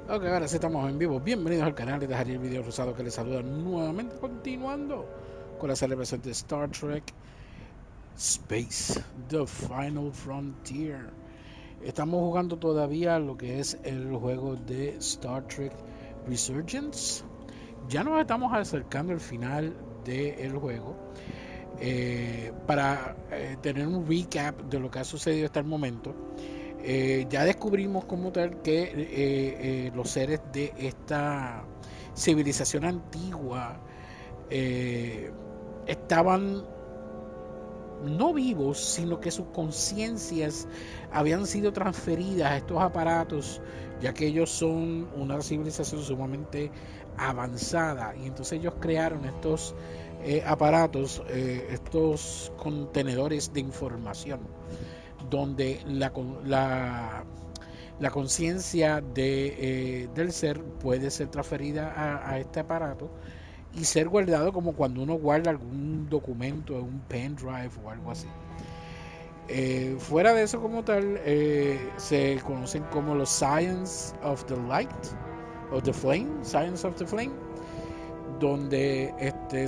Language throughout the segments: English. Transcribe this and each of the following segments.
Ok, ahora sí estamos en vivo. Bienvenidos al canal de Jariel Video Rosado, que les saluda nuevamente, continuando con la celebración de Star Trek Space, The Final Frontier. Estamos jugando todavía lo que es el juego de Star Trek Resurgence. Ya nos estamos acercando al final del juego. Para tener un recap de lo que ha sucedido hasta el momento. Ya descubrimos como tal que los seres de esta civilización antigua eh, estaban no vivos, sino que sus conciencias habían sido transferidas a estos aparatos, ya que ellos son una civilización sumamente avanzada, y entonces ellos crearon estos aparatos, estos contenedores de información donde la conciencia del ser puede ser transferida a este aparato y ser guardado como cuando uno guarda algún documento en un pendrive o algo así. Fuera de eso como tal, se conocen como los Science of the Light, of the Flame, Science of the Flame, donde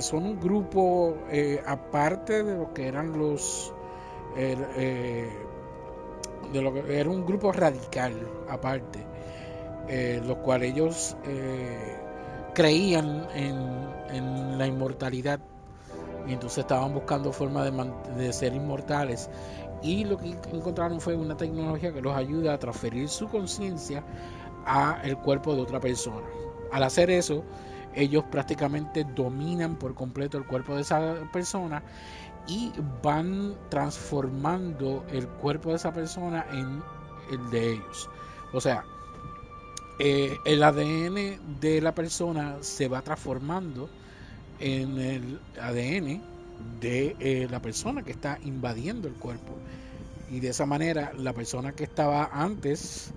son un grupo aparte de lo que eran los eh, eh, de lo que era un grupo radical aparte, lo cual ellos creían en la inmortalidad, y entonces estaban buscando formas de ser inmortales, y lo que encontraron fue una tecnología que los ayuda a transferir su conciencia a el cuerpo de otra persona. Al hacer eso, ellos prácticamente dominan por completo el cuerpo de esa persona y van transformando el cuerpo de esa persona en el de ellos. O sea, el ADN de la persona se va transformando en el ADN de la persona que está invadiendo el cuerpo. Y de esa manera la persona que estaba antes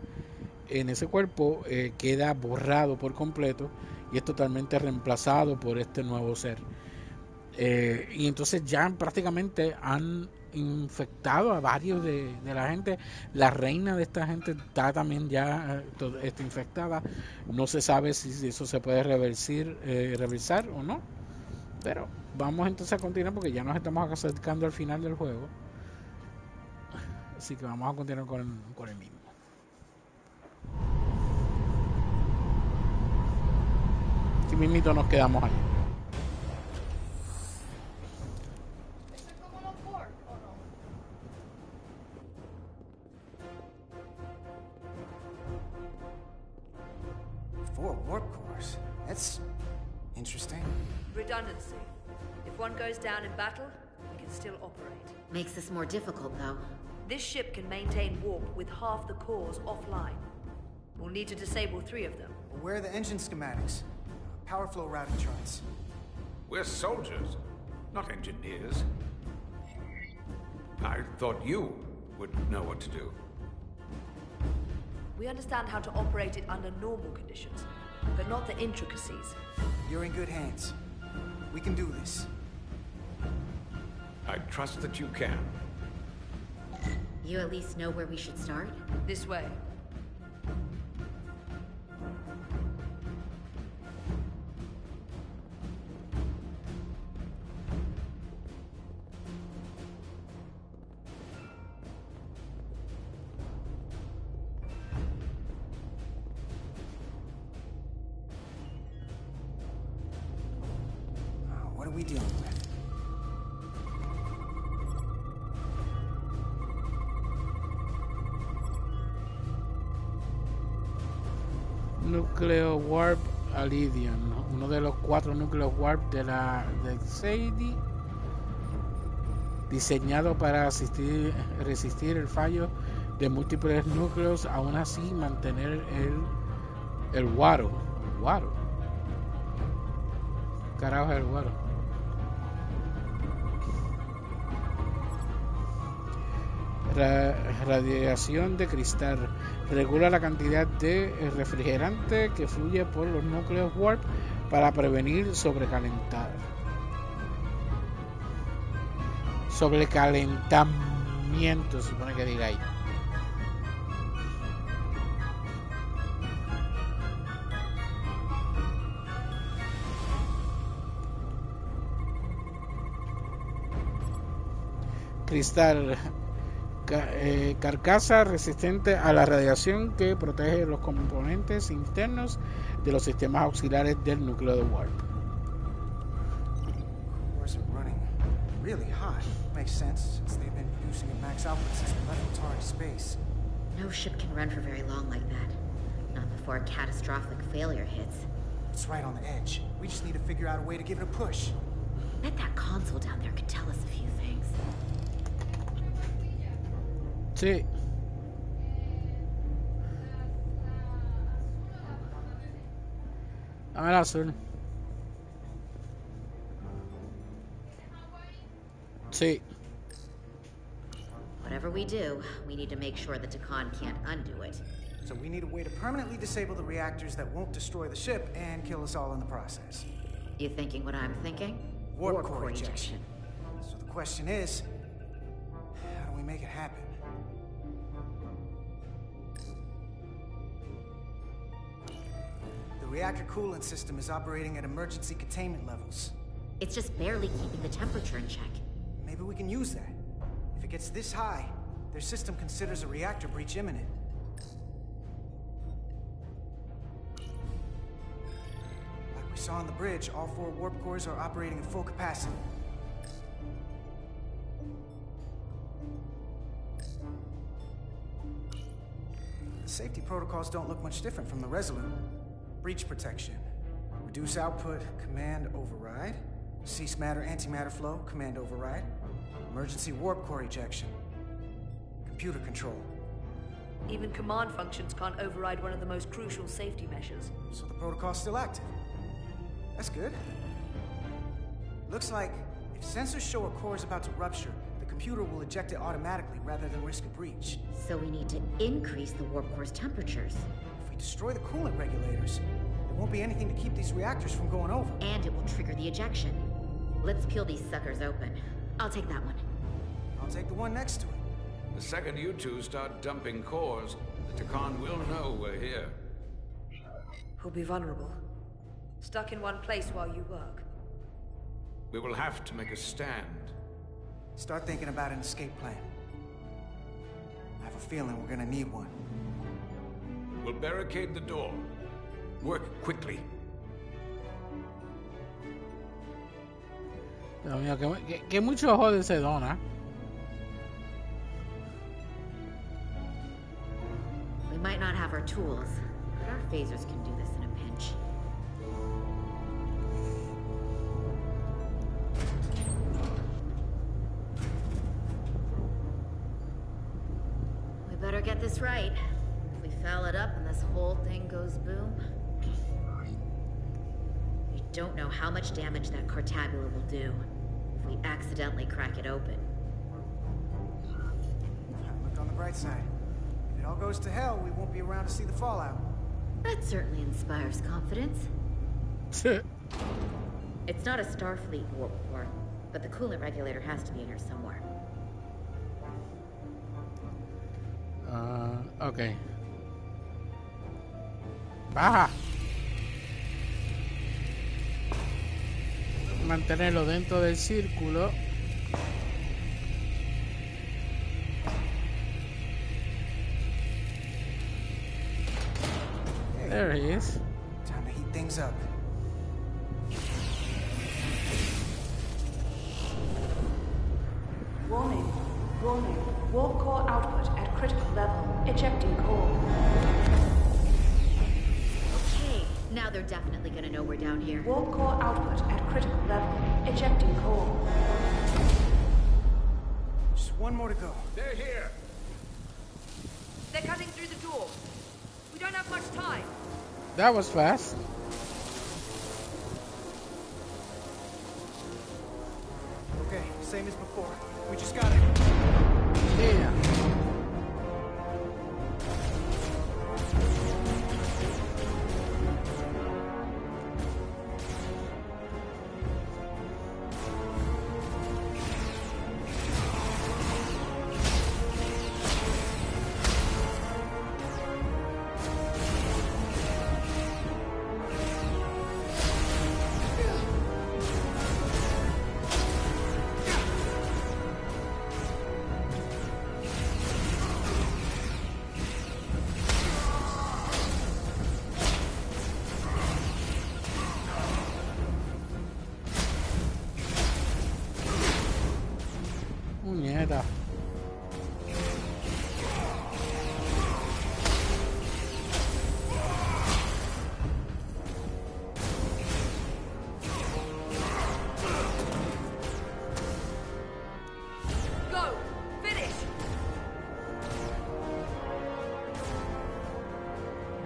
en ese cuerpo queda borrado por completo y es totalmente reemplazado por este nuevo ser. Y entonces ya prácticamente han infectado a varios de la gente. La reina de esta gente está también ya está infectada. No se sabe si eso se puede reversar o no. Pero vamos entonces a continuar porque ya nos estamos acercando al final del juego. Así que vamos a continuar con el mismo. Si mismito nos quedamos ahí. Four warp cores. That's interesting. Redundancy. If one goes down in battle, we can still operate. Makes this more difficult, though. This ship can maintain warp with half the cores offline. We'll need to disable 3 of them. Well, where are the engine schematics? Power flow routing charts. We're soldiers, not engineers. I thought you would know what to do. We understand how to operate it under normal conditions, but not the intricacies. You're in good hands. We can do this. I trust that you can. You at least know where we should start? This way. What are we dealing with? Núcleo Warp Alidian, ¿no? Uno de los 4 núcleos Warp de Xeidi, diseñado para resistir el fallo de múltiples núcleos, aún así mantener el Waro. Waro. Carajo, el Waro. Radiación de cristal. Regula la cantidad de refrigerante que fluye por los núcleos warp para prevenir sobrecalentamiento, supone que diga ahí. cristal, carcasa resistente a la radiación que protege los componentes internos de los sistemas auxiliares del núcleo de Warp. Cores are running really hot. Makes sense since they've been producing at max output since we left Atari space. No ship can run for very long like that. Not before a catastrophic failure hits. It's right on the edge. We just need to figure out a way to give it a push. Bet that console down there could tell us a few things. Sí. Dame el azul. Sí. Whatever we do, we need to make sure the Takan can't undo it. So we need a way to permanently disable the reactors that won't destroy the ship and kill us all in the process. You thinking what I'm thinking? Warp core ejection. So the question is, how do we make it happen? The reactor coolant system is operating at emergency containment levels. It's just barely keeping the temperature in check. Maybe we can use that. If it gets this high, their system considers a reactor breach imminent. Like we saw on the bridge, all 4 warp cores are operating at full capacity. The safety protocols don't look much different from the Resolute. Breach protection. Reduce output, command override. Cease matter, antimatter flow, command override. Emergency warp core ejection. Computer control. Even command functions can't override one of the most crucial safety measures. So the protocol's still active. That's good. Looks like if sensors show a core is about to rupture, the computer will eject it automatically rather than risk a breach. So we need to increase the warp core's temperatures. If we destroy the coolant regulators, there won't be anything to keep these reactors from going over. And it will trigger the ejection. Let's peel these suckers open. I'll take that one. I'll take the one next to it. The second you two start dumping cores, the Takan will know we're here. We'll be vulnerable. Stuck in one place while you work. We will have to make a stand. Start thinking about an escape plan. I have a feeling we're gonna need one. We'll barricade the door. Work quickly. Dios mío, que mucho jode se dona. We might not have our tools, but our phasers can do this in a pinch. We better get this right. If we foul it up and this whole thing goes boom... We don't know how much damage that Cartabula will do if we accidentally crack it open. Look on the bright side. If it all goes to hell, we won't be around to see the fallout. That certainly inspires confidence. It's not a Starfleet warp core, but the coolant regulator has to be in here somewhere. Ok. Baja. Mantenerlo dentro del círculo. There he is. Time to heat things up. Warning. Warning. Warp core output at critical level. Ejecting core. Okay, now they're definitely gonna know we're down here. Warp core output at critical level. Ejecting core. Just one more to go. They're here! They're cutting through the door. We don't have much time. That was fast. Okay, same as before. We just gotta... Yeah.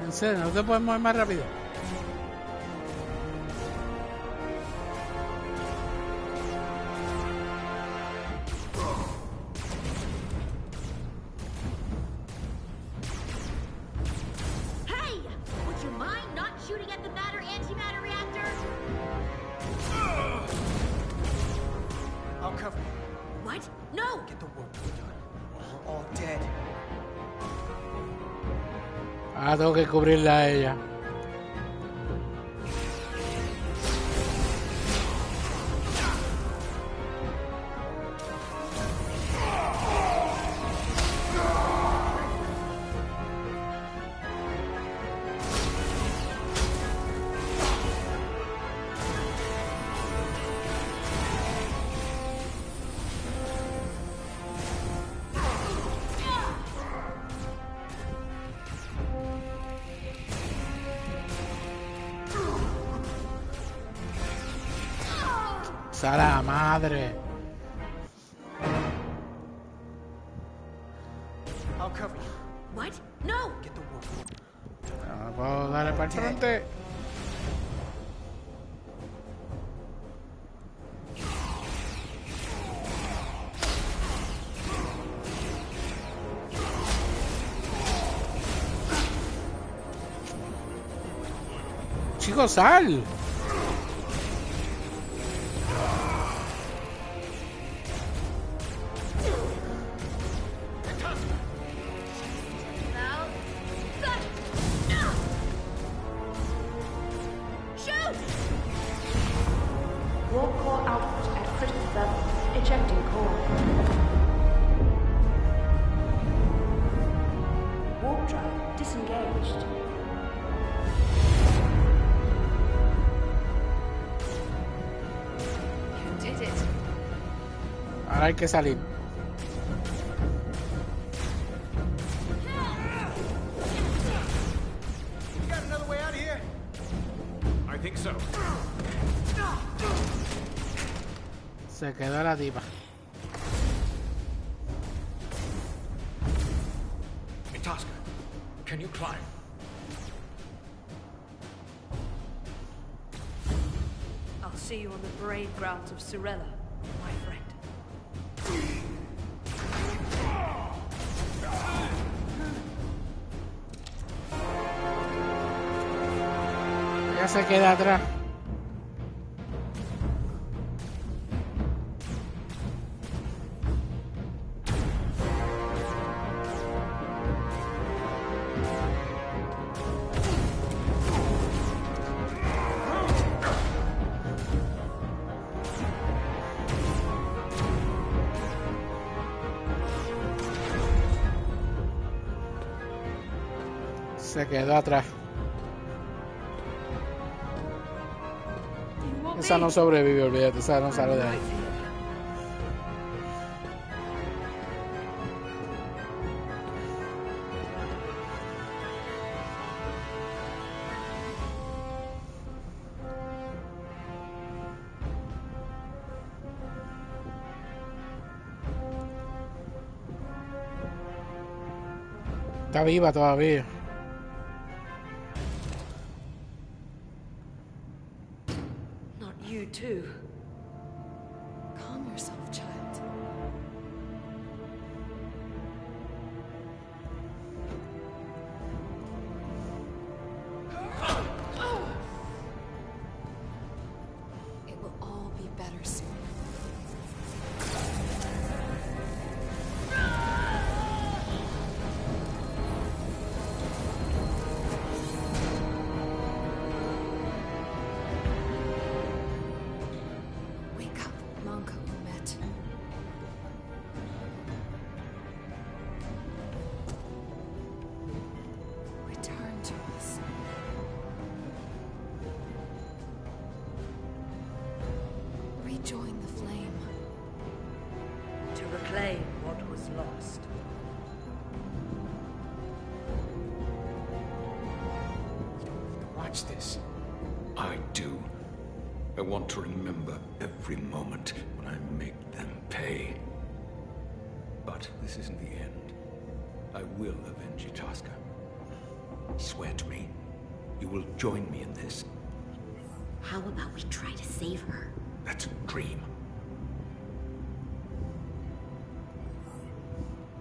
En serio, no te puedes mover más rápido. Hey! Would you mind not shooting at the matter antimatter reactor? I'll cover you. What? No! Get the work done. We're all dead. Ah, tengo que cubrirla a ella. ¡A la madre! I'll cover you. What? No! Get the work. No puedo darle para el frente. Chicos, sal. Now. Shoot! Warp core output at critical level. Ejecting core. Warp drive disengaged. You did it. Ahora hay que salir. You got another way out of here? I think so. Se quedó la tipa. Itasca, can you climb? I'll see you on the parade grounds of Surella, my friend. Ella se queda atrás. Se quedó atrás. Esa no sobrevive, olvídate, esa no sale de ahí. Está viva todavía. Not you too. Calm yourself, child. It will all be better soon. Wake up, Monko Umet. Return to us. Rejoin the flame. To reclaim what was lost. Watch this. I do. I want to remember every moment when I make them pay. But this isn't the end. I will avenge Itasca. Swear to me, you will join me in this. How about we try to save her? That's a dream.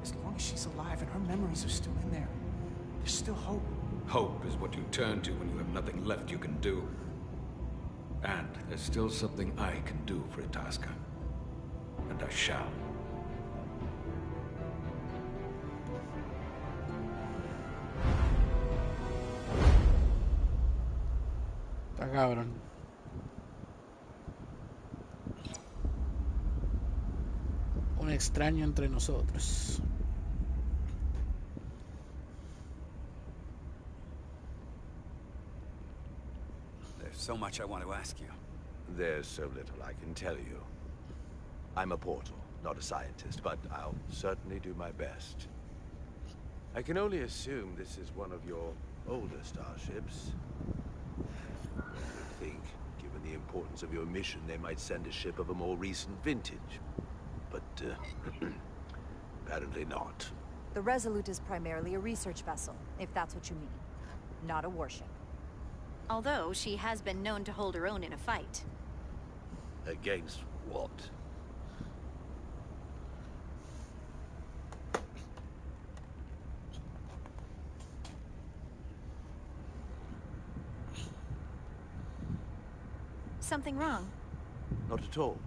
As long as she's alive and her memories are still in there, there's still hope. Hope is what you turn to when you have nothing left you can do. And there's still something I can do for Itasca. And I shall. Está cabrón. Un extraño entre nosotros. There's so much I want to ask you. There's so little I can tell you. I'm a portal, not a scientist, but I'll certainly do my best. I can only assume this is one of your older starships. I would think, given the importance of your mission, they might send a ship of a more recent vintage. But, apparently not. The Resolute is primarily a research vessel, if that's what you mean. Not a warship. Although she has been known to hold her own in a fight. Against what? Something wrong? Not at all.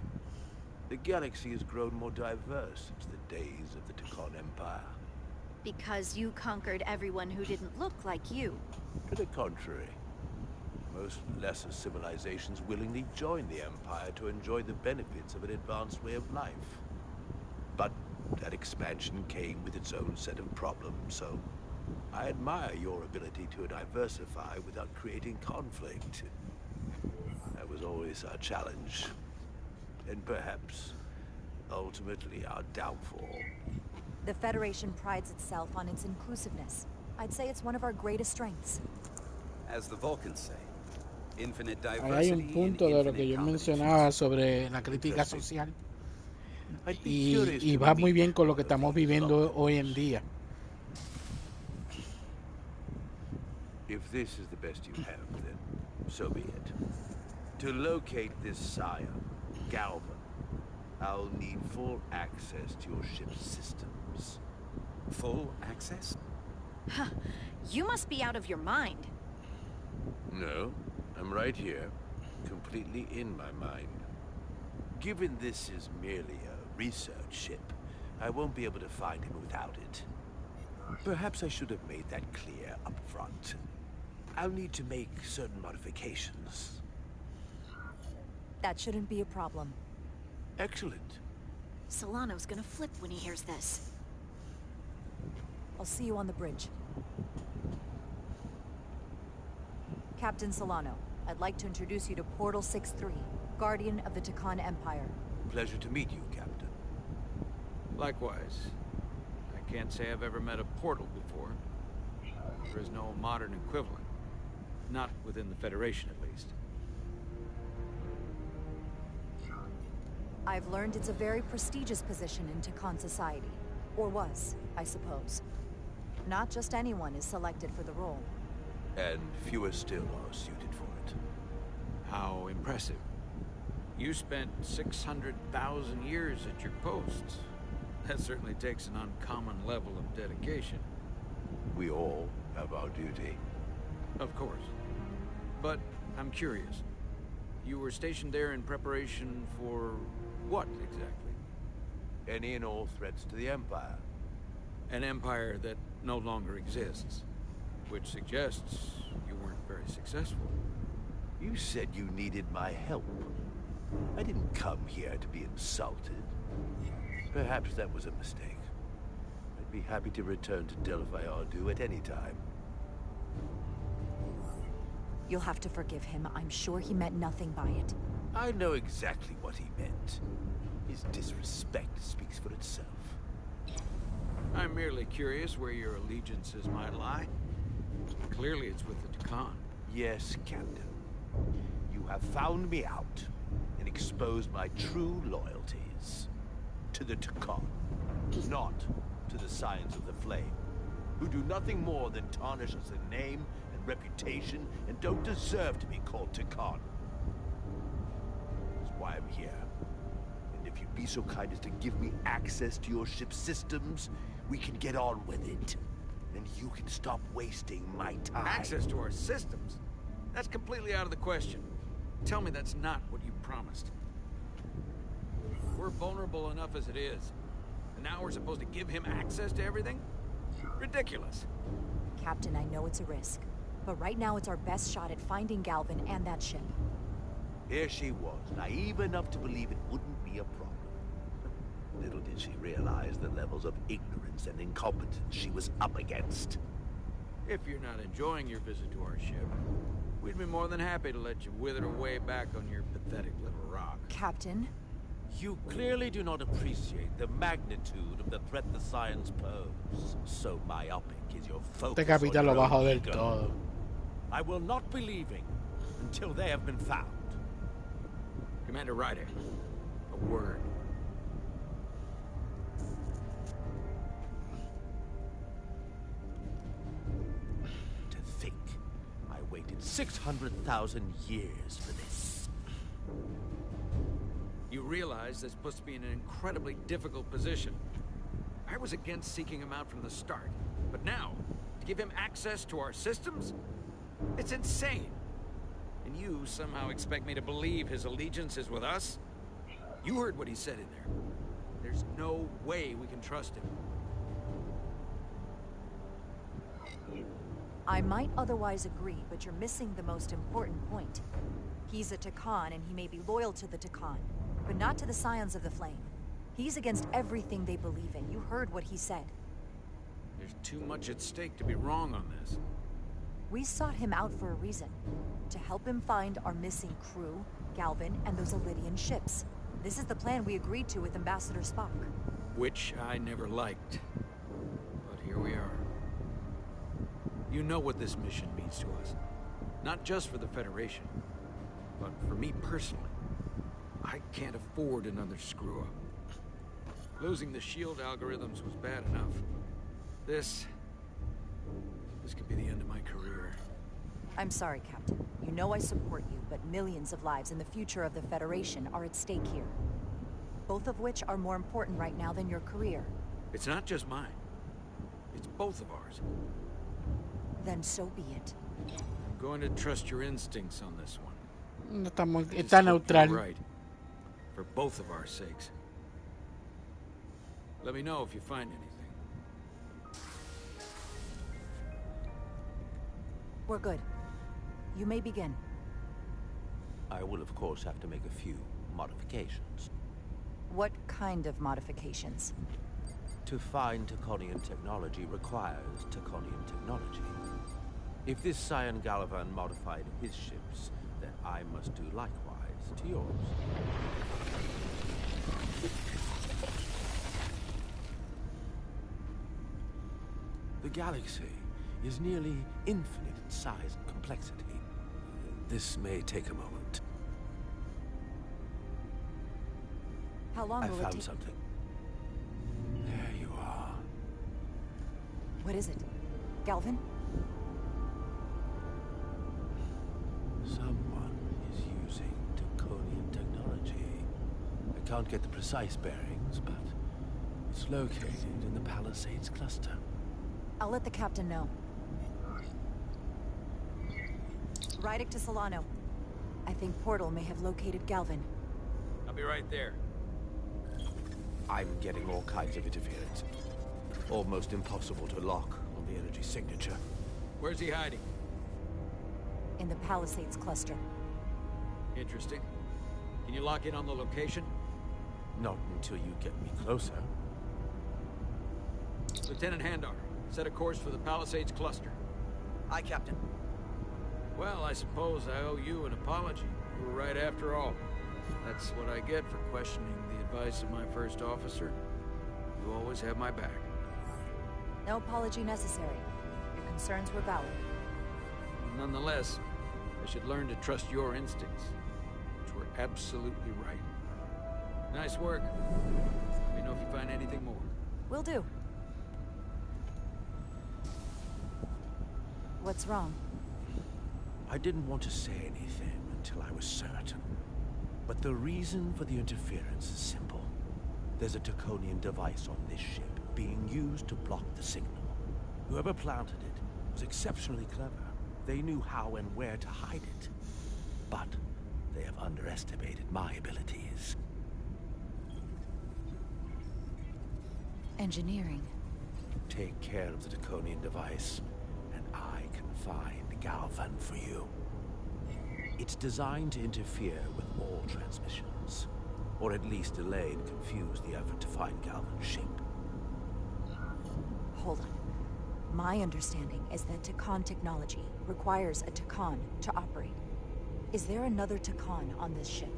The galaxy has grown more diverse since the days of the Takon Empire. Because you conquered everyone who didn't look like you. To the contrary. Most lesser civilizations willingly join the Empire to enjoy the benefits of an advanced way of life. But that expansion came with its own set of problems, so I admire your ability to diversify without creating conflict. That was always our challenge. And perhaps, ultimately, our downfall. The Federation prides itself on its inclusiveness. I'd say it's one of our greatest strengths. As the Vulcans say, infinite Ahí diversity hay un punto de lo que yo mencionaba sobre la crítica social y va muy bien con lo que estamos viviendo hoy en día. If this is the best you have, then so be it. To locate this sire, Galvan, I'll need full access to your ship's systems. Full access? Huh. You must be out of your mind. No, I'm right here, completely in my mind. Given this is merely a research ship, I won't be able to find him without it. Perhaps I should have made that clear up front. I'll need to make certain modifications. That shouldn't be a problem. Excellent. Solano's gonna flip when he hears this. I'll see you on the bridge. Captain Solano, I'd like to introduce you to Portal 6-3, Guardian of the Takon Empire. Pleasure to meet you, Captain. Likewise. I can't say I've ever met a portal before. There is no modern equivalent. Not within the Federation, at least. I've learned it's a very prestigious position in Takon society. Or was, I suppose. Not just anyone is selected for the role. And fewer still are suited for it. How impressive. You spent 600,000 years at your post. That certainly takes an uncommon level of dedication. We all have our duty. Of course. But I'm curious. You were stationed there in preparation for what, exactly? Any and all threats to the Empire. An empire that no longer exists. Which suggests you weren't very successful. You said you needed my help. I didn't come here to be insulted. Perhaps that was a mistake. I'd be happy to return to Delphi Ardu at any time. You'll have to forgive him. I'm sure he meant nothing by it. I know exactly what he meant. His disrespect speaks for itself. I'm merely curious where your allegiances might lie. Clearly it's with the Takon. Yes, Captain. You have found me out and exposed my true loyalties. To the Takon. Not to the Science of the Flame. who do nothing more than tarnish us in name and reputation and don't deserve to be called Takan. That's why I'm here. And if you'd be so kind as to give me access to your ship's systems, we can get on with it. And you can stop wasting my time. Access to our systems? That's completely out of the question. Tell me that's not what you promised. We're vulnerable enough as it is. And now we're supposed to give him access to everything? Ridiculous. Captain, I know it's a risk. But right now it's our best shot at finding Galvin and that ship. Here she was, naive enough to believe it wouldn't be a problem. Little did she realize the levels of ignorance and incompetence she was up against. If you're not enjoying your visit to our ship, we'd be more than happy to let you wither away back on your pathetic little rock. Captain? You clearly do not appreciate the magnitude of the threat the Scions pose. So myopic is your focus. Este capitán lo on va a your joder ego. todo. I will not be leaving until they have been found. Commander Ryder, a word. To think, I waited 600,000 years for this. You realize this puts me in an incredibly difficult position. I was against seeking him out from the start, but now, to give him access to our systems? It's insane. And you somehow expect me to believe his allegiance is with us? You heard what he said in there. There's no way we can trust him. I might otherwise agree, but you're missing the most important point. He's a Takan, and he may be loyal to the Takan, but not to the Scions of the Flame. He's against everything they believe in. You heard what he said. There's too much at stake to be wrong on this. We sought him out for a reason. To help him find our missing crew, Galvin, and those Elydian ships. This is the plan we agreed to with Ambassador Spock. Which I never liked. But here we are. You know what this mission means to us. Not just for the Federation, but for me personally. I can't afford another screw-up. Losing the shield algorithms was bad enough. This could be the end of my career. I'm sorry, Captain. You know I support you, but millions of lives and the future of the Federation are at stake here. Both of which are more important right now than your career. It's not just mine. It's both of ours. Then so be it. I'm going to trust your instincts on this one. No está, muy, I just está hope you're neutral. right. For both of our sakes. Let me know if you find anything. We're good. You may begin. I will, of course, have to make a few modifications. What kind of modifications? To find Taconian technology requires Taconian technology. If this Scion Gallivan modified his ships, then I must do likewise to yours. The galaxy is nearly infinite in size and complexity. This may take a moment. How long I will it found take? something. There you are. What is it? Galvin? Someone is using Taconian technology. I can't get the precise bearings, but it's located in the Palisades cluster. I'll let the captain know. Rydick to Solano. I think Portal may have located Galvin. I'll be right there. I'm getting all kinds of interference. Almost impossible to lock on the energy signature. Where's he hiding? In the Palisades cluster. Interesting. Can you lock in on the location? Not until you get me closer. Lieutenant Handar, set a course for the Palisades cluster. Aye, Captain. Well, I suppose I owe you an apology. You were right after all. That's what I get for questioning the advice of my first officer. You always have my back. No apology necessary. Your concerns were valid. Nonetheless, I should learn to trust your instincts, which were absolutely right. Nice work. Let me know if you find anything more. Will do. What's wrong? I didn't want to say anything until I was certain. But the reason for the interference is simple. There's a Taconian device on this ship being used to block the signal. Whoever planted it was exceptionally clever. They knew how and where to hide it. But they have underestimated my abilities. Engineering. Take care of the Taconian device, and I can find Galvan for you. It's designed to interfere with all transmissions, or at least delay and confuse the effort to find Galvan's ship. Hold on. My understanding is that Takan technology requires a Takan to operate. Is there another Takan on this ship?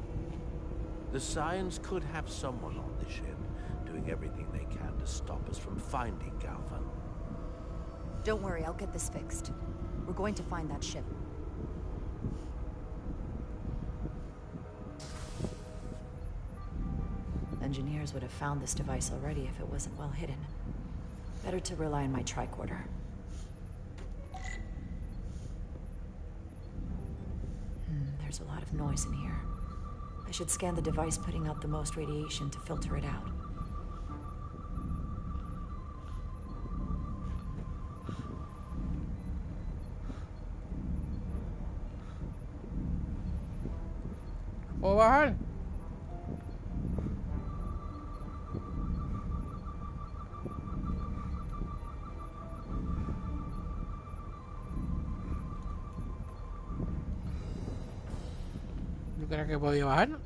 The Scions could have someone on the ship, doing everything they can to stop us from finding Galvan. Don't worry, I'll get this fixed. We're going to find that ship. Engineers would have found this device already if it wasn't well hidden. Better to rely on my tricorder. There's a lot of noise in here. I should scan the device putting out the most radiation to filter it out. ¿Puedo bajar? ¿Yo creía que podía bajar?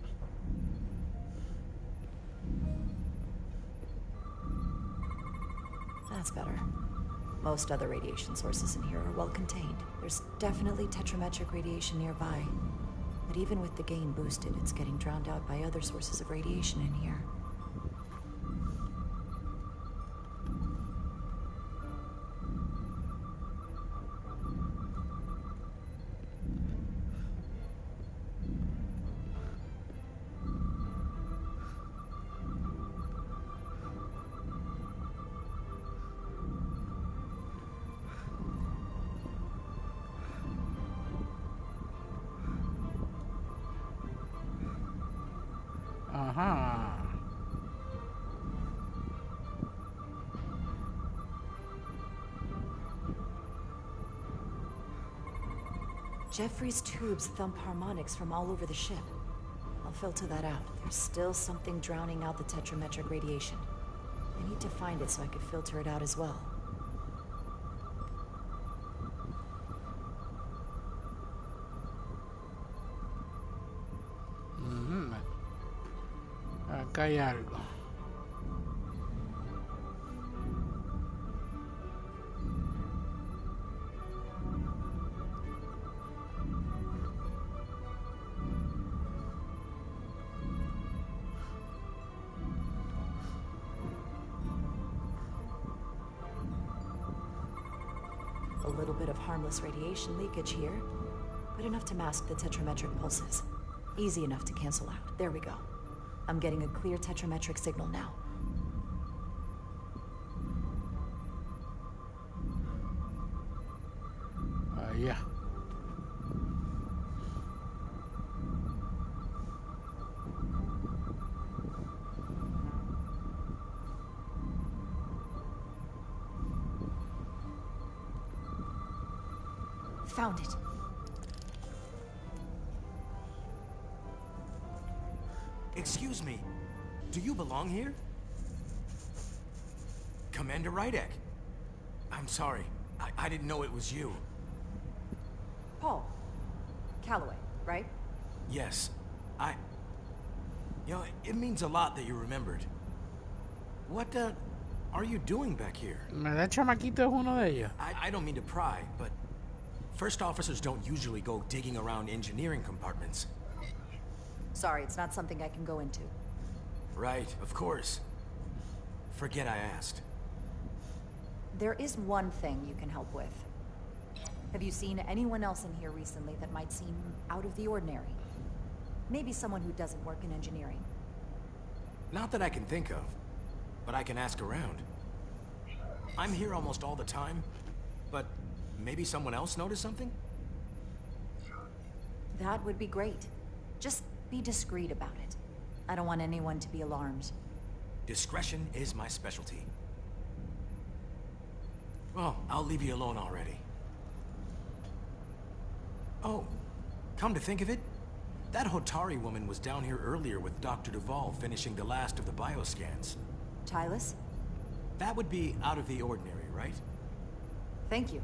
That's better. Most other radiation sources in here are well contained. There's definitely tetrametric radiation nearby. But even with the gain boosted, it's getting drowned out by other sources of radiation in here. Ajá. Jeffrey's tubes thump harmonics from all over the ship. I'll filter that out. There's still something drowning out the tetrametric radiation. I need to find it so I could filter it out as well. Acá hay algo. A little bit of harmless radiation leakage here, but enough to mask the tetrametric pulses. Easy enough to cancel out. There we go. I'm getting a clear tetrametric signal now. Yeah. Found it. Excuse me, do you belong here? Commander Rydek. I'm sorry, I didn't know it was you. Paul. Calloway, right? Yes, You know, it means a lot that you remembered. What, are you doing back here? ¿Verdad, chamaquito es uno de ellos? I don't mean to pry, but first officers don't usually go digging around engineering compartments. Sorry, it's not something I can go into. Right, of course. Forget I asked. There is one thing you can help with. Have you seen anyone else in here recently that might seem out of the ordinary? Maybe someone who doesn't work in engineering. Not that I can think of, but I can ask around. I'm here almost all the time, but maybe someone else noticed something? That would be great. Just be discreet about it. I don't want anyone to be alarmed. Discretion is my specialty. Well, I'll leave you alone already. Oh, come to think of it, that Hotari woman was down here earlier with Dr. Duvall finishing the last of the bioscans. Tylus? That would be out of the ordinary, right? Thank you.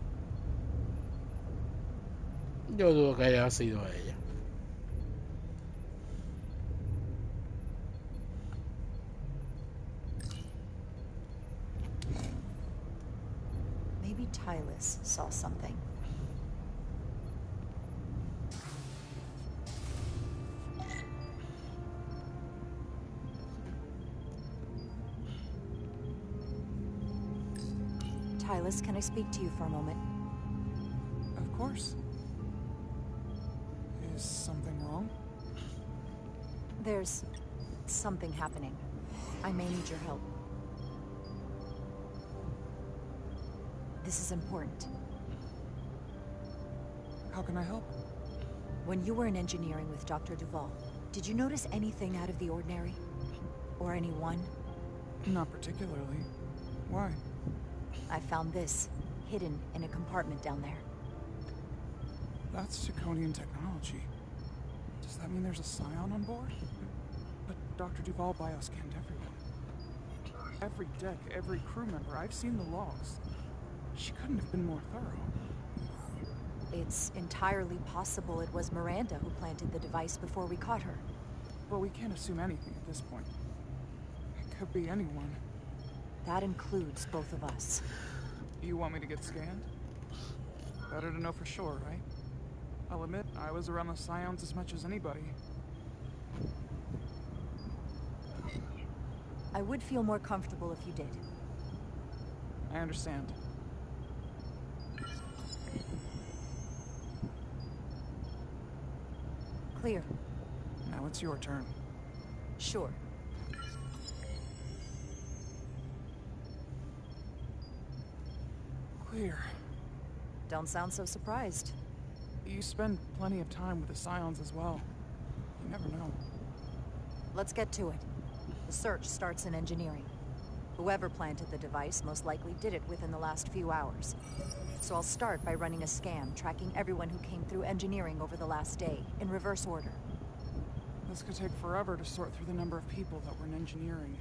Yo dudo que haya sido ella. Maybe Tylus saw something. Tylus, can I speak to you for a moment? Of course. Is something wrong? There's something happening. I may need your help. This is important. How can I help? When you were in engineering with Dr. Duvall, did you notice anything out of the ordinary? Or anyone? Not particularly. Why? I found this, hidden in a compartment down there. That's Draconian technology. Does that mean there's a Scion on board? But Dr. Duvall bioscanned everyone. Every deck, every crew member. I've seen the logs. She couldn't have been more thorough. It's entirely possible it was Miranda who planted the device before we caught her. But we can't assume anything at this point. It could be anyone. That includes both of us. You want me to get scanned? Better to know for sure, right? I'll admit, I was around the Scions as much as anybody. I would feel more comfortable if you did. I understand. Clear. Now it's your turn. Sure. Clear. Don't sound so surprised. You spend plenty of time with the Scions as well. You never know. Let's get to it. The search starts in engineering. Whoever planted the device most likely did it within the last few hours. So I'll start by running a scan, tracking everyone who came through engineering over the last day, in reverse order. This could take forever to sort through the number of people that were in engineering.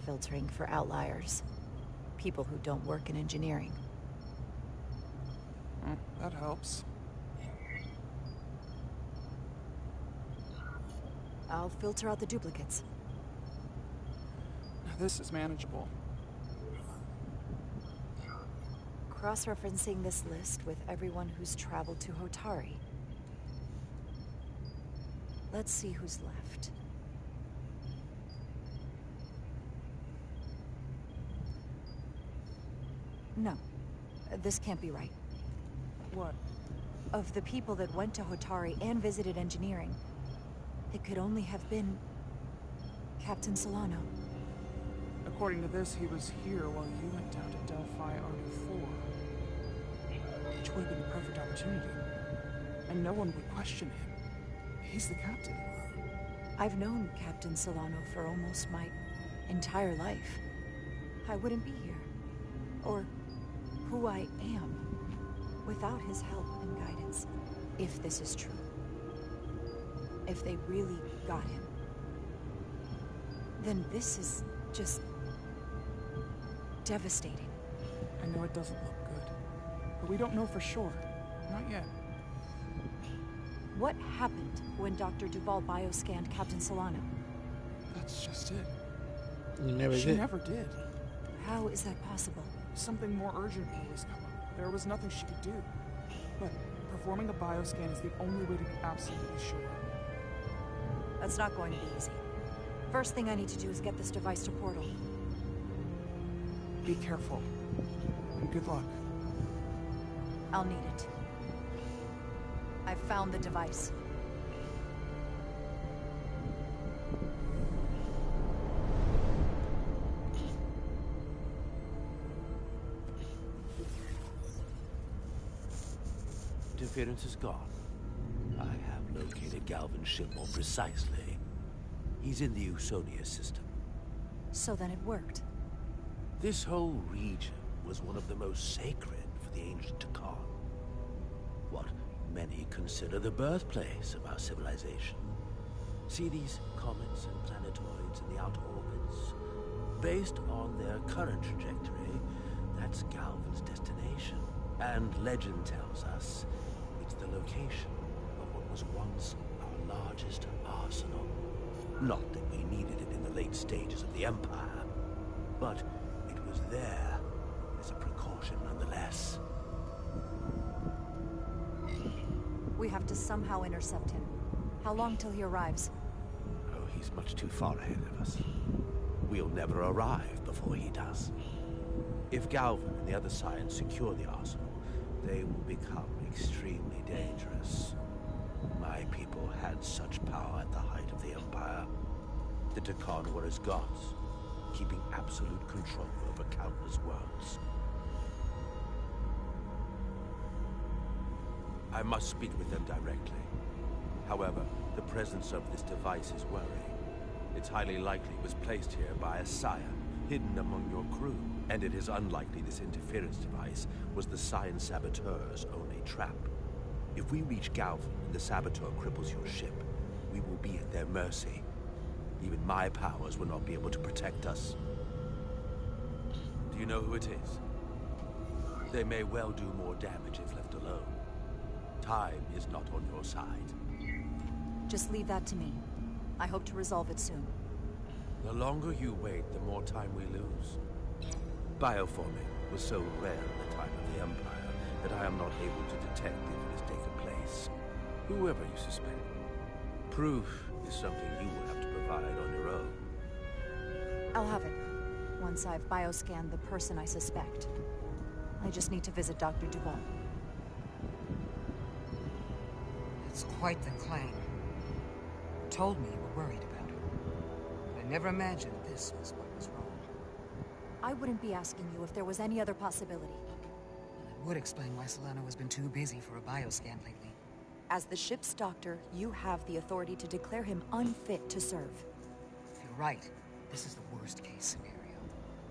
Filtering for outliers. People who don't work in engineering. That helps. I'll filter out the duplicates. This is manageable. Cross-referencing this list with everyone who's traveled to Hotari. Let's see who's left. No, this can't be right. What? Of the people that went to Hotari and visited engineering, it could only have been Captain Solano. According to this, he was here while you went down to Delphi RU4. Which would have been the perfect opportunity. And no one would question him. He's the captain. I've known Captain Solano for almost my entire life. I wouldn't be here. Or who I am without his help and guidance, if this is true. If they really got him, then this is just devastating. I know it doesn't look good, but we don't know for sure. Not yet. What happened when Dr. Duvall bioscanned Captain Solano? That's just it. She never did. How is that possible? Something more urgent will always come up. There was nothing she could do. But performing a bioscan is the only way to be absolutely sure. That's not going to be easy. First thing I need to do is get this device to Portal. Be careful. And good luck. I'll need it. I've found the device. interference is gone. I have located Galvin's ship more precisely. He's in the Usonia system. So then it worked. This whole region was one of the most sacred for the ancient Takan. What many consider the birthplace of our civilization. See these comets and planetoids in the outer orbits? Based on their current trajectory, that's Galvin's destination. And legend tells us it's the location of what was once our largest arsenal. Not that we needed it in the late stages of the Empire, but it was there as a precaution nonetheless. We have to somehow intercept him. How long till he arrives? Oh, he's much too far ahead of us. We'll never arrive before he does. If Galvin and the other Scions secure the arsenal, they will become extremely dangerous. My people had such power at the height of the Empire. The Takan were as gods, keeping absolute control over countless worlds. I must speak with them directly. However, the presence of this device is worrying. It's highly likely it was placed here by a Scion, hidden among your crew. And it is unlikely this interference device was the Scion Saboteur's only trap. If we reach Galvin and the Saboteur cripples your ship, we will be at their mercy. Even my powers will not be able to protect us. Do you know who it is? They may well do more damage if left alone. Time is not on your side. Just leave that to me. I hope to resolve it soon. The longer you wait, the more time we lose. Bioforming was so rare at the time of the Empire that I am not able to detect if it has taken place. Whoever you suspect, proof is something you will have to provide on your own. I'll have it, once I've bioscanned the person I suspect. I just need to visit Dr. Duval. It's quite the claim. You told me you were worried about her. But I never imagined this was what was wrong. I wouldn't be asking you if there was any other possibility. Well, it would explain why Solano has been too busy for a bioscan lately. As the ship's doctor, you have the authority to declare him unfit to serve. If you're right, this is the worst case scenario.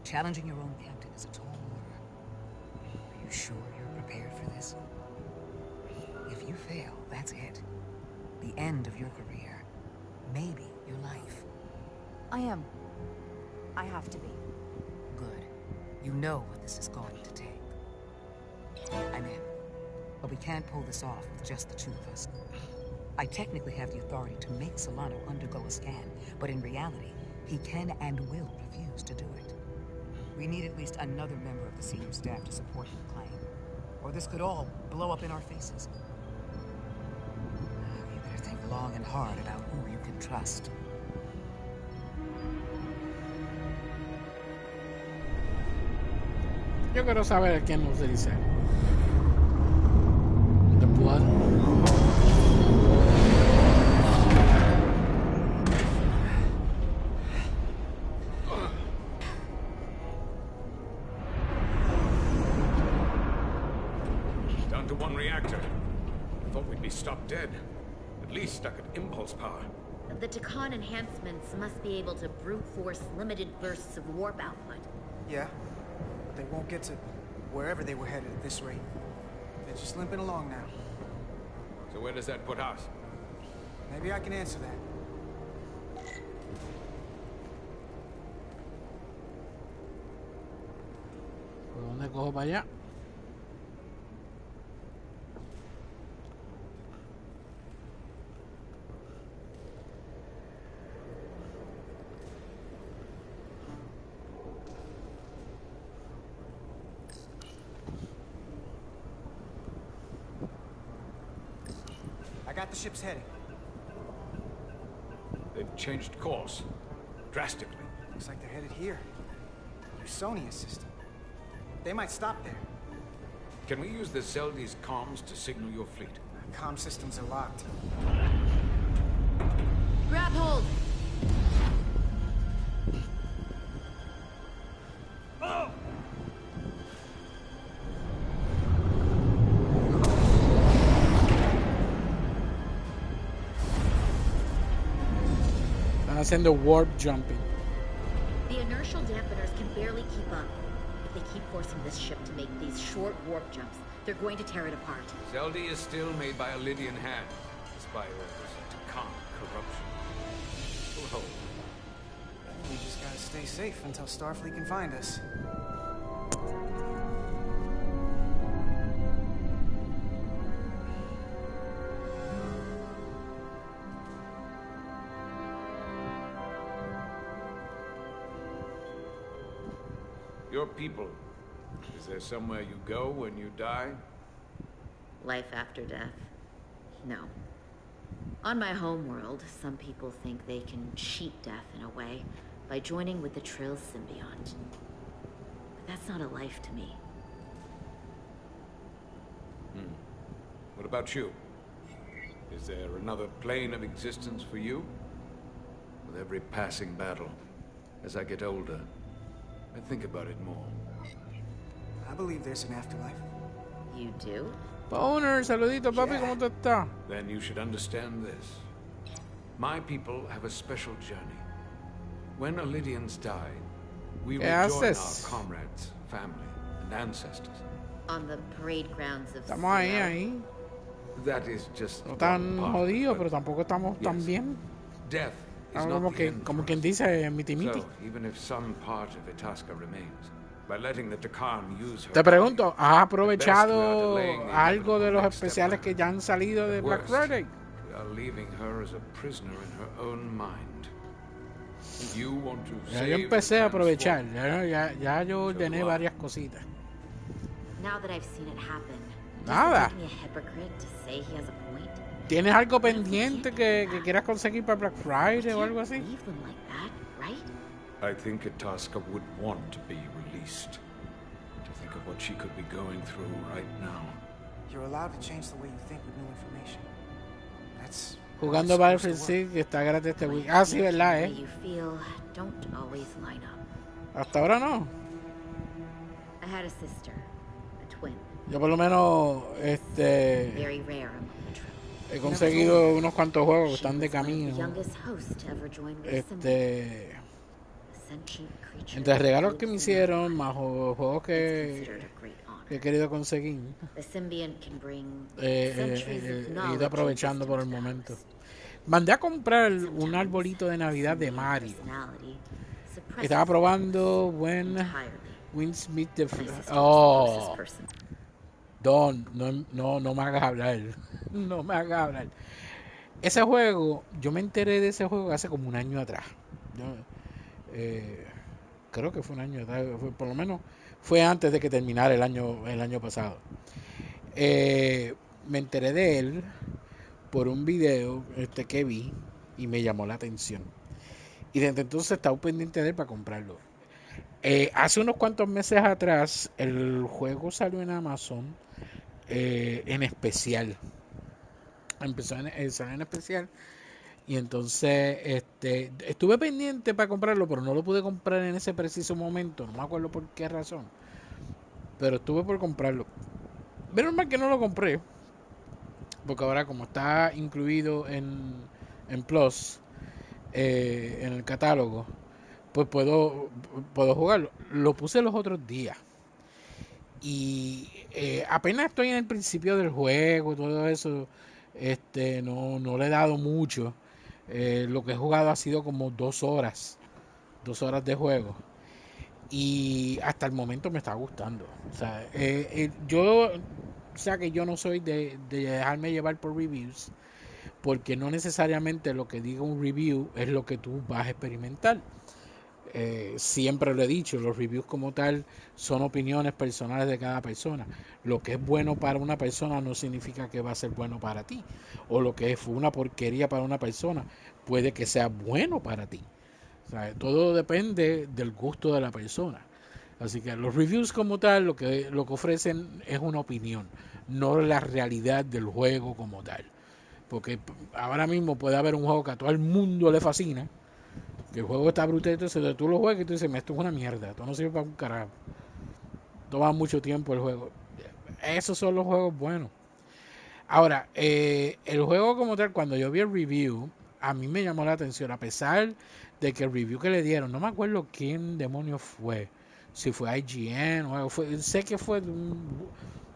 Challenging your own captain is a tall order. Are you sure you're prepared for this? If you fail, that's it. The end of your career. Maybe your life. I am. I have to be. Good. You know what this is going to take. I'm in. But we can't pull this off with just the two of us. I technically have the authority to make Solano undergo a scan, but in reality, he can and will refuse to do it. We need at least another member of the senior staff to support the claim, or this could all blow up in our faces. You better think long and hard about who you can trust. Yo quiero saber quién nos dice. The blood. Down to one reactor. I thought we'd be stopped dead. At least stuck at impulse power. The Takan enhancements must be able to brute force limited bursts of warp output. Yeah, but they won't get to wherever they were headed at this rate. They're just limping along now. So where does that put us? Maybe I can answer that. ¿Por dónde cojo para allá? I got the ship's heading. They've changed course. Drastically. Looks like they're headed here. Usonia system. They might stop there. Can we use the Zeldi's comms to signal your fleet? Comm systems are locked. Grab hold! haciendo warp jumping. The inertial dampeners can barely keep up. If they keep forcing this ship to make these short warp jumps, they're going to tear it apart. Zeldi is still made by a Lydian hand, despite all this Takan corruption. We'll hold. We just gotta stay safe until Starfleet can find us. Your people, is there somewhere you go when you die? Life after death? No. On my homeworld, some people think they can cheat death in a way by joining with the Trill symbiont. But that's not a life to me. What about you? Is there another plane of existence for you? With every passing battle, as I get older, I think about it more. I believe there's an afterlife. You do? Boner, saludito, papi, ¿cómo tú estás? Then you should understand this. My people have a special journey. When Lydians die, we rejoin our comrades, family, and ancestors. On the parade grounds of Estamos ahí. That is just No tan jodidos, pero tampoco estamos tan bien. Death is Algo not como the que, end como for quien us. dice, miti miti. So, even if some part of Itasca remains, by letting the Takan use her Te pregunto, ¿has the best aprovechado without delaying the algo de los inevitable next step especiales will que ya han salido de At Black worst, Friday? We are leaving her as a prisoner in her own mind. You want to Ya save yo empecé a the aprovechar, transform. ya yo ordené do I. varias cositas. Now that I've seen it happen, Nada. does it make me a hypocrite to say he has a point? ¿Tienes algo pendiente que quieras conseguir para Black Friday o algo así? Leave them like that, right? I think Itasca would want to be released. To think of what she could be going through right now. You're allowed to change the way you think with new information. That's Jugando Battlefield 6, que está gratis este week. Ah, sí, ¿verdad, The way you feel don't always line up. Hasta ahora no. I had a sister, a twin, Yo por lo menos, very rare among the Trill. he conseguido unos cuantos juegos que están de The camino. youngest host to ever join with a symbiont. A sentient creature Entre regalos that que me lives in hicieron, más juegos It's que considered a great honor. he querido conseguir, The symbiont can bring he centuries of ido knowledge aprovechando and por el wisdom to momento. Dallas. Mandé a comprar un arbolito de Navidad de Mario. Personality suppresses Estaba probando When entirely. Meet the... My sister's the Oh, closest person. Don, no me hagas hablar. No me hagas hablar. Ese juego, yo me enteré de ese juego hace como un año atrás. Creo que fue un año atrás, por lo menos fue antes de que terminara el año pasado. Me enteré de él por un video que vi y me llamó la atención. Y desde entonces estaba pendiente de él para comprarlo. Hace unos cuantos meses atrás el juego salió en Amazon en especial. Salió en especial. Y entonces estuve pendiente para comprarlo, pero no lo pude comprar en ese preciso momento. No me acuerdo por qué razón. Pero estuve por comprarlo. Menos mal que no lo compré. Porque ahora como está incluido en Plus, en el catálogo, pues puedo jugarlo. Lo puse los otros días. Y apenas estoy en el principio del juego, todo eso, no le he dado mucho. Lo que he jugado ha sido como 2 horas de juego. Y hasta el momento me está gustando. O sea, que yo no soy de dejarme llevar por reviews, porque no necesariamente lo que diga un review es lo que tú vas a experimentar. Siempre lo he dicho, los reviews como tal son opiniones personales de cada persona. Lo que es bueno para una persona no significa que va a ser bueno para ti, o lo que fue una porquería para una persona puede que sea bueno para ti. O sea, todo depende del gusto de la persona. Así que los reviews como tal lo que ofrecen es una opinión, no la realidad del juego como tal. Porque ahora mismo puede haber un juego que a todo el mundo le fascina, que el juego está brutal, entonces tú lo juegas y tú dices, esto es una mierda, esto no sirve para un carajo, toma mucho tiempo el juego. Esos son los juegos buenos. Ahora, el juego como tal, cuando yo vi el review, a mí me llamó la atención, a pesar de que el review que le dieron, no me acuerdo quién demonios fue, si fue IGN o algo, sé que fue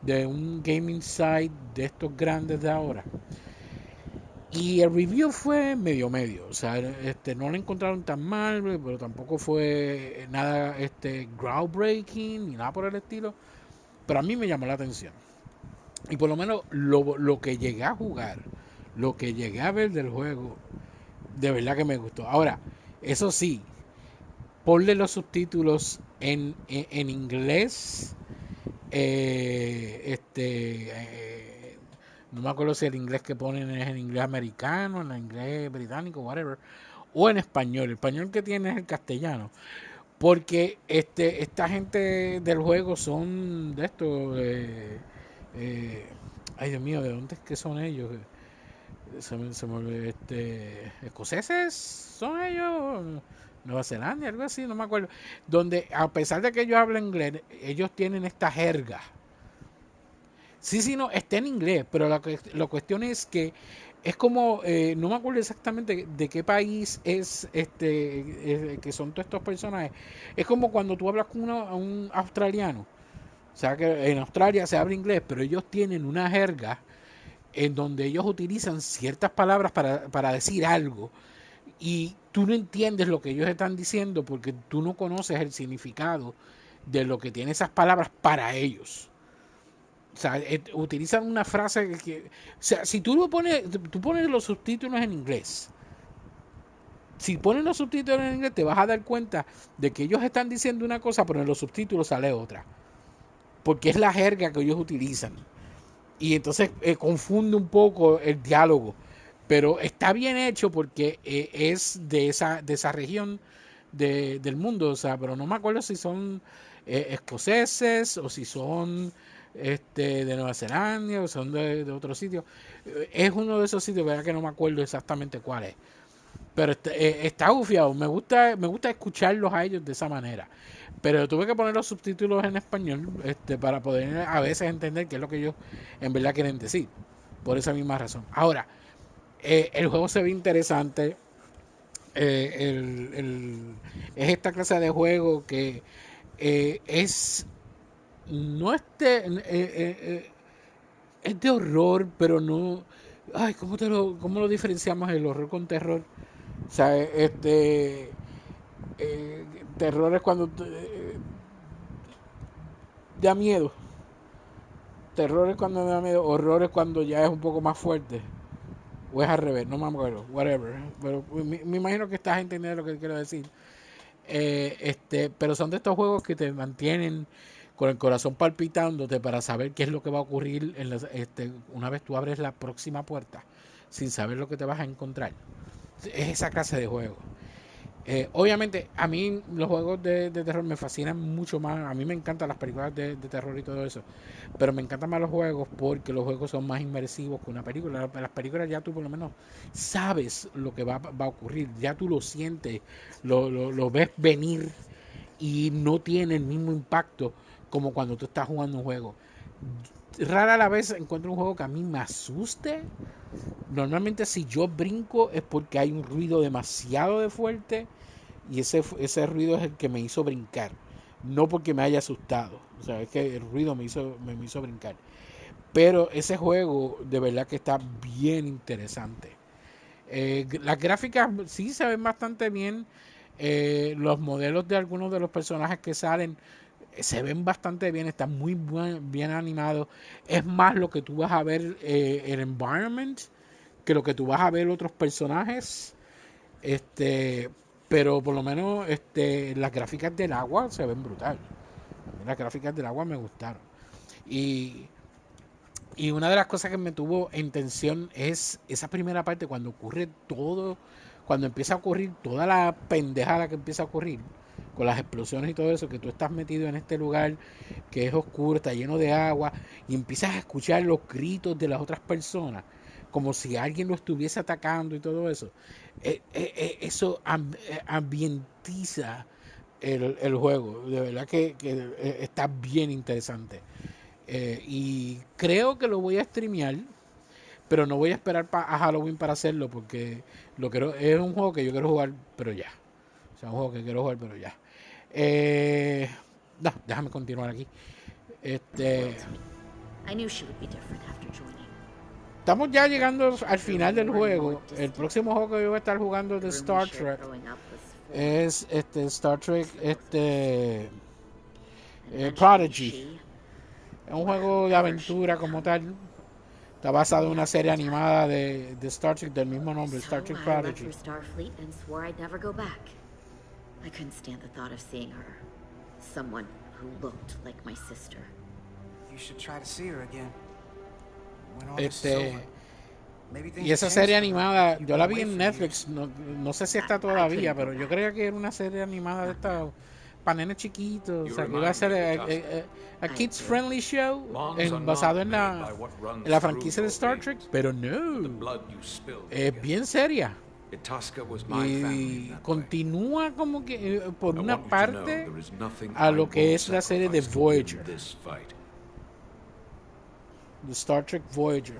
de un gaming site de estos grandes de ahora. Y el review fue medio, o sea, no lo encontraron tan mal, pero tampoco fue nada groundbreaking ni nada por el estilo. Pero a mí me llamó la atención. Y por lo menos lo que llegué a jugar, lo que llegué a ver del juego, de verdad que me gustó. Ahora, eso sí, ponle los subtítulos en inglés. No me acuerdo si el inglés que ponen es en inglés americano, en inglés británico, whatever, o en español. El español que tiene es el castellano. Porque esta gente del juego son de estos. Ay, Dios mío, ¿de dónde es que son ellos? Escoceses son ellos, Nueva Zelanda, algo así, no me acuerdo. Donde, a pesar de que ellos hablan inglés, ellos tienen esta jerga. Sí, no, está en inglés, pero la cuestión es que es como, no me acuerdo exactamente de qué país es que son todos estos personajes. Es como cuando tú hablas con un australiano. O sea que en Australia se habla inglés, pero ellos tienen una jerga en donde ellos utilizan ciertas palabras para decir algo y tú no entiendes lo que ellos están diciendo porque tú no conoces el significado de lo que tienen esas palabras para ellos. O sea, utilizan una frase que, o sea, si tú pones los subtítulos en inglés, si pones los subtítulos en inglés te vas a dar cuenta de que ellos están diciendo una cosa, pero en los subtítulos sale otra, porque es la jerga que ellos utilizan. Y entonces confunde un poco el diálogo, pero está bien hecho porque es de esa región del mundo, o sea, pero no me acuerdo si son escoceses o si son de Nueva Zelanda o son de otro sitio. Es uno de esos sitios, verdad que no me acuerdo exactamente cuál es, pero está bufiado. Me gusta escucharlos a ellos de esa manera, pero tuve que poner los subtítulos en español para poder a veces entender qué es lo que ellos en verdad quieren decir, por esa misma razón. Ahora, el juego se ve interesante. Es esta clase de juego que no es de horror, pero no. Ay, ¿cómo lo diferenciamos el horror con terror? O sea, terror es cuando da miedo. Terror es cuando da miedo. Horror es cuando ya es un poco más fuerte. O es al revés, no me acuerdo. Whatever. Pero me imagino que estás entendiendo lo que quiero decir. Pero son de estos juegos que te mantienen con el corazón palpitándote para saber qué es lo que va a ocurrir una vez tú abres la próxima puerta, sin saber lo que te vas a encontrar. Es esa clase de juego. Obviamente, a mí los juegos de terror me fascinan mucho más. A mí me encantan las películas de terror y todo eso, pero me encantan más los juegos porque los juegos son más inmersivos que una película. Las películas ya tú por lo menos sabes lo que va a ocurrir, ya tú lo sientes, lo ves venir y no tiene el mismo impacto como cuando tú estás jugando un juego. Rara la vez encuentro un juego que a mí me asuste. Normalmente si yo brinco es porque hay un ruido demasiado de fuerte y ese ruido es el que me hizo brincar, no porque me haya asustado. O sea, es que el ruido me hizo brincar. Pero ese juego de verdad que está bien interesante. Las gráficas sí se ven bastante bien. Los modelos de algunos de los personajes que salen se ven bastante bien, están muy bien animados. Es más lo que tú vas a ver el environment que lo que tú vas a ver otros personajes. Pero por lo menos las gráficas del agua se ven brutal. Las gráficas del agua me gustaron. Y una de las cosas que me tuvo en tensión es esa primera parte cuando ocurre todo, cuando empieza a ocurrir toda la pendejada que empieza a ocurrir con las explosiones y todo eso, que tú estás metido en este lugar que es oscuro, está lleno de agua y empiezas a escuchar los gritos de las otras personas como si alguien lo estuviese atacando y todo eso. Eso ambientiza el juego. De verdad que está bien interesante. Y creo que lo voy a streamear pero no voy a esperar a Halloween para hacerlo porque es un juego que yo quiero jugar, pero ya. O sea, un juego que quiero jugar, pero ya. No, déjame continuar aquí. Estamos ya llegando al final del juego. El próximo juego que yo voy a estar jugando de Star Trek es Star Trek Prodigy. Es un juego de aventura como tal. Está basado en una serie animada de Star Trek del mismo nombre, Star Trek Prodigy. I couldn't stand the thought of seeing her. Someone who looked like my sister. You should try to see her again. Y esa serie animada, yo la vi en Netflix, no sé si está todavía, pero yo creía que era una serie animada de esta para nenes chiquitos, o sea, que iba a ser a kids friendly show basado en la franquicia de Star Trek, pero no, es bien seria. Y continúa como que por una parte a lo que es la serie de Voyager, de Star Trek Voyager,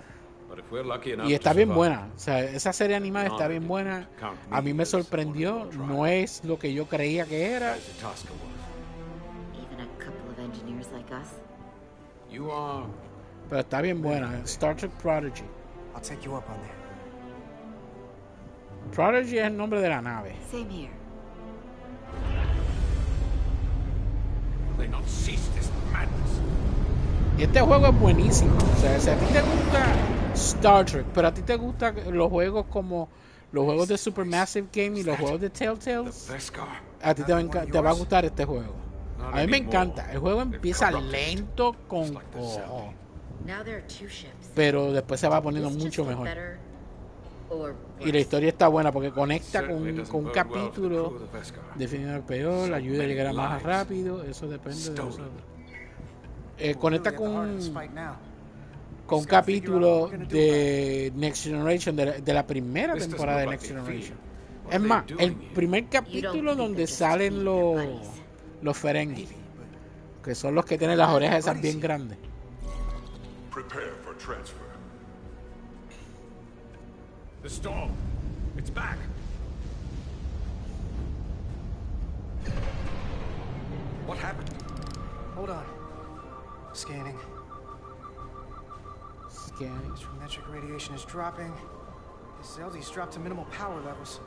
y está bien buena. O sea, esa serie animada está bien buena. A mí me sorprendió, no es lo que yo creía que era. Pero está bien buena. Star Trek Prodigy. Prodigy es el nombre de la nave. Y este juego es buenísimo. O sea, si a ti te gusta Star Trek, pero a ti te gustan los juegos como los juegos de Supermassive Game y los juegos de Telltale, a ti te va a gustar este juego. A mí me encanta. El juego empieza lento con cojo, pero después se va poniendo mucho mejor. Y la historia está buena porque conecta con un capítulo definiendo el peor, la ayuda a llegar más rápido, eso depende de nosotros. Conecta con un capítulo de Next Generation, de la primera temporada de Next Generation. Es más, el primer capítulo donde salen los Ferengi, que son los que tienen las orejas esas bien grandes. Prepare for transfer. The storm. It's back. What happened? Hold on. Scanning. Metric radiation is dropping. His LD's dropped to minimal power levels.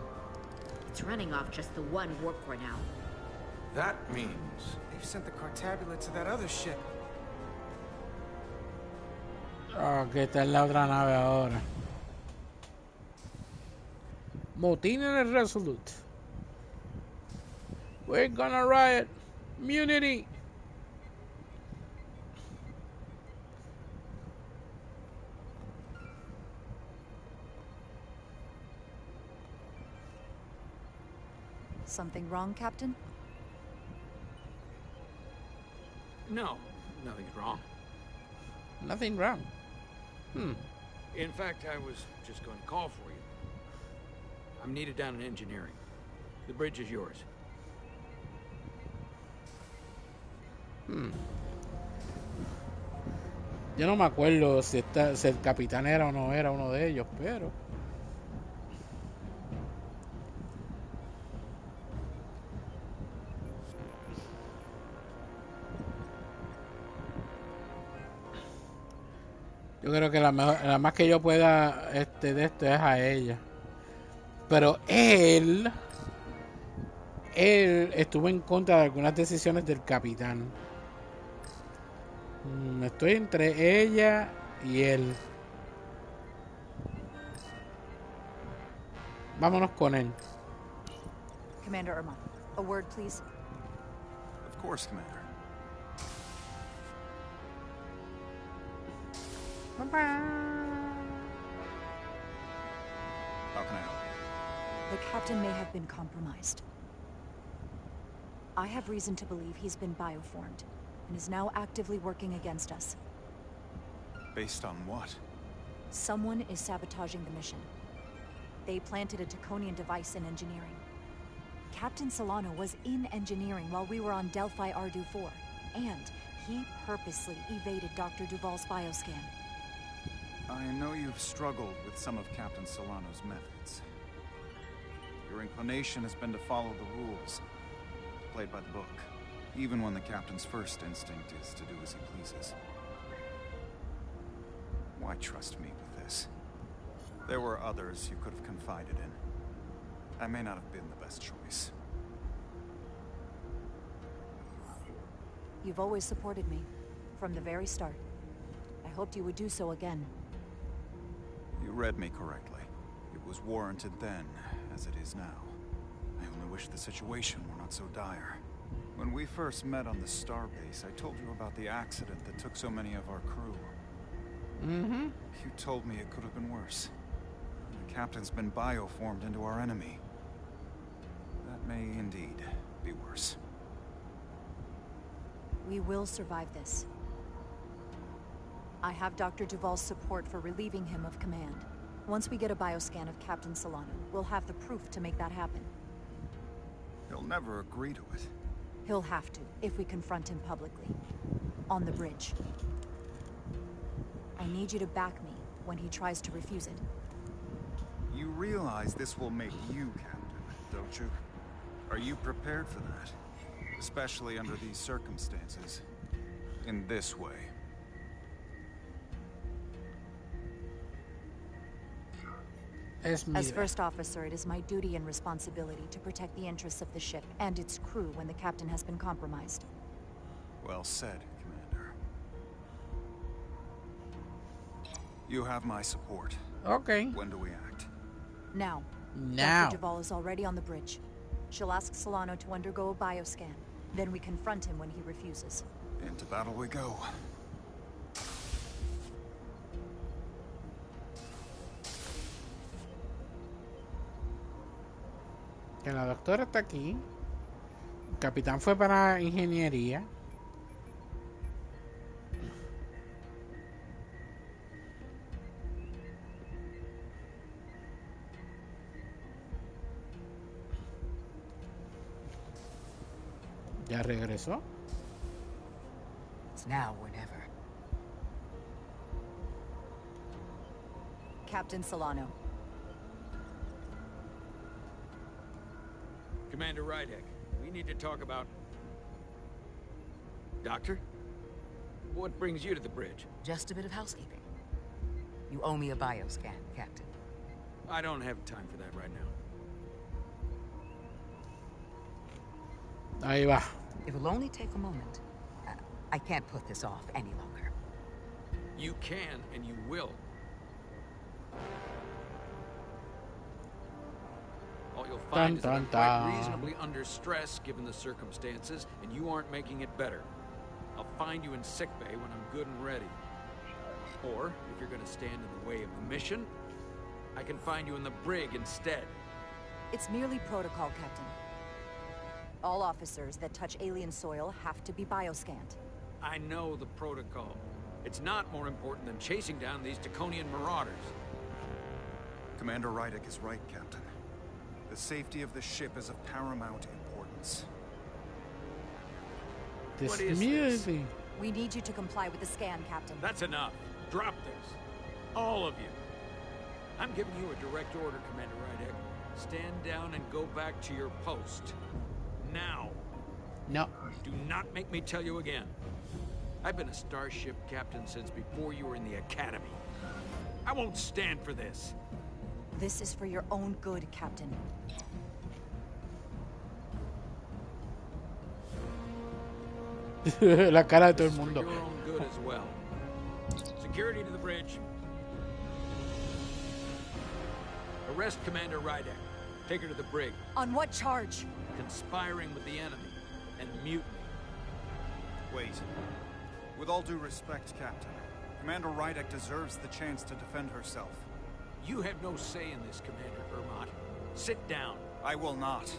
It's running off just the one warp core now. That means they've sent the Cartabula to that other ship. Que está en la otra nave ahora. Motín en el Resolute. We're gonna riot. Mutiny. Something wrong, Captain? No, nothing's wrong. Nothing wrong. In fact, I was just going to call for you. I'm needed down in engineering. The bridge is yours. Yo no me acuerdo si el capitán era o no era uno de ellos, pero yo creo que la más que yo pueda de esto es a ella. Pero él estuvo en contra de algunas decisiones del capitán. Estoy entre ella y él. Vámonos con él. Commander Irma, a word, please. Of course, Commander. How can I help? The captain may have been compromised. I have reason to believe he's been bioformed and is now actively working against us. Based on what? Someone is sabotaging the mission. They planted a Taconian device in engineering. Captain Solano was in engineering while we were on Delphi Ardu-4, and he purposely evaded Dr. Duval's bioscan. I know you've struggled with some of Captain Solano's methods. Your inclination has been to follow the rules, played by the book, even when the Captain's first instinct is to do as he pleases. Why trust me with this? There were others you could have confided in. I may not have been the best choice. You've always supported me, from the very start. I hoped you would do so again. You read me correctly. It was warranted then, as it is now. I only wish the situation were not so dire. When we first met on the starbase, I told you about the accident that took so many of our crew. Mm-hmm. You told me it could have been worse. The Captain's been bioformed into our enemy. That may indeed be worse. We will survive this. I have Dr. Duvall's support for relieving him of command. Once we get a bioscan of Captain Solano, we'll have the proof to make that happen. He'll never agree to it. He'll have to, if we confront him publicly. On the bridge. I need you to back me when he tries to refuse it. You realize this will make you captain, don't you? Are you prepared for that? Especially under these circumstances. In this way. As first officer, it is my duty and responsibility to protect the interests of the ship and its crew when the captain has been compromised. Well said, Commander. You have my support. Okay. When do we act? Now. Now. Dr. Duvall is already on the bridge. She'll ask Solano to undergo a bioscan. Then we confront him when he refuses. Into battle we go. Que la doctora está aquí. El capitán fue para ingeniería. Ya regresó. It's now or never. Captain Solano. Commander Rydek, we need to talk about... Doctor? What brings you to the bridge? Just a bit of housekeeping. You owe me a bioscan, Captain. I don't have time for that right now. Ahí va. It will only take a moment. I can't put this off any longer. You can, and you will. All you'll find is that I'm quite reasonably under stress given the circumstances, and you aren't making it better. I'll find you in sickbay when I'm good and ready. Or, if you're gonna stand in the way of the mission, I can find you in the brig instead. It's merely protocol, Captain. All officers that touch alien soil have to be bioscanned. I know the protocol. It's not more important than chasing down these Taconian marauders. Commander Rydek is right, Captain. The safety of the ship is of paramount importance. What is this? We need you to comply with the scan, Captain. That's enough. Drop this. All of you. I'm giving you a direct order, Commander Rydek. Stand down and go back to your post. Now. No. Do not make me tell you again. I've been a starship captain since before you were in the academy. I won't stand for this. This is for your own good, Captain. La cara de todo el mundo. For your own good as well. Security to the bridge. Arrest Commander Rydek. Take her to the brig. On what charge? Conspiring with the enemy and mutiny. Wait. With all due respect, Captain, Commander Rydek deserves the chance to defend herself. You have no say in this, Commander Ermont. Sit down. I will not.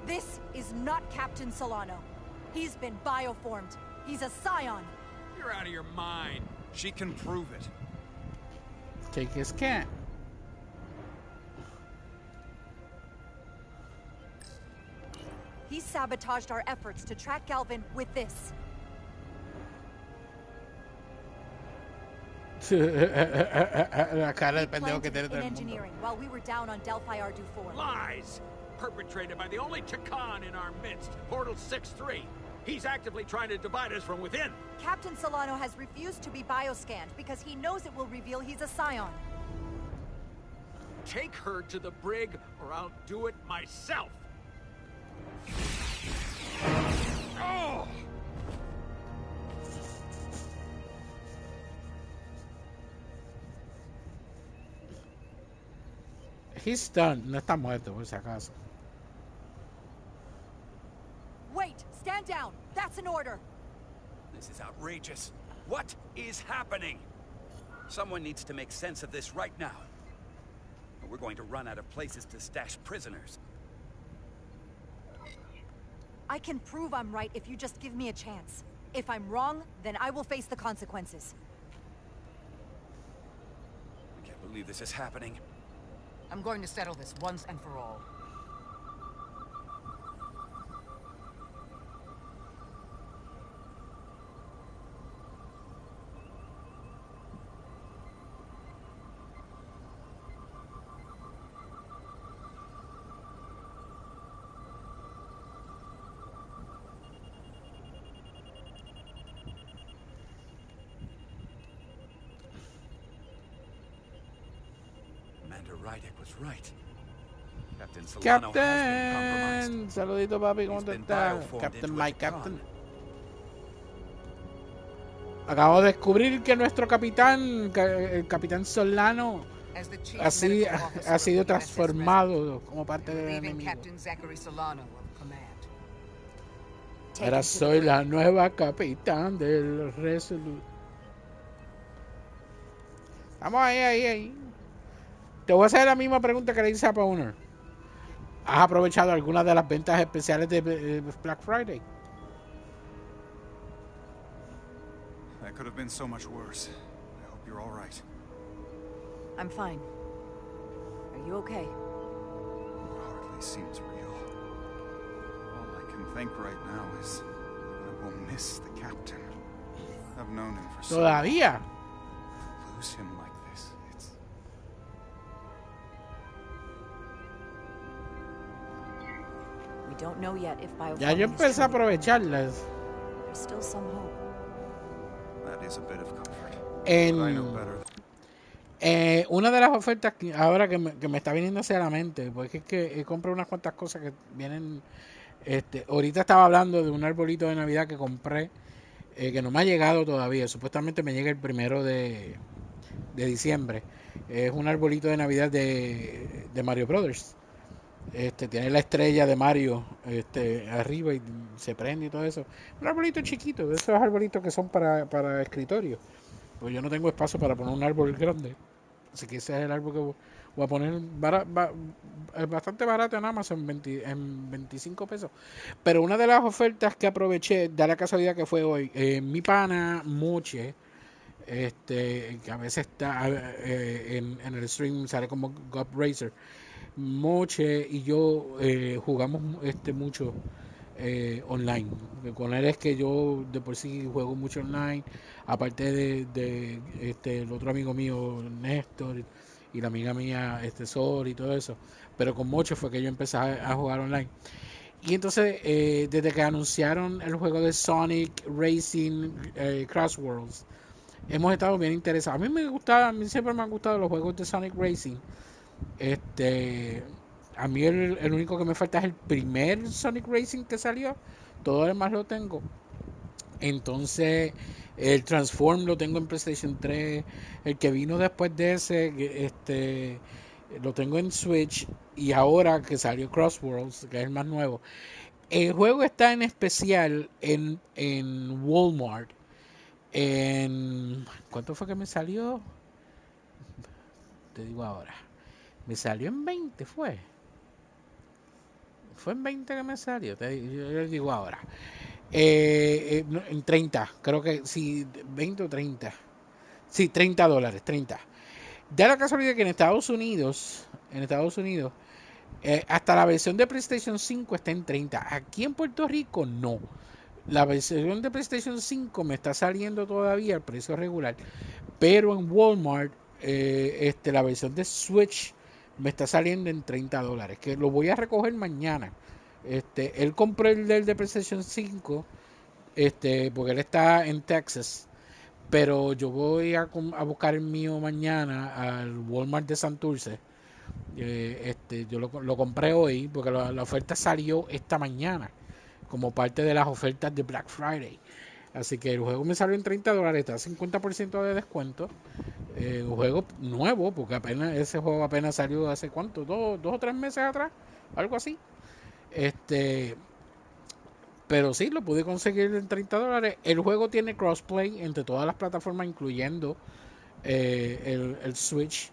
This is not Captain Solano. He's been bioformed. He's a scion. You're out of your mind. She can prove it. Take his scan. He sabotaged our efforts to track Galvin with this. La cara de We pendejo que planted tiene it todo in el mundo. engineering while we were down on Delphi Ardu 4. Lies! Perpetrated by the only Takan in our midst, Portal 6-3. He's actively trying to divide us from within. Captain Solano has refused to be bioscanned because he knows it will reveal he's a Scion. Take her to the brig, or I'll do it myself. Oh! He's stunned. No está muerto, por si acaso. Wait! Stand down! That's an order! This is outrageous. What is happening? Someone needs to make sense of this right now. Or we're going to run out of places to stash prisoners. I can prove I'm right if you just give me a chance. If I'm wrong, then I will face the consequences. I can't believe this is happening. I'm going to settle this once and for all. Commander Rydek was right. Captain Solano has been compromised. Captain, saludito papi, ¿cómo He's te been estás? bioformed Captain into a Mike, Takan. Captain. Acabo de descubrir que nuestro capitán, el capitán Solano, As the chief así medical officer ha of sido the USS transformado como parte del relieving enemigo. Captain Zachary Solano of command. Ahora soy la nueva capitán del Resolute. Vamos ahí. Te voy a hacer la misma pregunta que le hice a Powner. ¿Has aprovechado algunas de las ventas especiales de Black Friday? That could have been so much worse. I hope you're all right. I'm fine. Are you okay? It hardly seems real. All I can think right now is I will miss the captain. I've known him for so long. Todavía. To lose him like this, it's... We don't know yet if bioforming Ya yo is empecé a truly aprovecharlas. There's still some hope. That is a bit of comfort. En But I know better. una de las ofertas que ahora que me está viniendo hacia la mente, porque es que compré unas cuantas cosas que vienen. Ahorita estaba hablando de un arbolito de Navidad que compré, que no me ha llegado todavía. Supuestamente me llega el 1 de diciembre. Es un arbolito de Navidad de Mario Brothers. Tiene la estrella de Mario arriba y se prende y todo eso. Un arbolito chiquito, de esos arbolitos que son para escritorio. Pues yo no tengo espacio para poner un árbol grande. Así que ese es el árbol que voy a poner. Es bastante barato en Amazon, en 25 pesos. Pero una de las ofertas que aproveché, da la casualidad que fue hoy, mi pana Moche, que a veces está en el stream, sale como God Racer. Moche y yo jugamos mucho online. Con él es que yo de por sí juego mucho online, aparte de el otro amigo mío Néstor y la amiga mía Sol y todo eso. Pero con Moche fue que yo empecé a jugar online. Y entonces desde que anunciaron el juego de Sonic Racing Cross Worlds, hemos estado bien interesados. A mí siempre me han gustado los juegos de Sonic Racing. A mí el único que me falta es el primer Sonic Racing que salió. Todo lo demás lo tengo. Entonces el Transform lo tengo en PlayStation 3. El que vino después de ese lo tengo en Switch. Y ahora que salió Cross Worlds, que es el más nuevo, el juego está en especial en Walmart. ¿Cuánto fue que me salió? Te digo ahora. Me salió en 20, fue en 20 que me salió, yo les digo ahora. En 30, creo que sí, 20 o 30. Sí, $30, 30. Da la casualidad que en Estados Unidos, hasta la versión de PlayStation 5 está en 30. Aquí en Puerto Rico no. La versión de PlayStation 5 me está saliendo todavía al precio regular. pero en Walmart la versión de Switch me está saliendo en $30, que lo voy a recoger mañana. Él compró el del de PlayStation 5, porque él está en Texas, pero yo voy a buscar el mío mañana al Walmart de Santurce. Yo lo compré hoy porque la oferta salió esta mañana como parte de las ofertas de Black Friday. Así que el juego me salió en $30, está a 50% de descuento. Un juego nuevo, porque ese juego apenas salió hace ¿cuánto? ¿2 o 3 meses atrás? Algo así. Pero sí, lo pude conseguir en $30. El juego tiene crossplay entre todas las plataformas, incluyendo el Switch.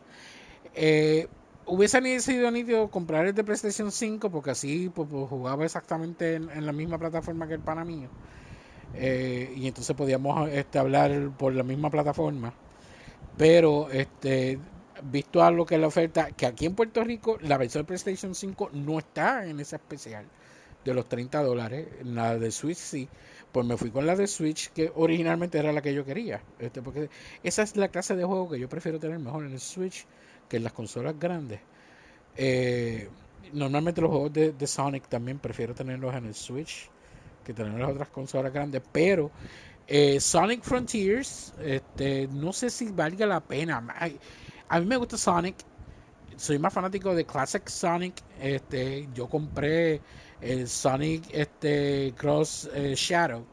Hubiese sido nítido comprar el de PlayStation 5, porque así pues, jugaba exactamente en la misma plataforma que el pana mío. Y entonces podíamos hablar por la misma plataforma. Pero visto a lo que es la oferta, que aquí en Puerto Rico la versión de PlayStation 5 no está en ese especial de los $30. La de Switch sí, pues me fui con la de Switch, que originalmente era la que yo quería, porque esa es la clase de juego que yo prefiero tener mejor en el Switch que en las consolas grandes. Normalmente los juegos de Sonic también prefiero tenerlos en el Switch que tener las otras consolas grandes, pero Sonic Frontiers, no sé si valga la pena. A mí me gusta Sonic, soy más fanático de Classic Sonic. Yo compré el Sonic Cross Shadow,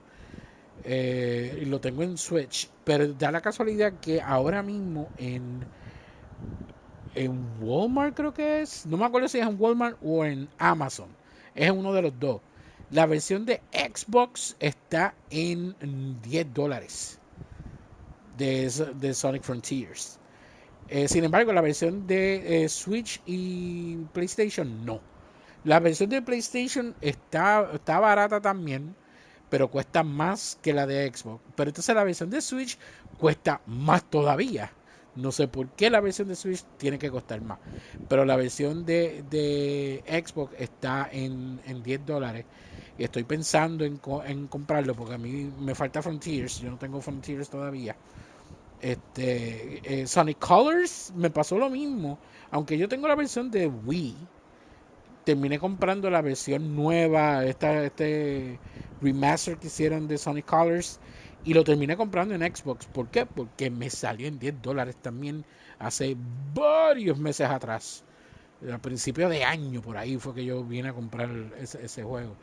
y lo tengo en Switch, pero da la casualidad que ahora mismo en Walmart, creo que es, no me acuerdo si es en Walmart o en Amazon, es uno de los dos. La versión de Xbox está en $10 de Sonic Frontiers. Sin embargo, la versión de Switch y PlayStation no. La versión de PlayStation está barata también, pero cuesta más que la de Xbox. Pero entonces la versión de Switch cuesta más todavía. No sé por qué la versión de Switch tiene que costar más. Pero la versión de Xbox está en $10. Y estoy pensando en comprarlo, porque a mí me falta Frontiers. Yo no tengo Frontiers todavía. Sonic Colors me pasó lo mismo. Aunque yo tengo la versión de Wii, terminé comprando la versión nueva, este remaster que hicieron de Sonic Colors, y lo terminé comprando en Xbox. ¿Por qué? Porque me salió en $10 también hace varios meses atrás. A principio de año por ahí fue que yo vine a comprar ese juego.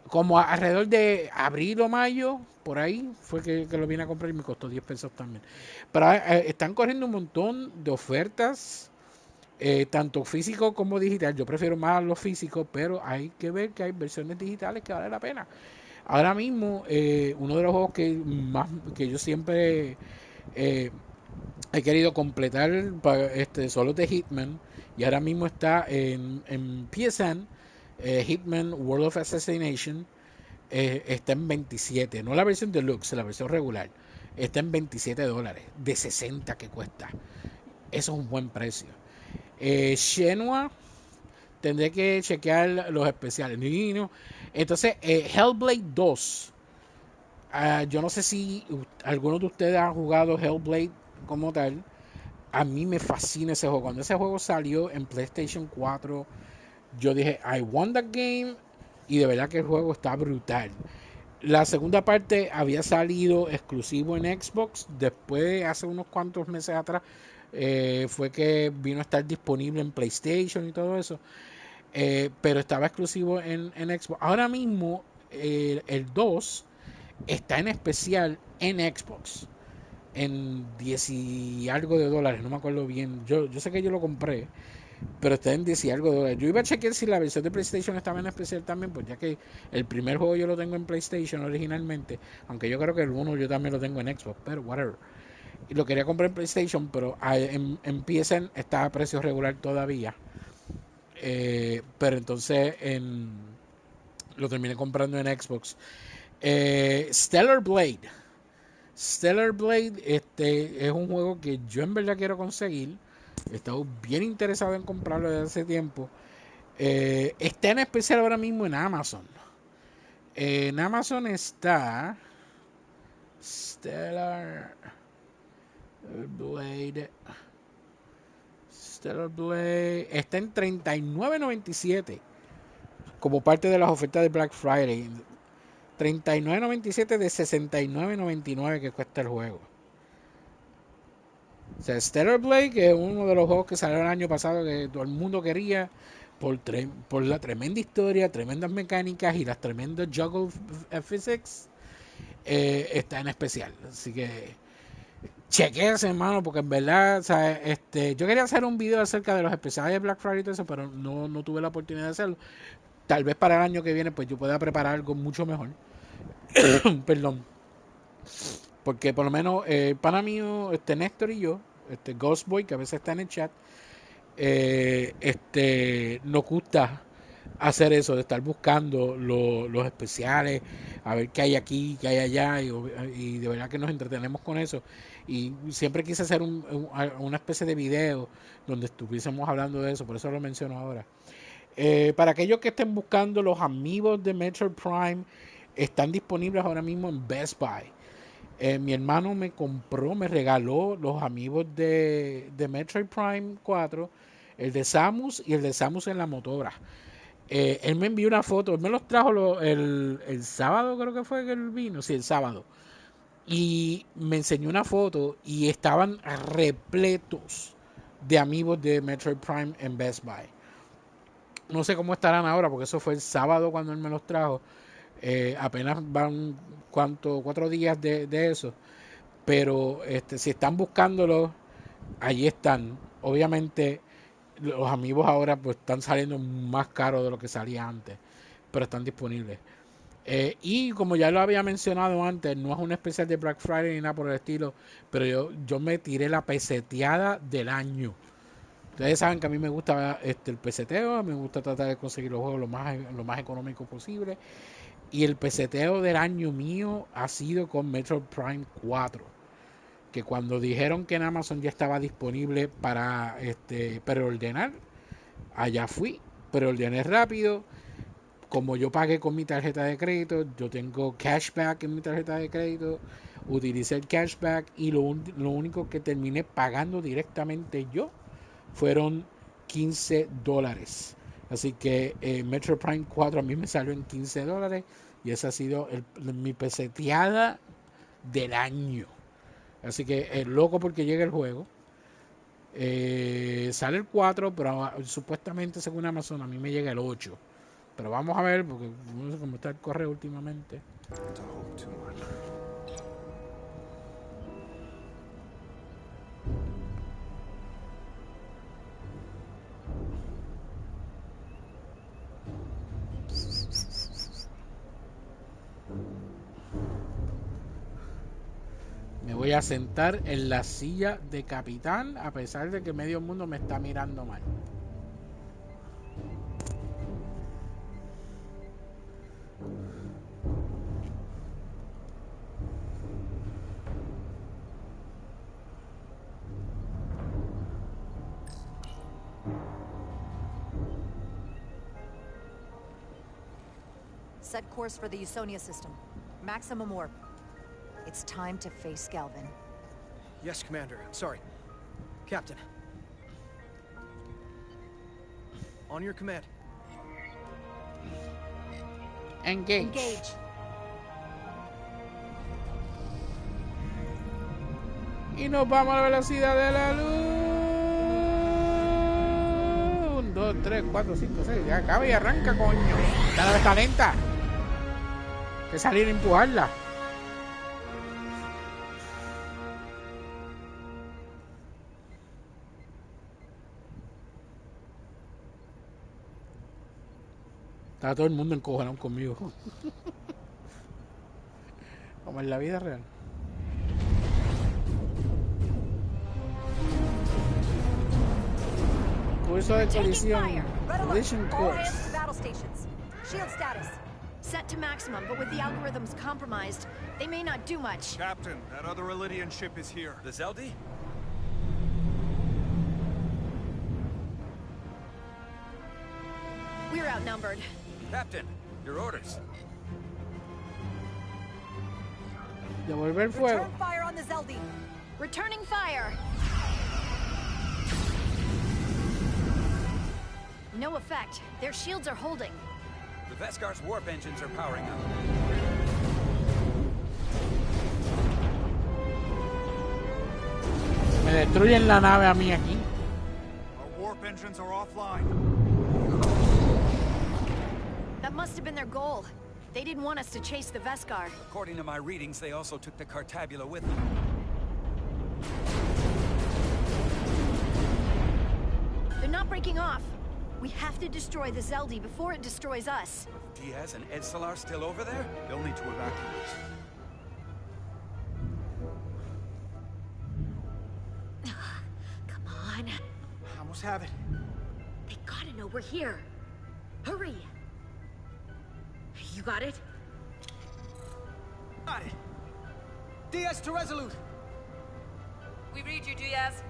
Como alrededor de abril o mayo, por ahí fue que lo vine a comprar y me costó $10 también. Pero están corriendo un montón de ofertas, tanto físico como digital. Yo prefiero más los físicos, pero hay que ver que hay versiones digitales que vale la pena. Ahora mismo, uno de los juegos que yo siempre he querido completar solo de Hitman, y ahora mismo está en PSN, Hitman World of Assassination, está en 27, no la versión deluxe, la versión regular, está en $27, de 60 que cuesta. Eso es un buen precio. Shenmue, tendré que chequear los especiales. Entonces, Hellblade 2. Yo no sé si alguno de ustedes ha jugado Hellblade como tal. A mí me fascina ese juego. Cuando ese juego salió en PlayStation 4, yo dije, I want that game. Y de verdad que el juego está brutal. La segunda parte había salido exclusivo en Xbox. Después, hace unos cuantos meses atrás, fue que vino a estar disponible en PlayStation y todo eso. Pero estaba exclusivo en Xbox. Ahora mismo el 2 está en especial en Xbox en 10 y algo de dólares, no me acuerdo bien. Yo sé que yo lo compré, pero está en 10 y algo de dólares. Yo iba a chequear si la versión de PlayStation estaba en especial también, pues ya que el primer juego yo lo tengo en PlayStation originalmente, aunque yo creo que el 1 yo también lo tengo en Xbox, pero whatever. Y lo quería comprar en PlayStation, pero en PSN está a precio regular todavía. Pero entonces lo terminé comprando en Xbox. Stellar Blade es un juego que yo en verdad quiero conseguir. He estado bien interesado en comprarlo desde hace tiempo. Está en especial ahora mismo en Amazon. En Amazon está Stellar Blade. Stellar Blade está en $39.97 como parte de las ofertas de Black Friday. $39.97 de $69.99 que cuesta el juego. O sea, Stellar Blade, que es uno de los juegos que salió el año pasado que todo el mundo quería por la tremenda historia, tremendas mecánicas y las tremendas juggle physics, está en especial. Así que chequéese, hermano, porque en verdad, o sea, yo quería hacer un video acerca de los especiales de Black Friday y todo eso, pero no tuve la oportunidad de hacerlo. Tal vez para el año que viene pues yo pueda preparar algo mucho mejor. Perdón. Porque por lo menos el pana mío, Néstor y yo, Ghostboy, que a veces está en el chat, nos gusta hacer eso, de estar buscando los especiales, a ver qué hay aquí, qué hay allá, y de verdad que nos entretenemos con eso. Y siempre quise hacer una especie de video donde estuviésemos hablando de eso, por eso lo menciono ahora. Para aquellos que estén buscando, los amigos de Metroid Prime están disponibles ahora mismo en Best Buy. Mi hermano me regaló los amigos de Metroid Prime 4, el de Samus y el de Samus en la motora. Él me envió una foto, él me los trajo el sábado, creo que fue que él vino, sí, el sábado. Y me enseñó una foto y estaban repletos de amigos de Metroid Prime en Best Buy. No sé cómo estarán ahora, porque eso fue el sábado cuando él me los trajo. Apenas van 4 días de eso. Pero si están buscándolo, allí están. Obviamente los amigos ahora pues están saliendo más caros de lo que salía antes, pero están disponibles. Y como ya lo había mencionado antes, no es un especial de Black Friday ni nada por el estilo, pero yo me tiré la peseteada del año. Ustedes saben que a mí me gusta el peseteo, me gusta tratar de conseguir los juegos lo más económico posible. Y el peseteo del año mío ha sido con Metroid Prime 4. Que cuando dijeron que en Amazon ya estaba disponible para preordenar, allá fui, preordené rápido. Como yo pagué con mi tarjeta de crédito, yo tengo cashback en mi tarjeta de crédito, utilicé el cashback y lo único que terminé pagando directamente yo fueron $15. Así que Metroid Prime 4 a mí me salió en $15 y esa ha sido mi peseteada del año. Así que loco porque llega el juego. Sale el 4, pero supuestamente según Amazon a mí me llega el 8. Pero vamos a ver, porque no sé cómo está el correo últimamente. Me voy a sentar en la silla de capitán a pesar de que medio mundo me está mirando mal. Set course for the Usonia system. Maximum warp. It's time to face Galvin. Yes, Commander. Sorry. Captain. On your command. Engage. Engage. Y nos vamos a la velocidad de la luz. 1, 2, 3, 4, 5, 6. Ya acaba y arranca, coño. Esta nave está lenta. Hay que salir a empujarla. Está todo el mundo encojonado conmigo. Como en la vida real. Curso de colisión. Collision course. Battle stations. Shield status. Set to maximum, but with the algorithms compromised, they may not do much. Captain, that other Elydian ship is here. The Zeldi? We're outnumbered. Captain, your orders. Devolver el fuego. Return fire on the Zeldi. Returning fire. No effect. Their shields are holding. The Veskar's warp engines are powering up. Me destruyen la nave a mí aquí. Our warp engines are offline. That must have been their goal. They didn't want us to chase the Veskar. According to my readings, they also took the Cartabula with them. They're not breaking off. We have to destroy the Zeldi before it destroys us. Diaz and Edsalar still over there? They'll need to evacuate. Come on. I almost have it. They gotta know we're here. Hurry! You got it? Got it. Diaz to Resolute. We read you, Diaz.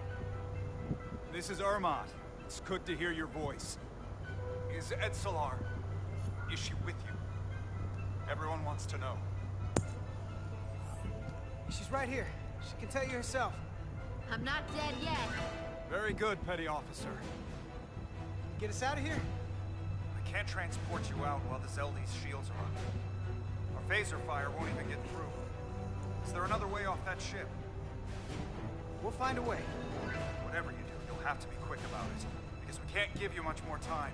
This is Ermot. It's good to hear your voice. Is Edsalar... is she with you? Everyone wants to know. She's right here. She can tell you herself. I'm not dead yet. Very good, Petty Officer. Get us out of here? I can't transport you out while the Zeldi's shields are up. Our phaser fire won't even get through. Is there another way off that ship? We'll find a way. Whatever you do, you'll have to be quick about it. Because we can't give you much more time.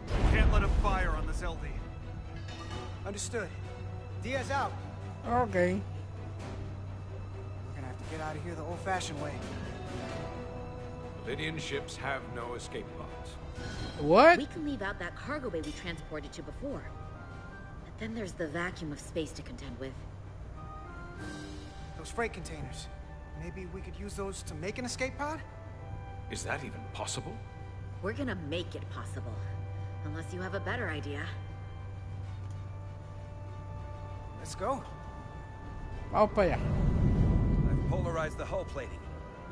We can't let him fire on the Zeldi. Understood. Diaz out. Okay. We're gonna have to get out of here the old-fashioned way. Lydian ships have no escape pods. What? We can leave out that cargo bay we transported to before. But then there's the vacuum of space to contend with. Those freight containers. Maybe we could use those to make an escape pod? Is that even possible? We're gonna make it possible. Unless you have a better idea. Let's go. Vamos para allá. I've polarized the hull plating.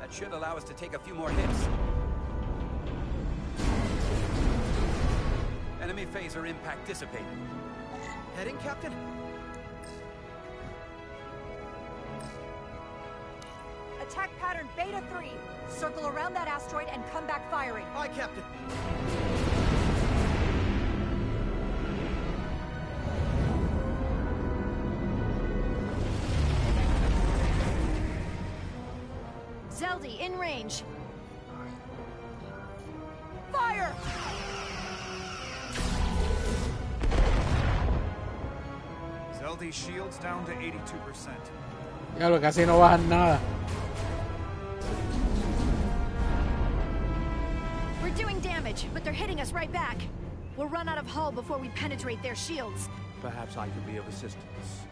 That should allow us to take a few more hits. Enemy phaser impact dissipated. Heading, Captain? Attack pattern Beta 3. Circle around that asteroid and come back firing. Aye, Captain. Zeldi, in range. Fire! Zeldi's shields down to 82%. Ya lo casi no bajan nada. We're doing damage, but they're hitting us right back. We'll run out of hull before we penetrate their shields. Perhaps I can be of assistance.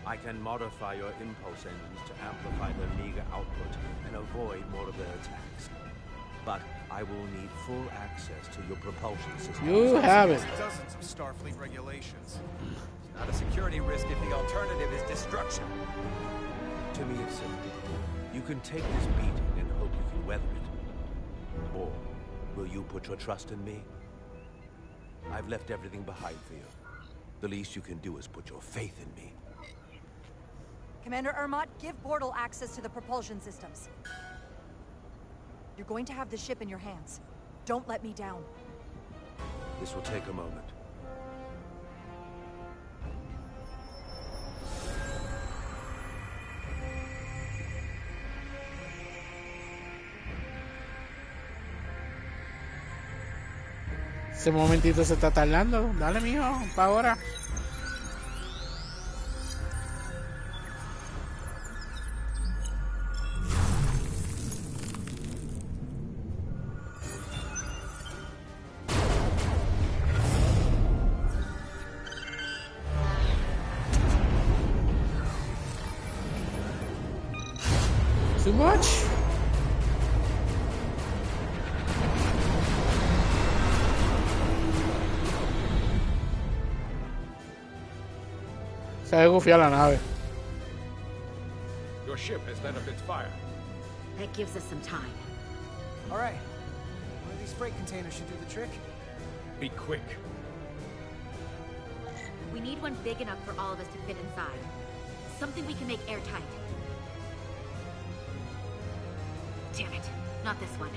I can modify your impulse engines to amplify their meager output and avoid more of their attacks. But I will need full access to your propulsion system. You have it. Dozens of Starfleet regulations. It's not a security risk if the alternative is destruction. To me, it's simple. You can take this beating and hope you can weather it. Or will you put your trust in me? I've left everything behind for you. The least you can do is put your faith in me. Commander Ermot, give Bortle access to the propulsion systems. You're going to have the ship in your hands. Don't let me down. This will take a moment. Ese momentito se está tardando. Dale, mijo, para ahora. Too much? Se ve gufiar la nave. Your ship has let up its fire. That gives us some time. All right. One of these freight containers should do the trick. Be quick. We need one big enough for all of us to fit inside. Something we can make airtight. Damn it. Not this one.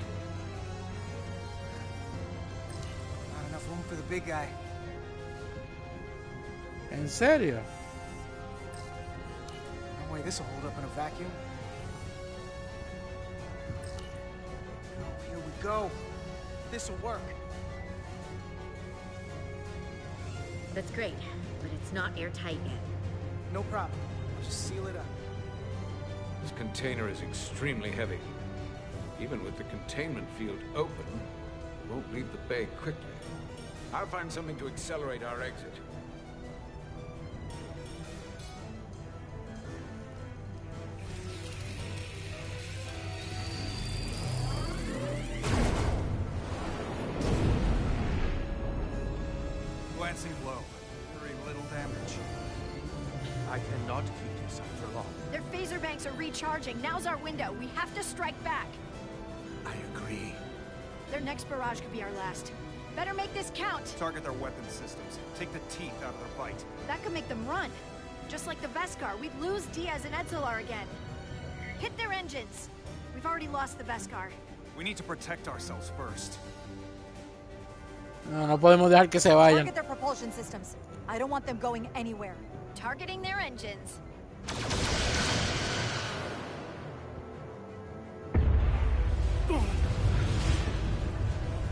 Not enough room for the big guy. ¿En serio? No way this will hold up in a vacuum. Oh, here we go. This will work. That's great, but it's not airtight yet. No problem. Just seal it up. This container is extremely heavy. Even with the containment field open, it won't leave the bay quickly. I'll find something to accelerate our exit. Glancing low. Very little damage. I cannot keep this up for long. Their phaser banks are recharging. Now's our window. We have to strike back. I agree. Their next barrage could be our last. Better make this count. Target their weapon systems. Take the teeth out of their bite. That could make them run. Just like the Beskar, we'd lose Diaz and Edsolar again. Hit their engines. We've already lost the Beskar. We need to protect ourselves first. No podemos dejar que se vayan. Target their propulsion systems. I don't want them going anywhere. Targeting their engines.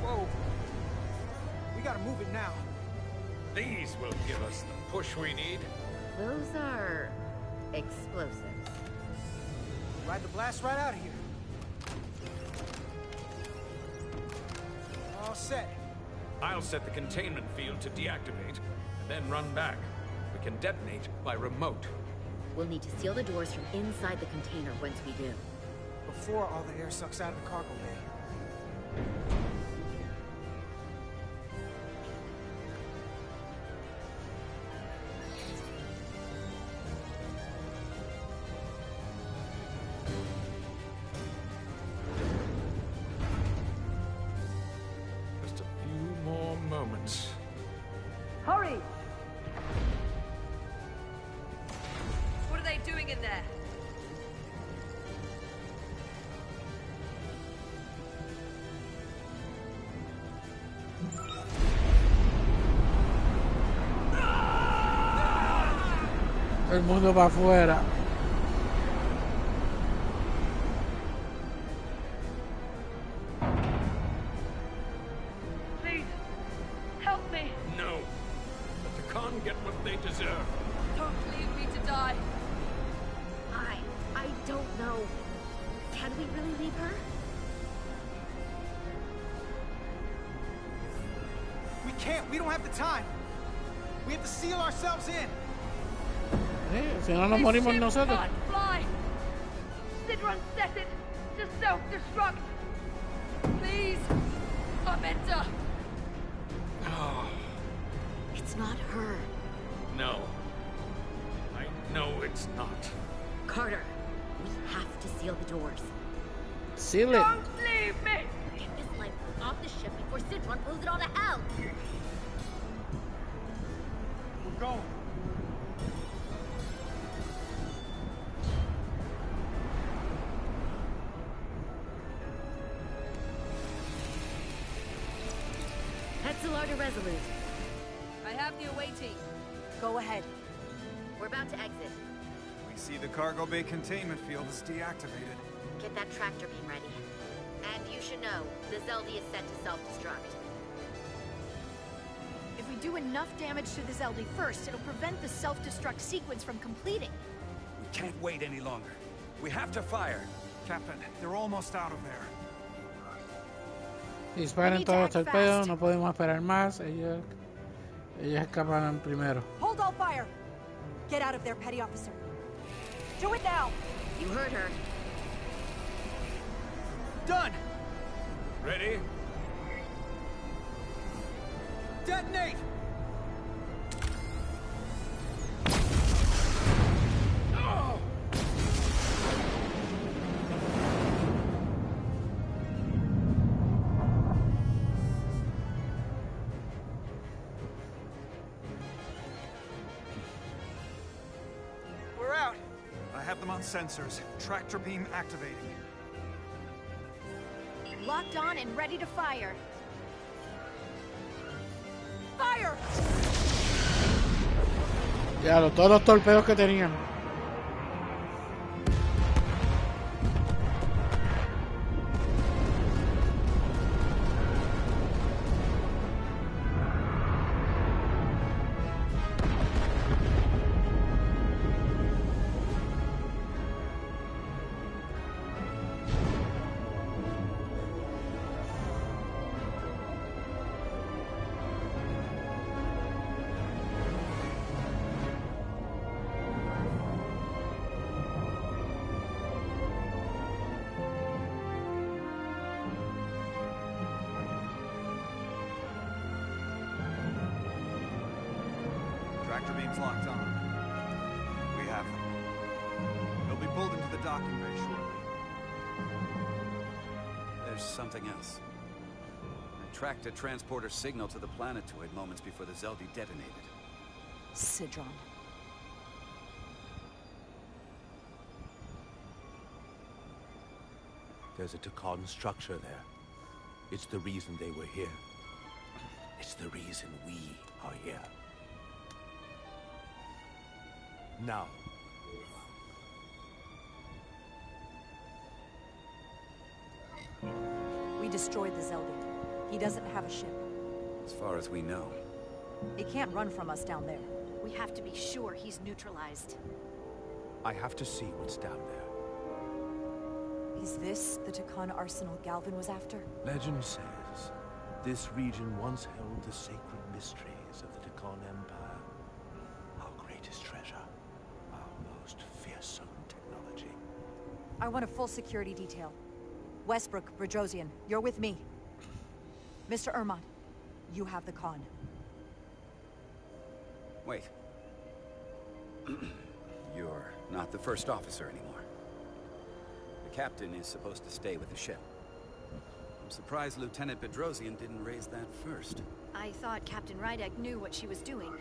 Whoa. We gotta move it now. These will give us the push we need. Those are explosives. Ride the blast right out of here. All set. I'll set the containment field to deactivate, and then run back. We can detonate by remote. We'll need to seal the doors from inside the container once we do. Before all the air sucks out of the cargo bay. Just a few more moments. Hurry! What are they doing in there? El mundo para afuera. Please, help me. No. Let the Khan get what they deserve. Don't leave me to die. I don't know. Can we really leave her? We can't. We don't have the time. We have to seal ourselves in. Si no nos morimos nosotros. Can't fly. Sidron set it to self-destruct. Please, Armenta. Oh, It's not her. no. I know it's not. Carter, we have to seal the doors. Seal it. Don't leave me. Get this life off the ship before Sidron blows it all to hell. We're going. Hetzelar to Resolute. I have the awaiting. Go ahead. We're about to exit. We see the cargo bay containment field is deactivated. Get that tractor beam ready. And you should know, the Zeldi is set to self-destruct. If we do enough damage to the Zeldi first, it'll prevent the self-destruct sequence from completing. We can't wait any longer. We have to fire. Captain, they're almost out of there. Disparen todos los torpedos, no podemos esperar más. Ellos escapan primero. Hold all fire. Get out of there, Petty Officer. Do it now. You heard her. Done. Ready? Detonate. Oh! We're out. have them on sensors. Tractor beam activating. Locked on and ready to fire. Fire! Ya, todos los torpedos que tenían. Tractor beam's locked on. We have them. They'll be pulled into the docking bay shortly. There's something else. I tracked a transporter signal to the planetoid moments before the Zeldi detonated. Sidron. There's a Takan structure there. It's the reason they were here. It's the reason we are here. Now. We destroyed the Zeldi. He doesn't have a ship. As far as we know. He can't run from us down there. We have to be sure he's neutralized. I have to see what's down there. Is this the Takan arsenal Galvin was after? Legend says this region once held the sacred mysteries of the Takan Empire. Our greatest treasure. Our most fearsome technology. I want a full security detail. Westbrook, Bredrosian, you're with me. Mr. Ermont, you have the con. Wait. You're not the first officer anymore. The captain is supposed to stay with the ship. I'm surprised Lieutenant Bedrosian didn't raise that first. I thought Captain Rydek knew what she was doing.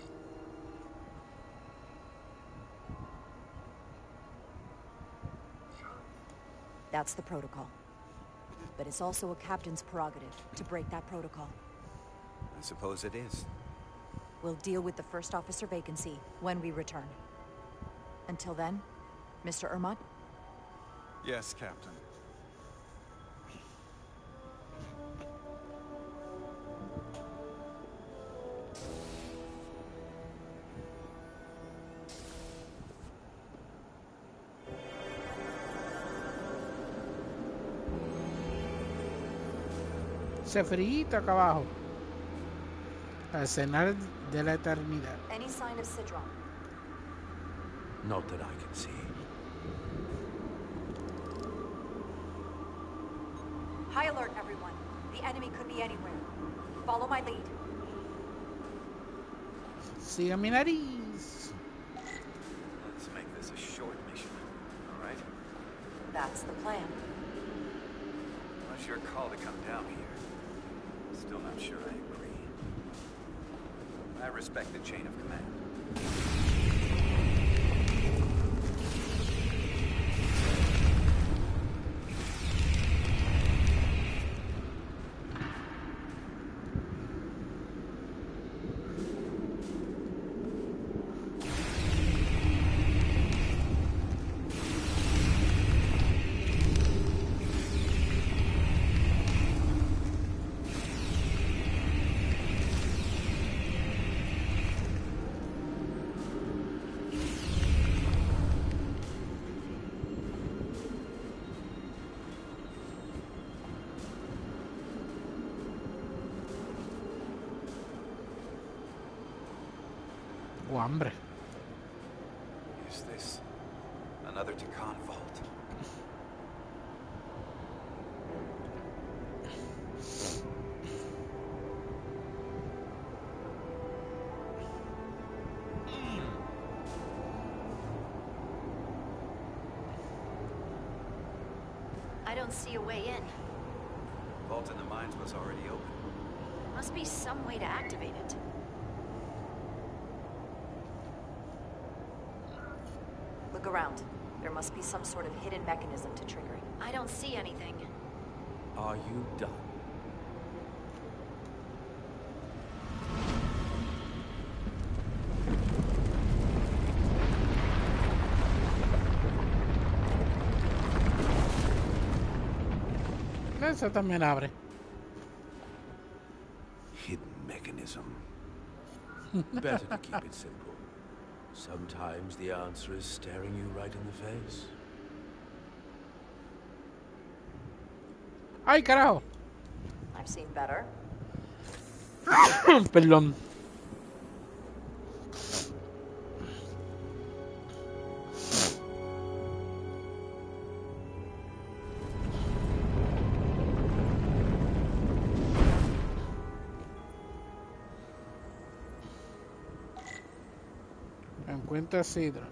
That's the protocol. But it's also a captain's prerogative to break that protocol. I suppose it is. We'll deal with the first officer vacancy when we return. Until then, Mr. Ermont? Yes, Captain. Se frita acá abajo. Al cenar de la eternidad. Any sign of Sidron? Not that I can see. High alert, everyone. The enemy could be anywhere. Follow my lead. Siga mi nariz. Let's make this a short mission, all right? That's the plan. Unless your call to come down here. Still not sure I agree. I respect the chain of command. Hambre. Is this another Takan vault? I don't see a way in. Vault in the mines was already open. Must be some way to activate it. Look around. There must be some sort of hidden mechanism to trigger it. I don't see anything. Are you done? Eso también abre. Hidden mechanism. Better to keep it simple. Sometimes the answer is staring you right in the face. ¡Ay, carajo! I've seen better. Perdón. Encuentra sidra.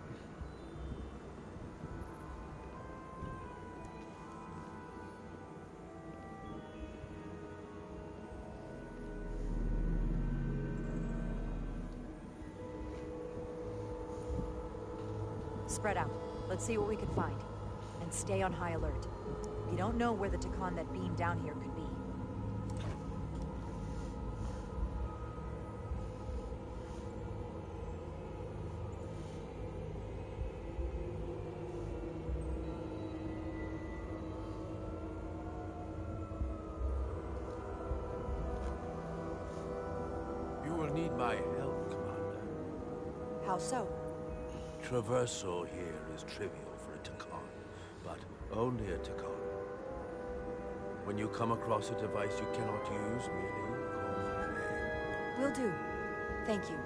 Spread out. Let's see what we can find. And stay on high alert. You don't know where the Takan that beamed down here could be. You will need my help, Commander. How so? Traversal here is trivial for a Takan, but only a Takan. When you come across a device you cannot use, merely call my name. Will do. Thank you.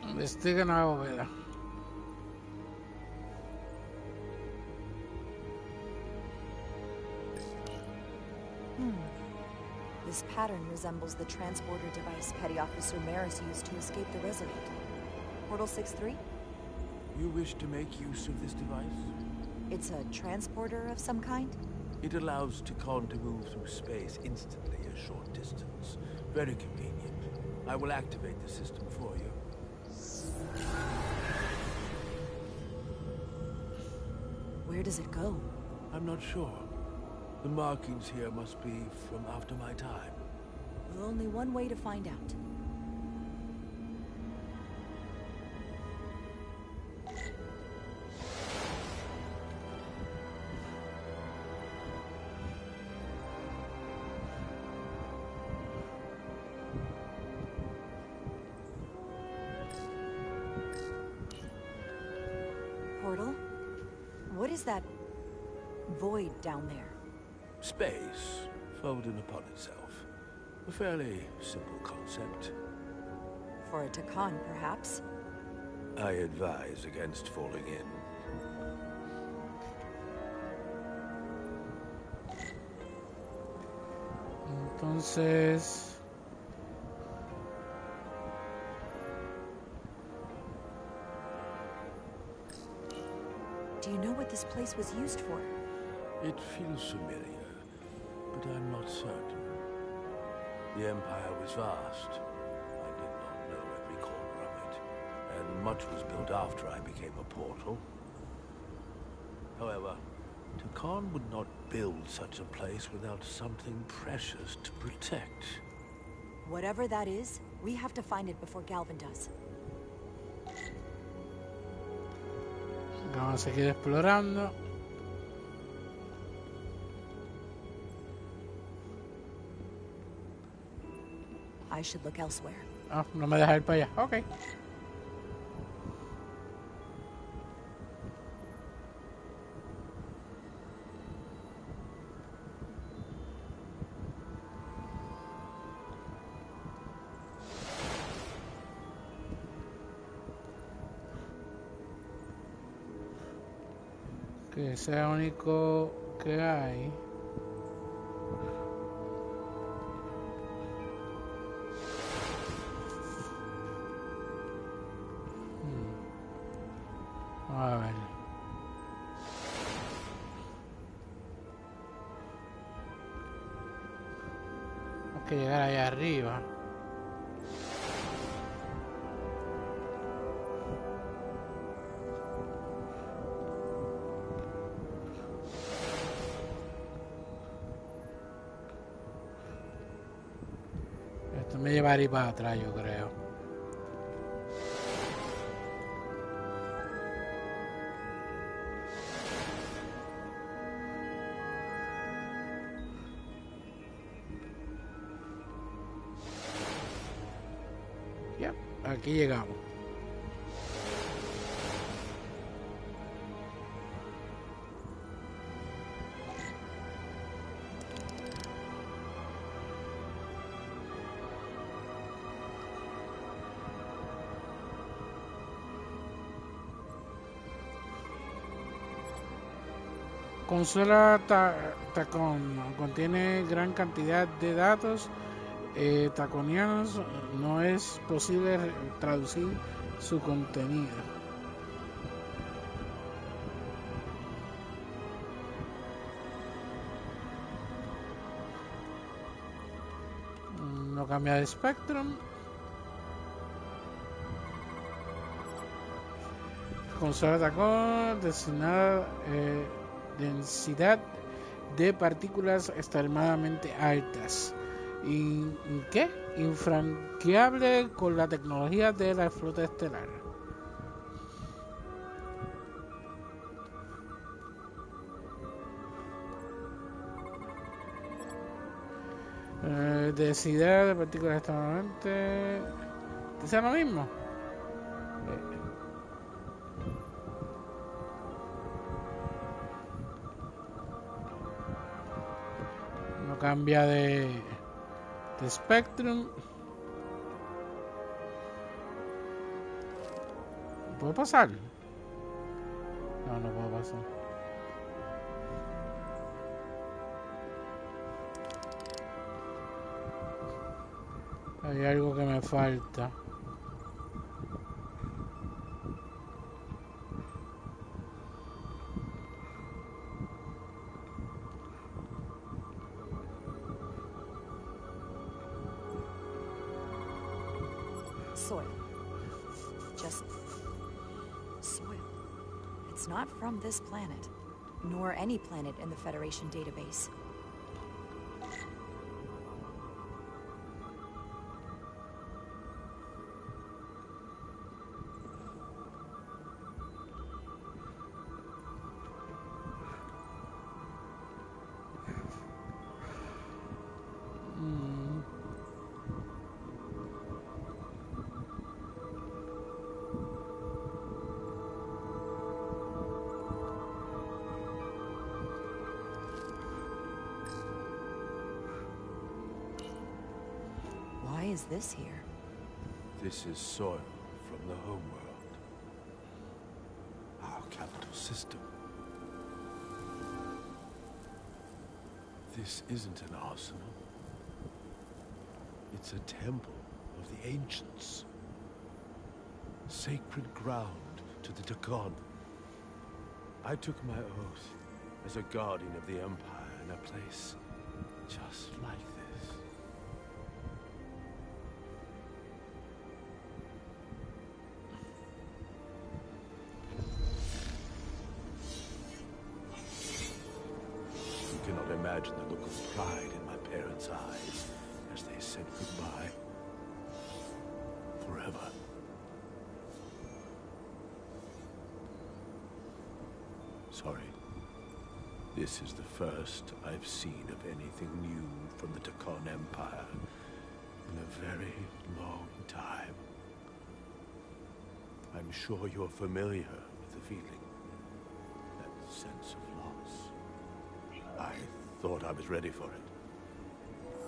Investiga la bóveda. This pattern resembles the transporter device Petty Officer Maris used to escape the Resolute. Portal 6-3? You wish to make use of this device? It's a transporter of some kind? It allows Takan to move through space instantly a short distance. Very convenient. I will activate the system for you. Where does it go? I'm not sure. The markings here must be from after my time. Well, only one way to find out. Portal? What is that void down there? Space, folding upon itself. A fairly simple concept. For a Takan, perhaps? I advise against falling in. Entonces... Do you know what this place was used for? It feels familiar, but I'm not certain. The Empire was vast. I did not know every corner of it, and much was built after I became a portal. However, Takan would not build such a place without something precious to protect. Whatever that is, we have to find it before Galvin does. Vamos a seguir explorando. I should look elsewhere. Ah, no me deja ir para allá. Ok. Que sea único que hay. A ver. Hay que llegar allá arriba. Se me llevaría para atrás, yo creo. Ya, aquí llegamos. Consola Tacon contiene gran cantidad de datos taconianos. No es posible traducir su contenido. No cambia de Spectrum. Consola Tacon destinada densidad de partículas extremadamente altas. ¿Y qué? Infranqueable con la tecnología de la flota estelar. Densidad de partículas extremadamente... ¿Dice lo mismo? Cambia de Spectrum. ¿Puedo pasar? No, no puedo pasar. Hay algo que me falta. Soil. Just soil. It's not from this planet, nor any planet in the Federation database. Why is this here? This is soil from the homeworld. Our capital system. This isn't an arsenal. It's a temple of the ancients. Sacred ground to the Tacon. I took my oath as a guardian of the Empire in a place just like this. You cannot imagine the look of pride in my parents' eyes as they said goodbye. Forever. Sorry. This is the first I've seen of anything new from the Tacon Empire in a very long time. I'm sure you're familiar with the feeling. That sense of loss. I thought I was ready for it.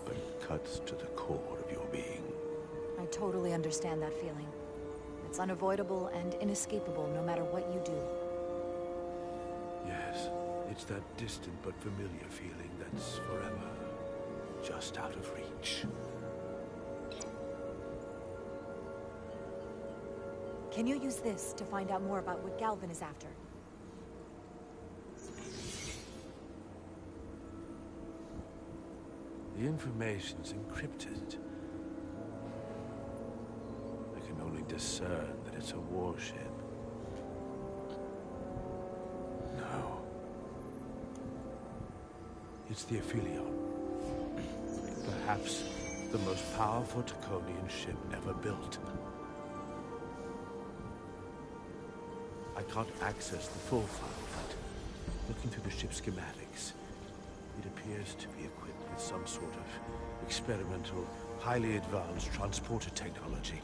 But it cuts to the core of your being. I totally understand that feeling. It's unavoidable and inescapable no matter what you do. Yes, it's that distant but familiar feeling that's forever just out of reach. Can you use this to find out more about what Galvin is after? The information's encrypted. I can only discern that it's a warship. No. It's the Aphelion. Perhaps The most powerful Taconian ship ever built. I can't access the full file, but looking through the ship's schematics, it appears to be equipped with some sort of experimental, highly advanced transporter technology.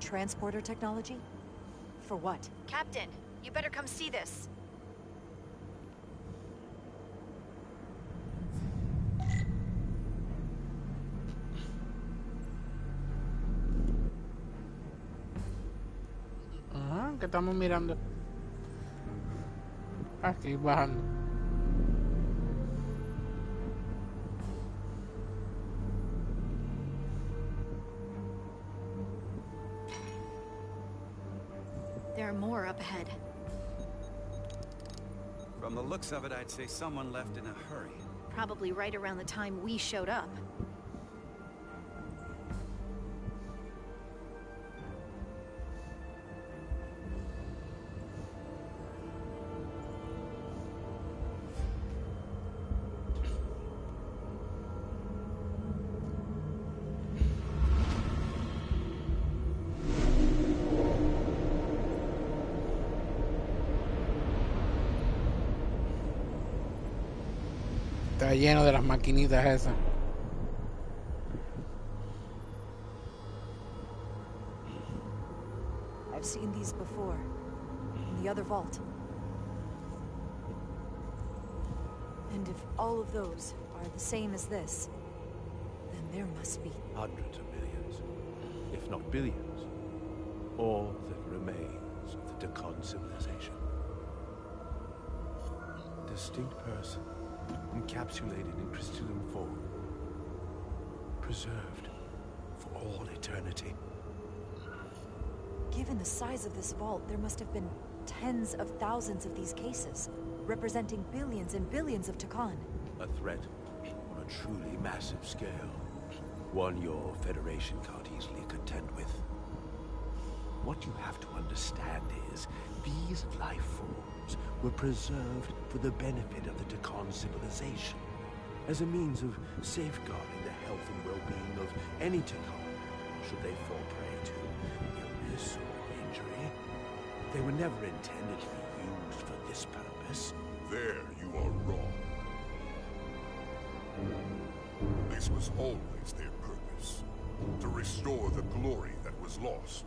Transporter technology? For what? Captain, you better come see this. Ajá, que estamos mirando. Aquí bajando. There are more up ahead. From the looks of it, I'd say someone left in a hurry. Probably right around the time we showed up. Está lleno de las maquinitas esas. I've seen these before. In the other vault. And if all of those are the same as this, then there must be Hundreds of millions, if not billions. All that remains of the Dakan civilization. Distinct person, encapsulated in crystalline form. Preserved for all eternity. Given the size of this vault, there must have been tens of thousands of these cases, representing billions and billions of Takan. A threat on a truly massive scale. One your Federation can't easily contend with. What you have to understand is, these life forms were preserved for the benefit of the Dakan civilization, as a means of safeguarding the health and well-being of any Takan, should they fall prey to illness or injury. They were never intended to be used for this purpose. There you are wrong. This was always their purpose, to restore the glory that was lost.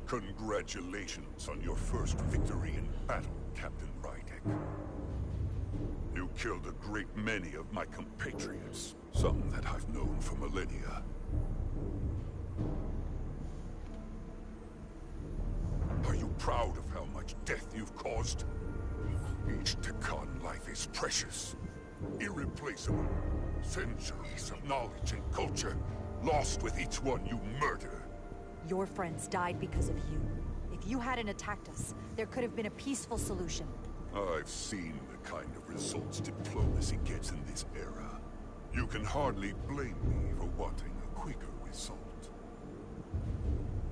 Congratulations on your first victory in battle, Captain Rydek. You killed a great many of my compatriots, some that I've known for millennia. Are you proud of how much death you've caused? Each Takan life is precious, irreplaceable. Centuries of knowledge and culture, lost with each one you murder. Your friends died because of you. If you hadn't attacked us, there could have been a peaceful solution. I've seen the kind of results diplomacy gets in this era. You can hardly blame me for wanting a quicker result.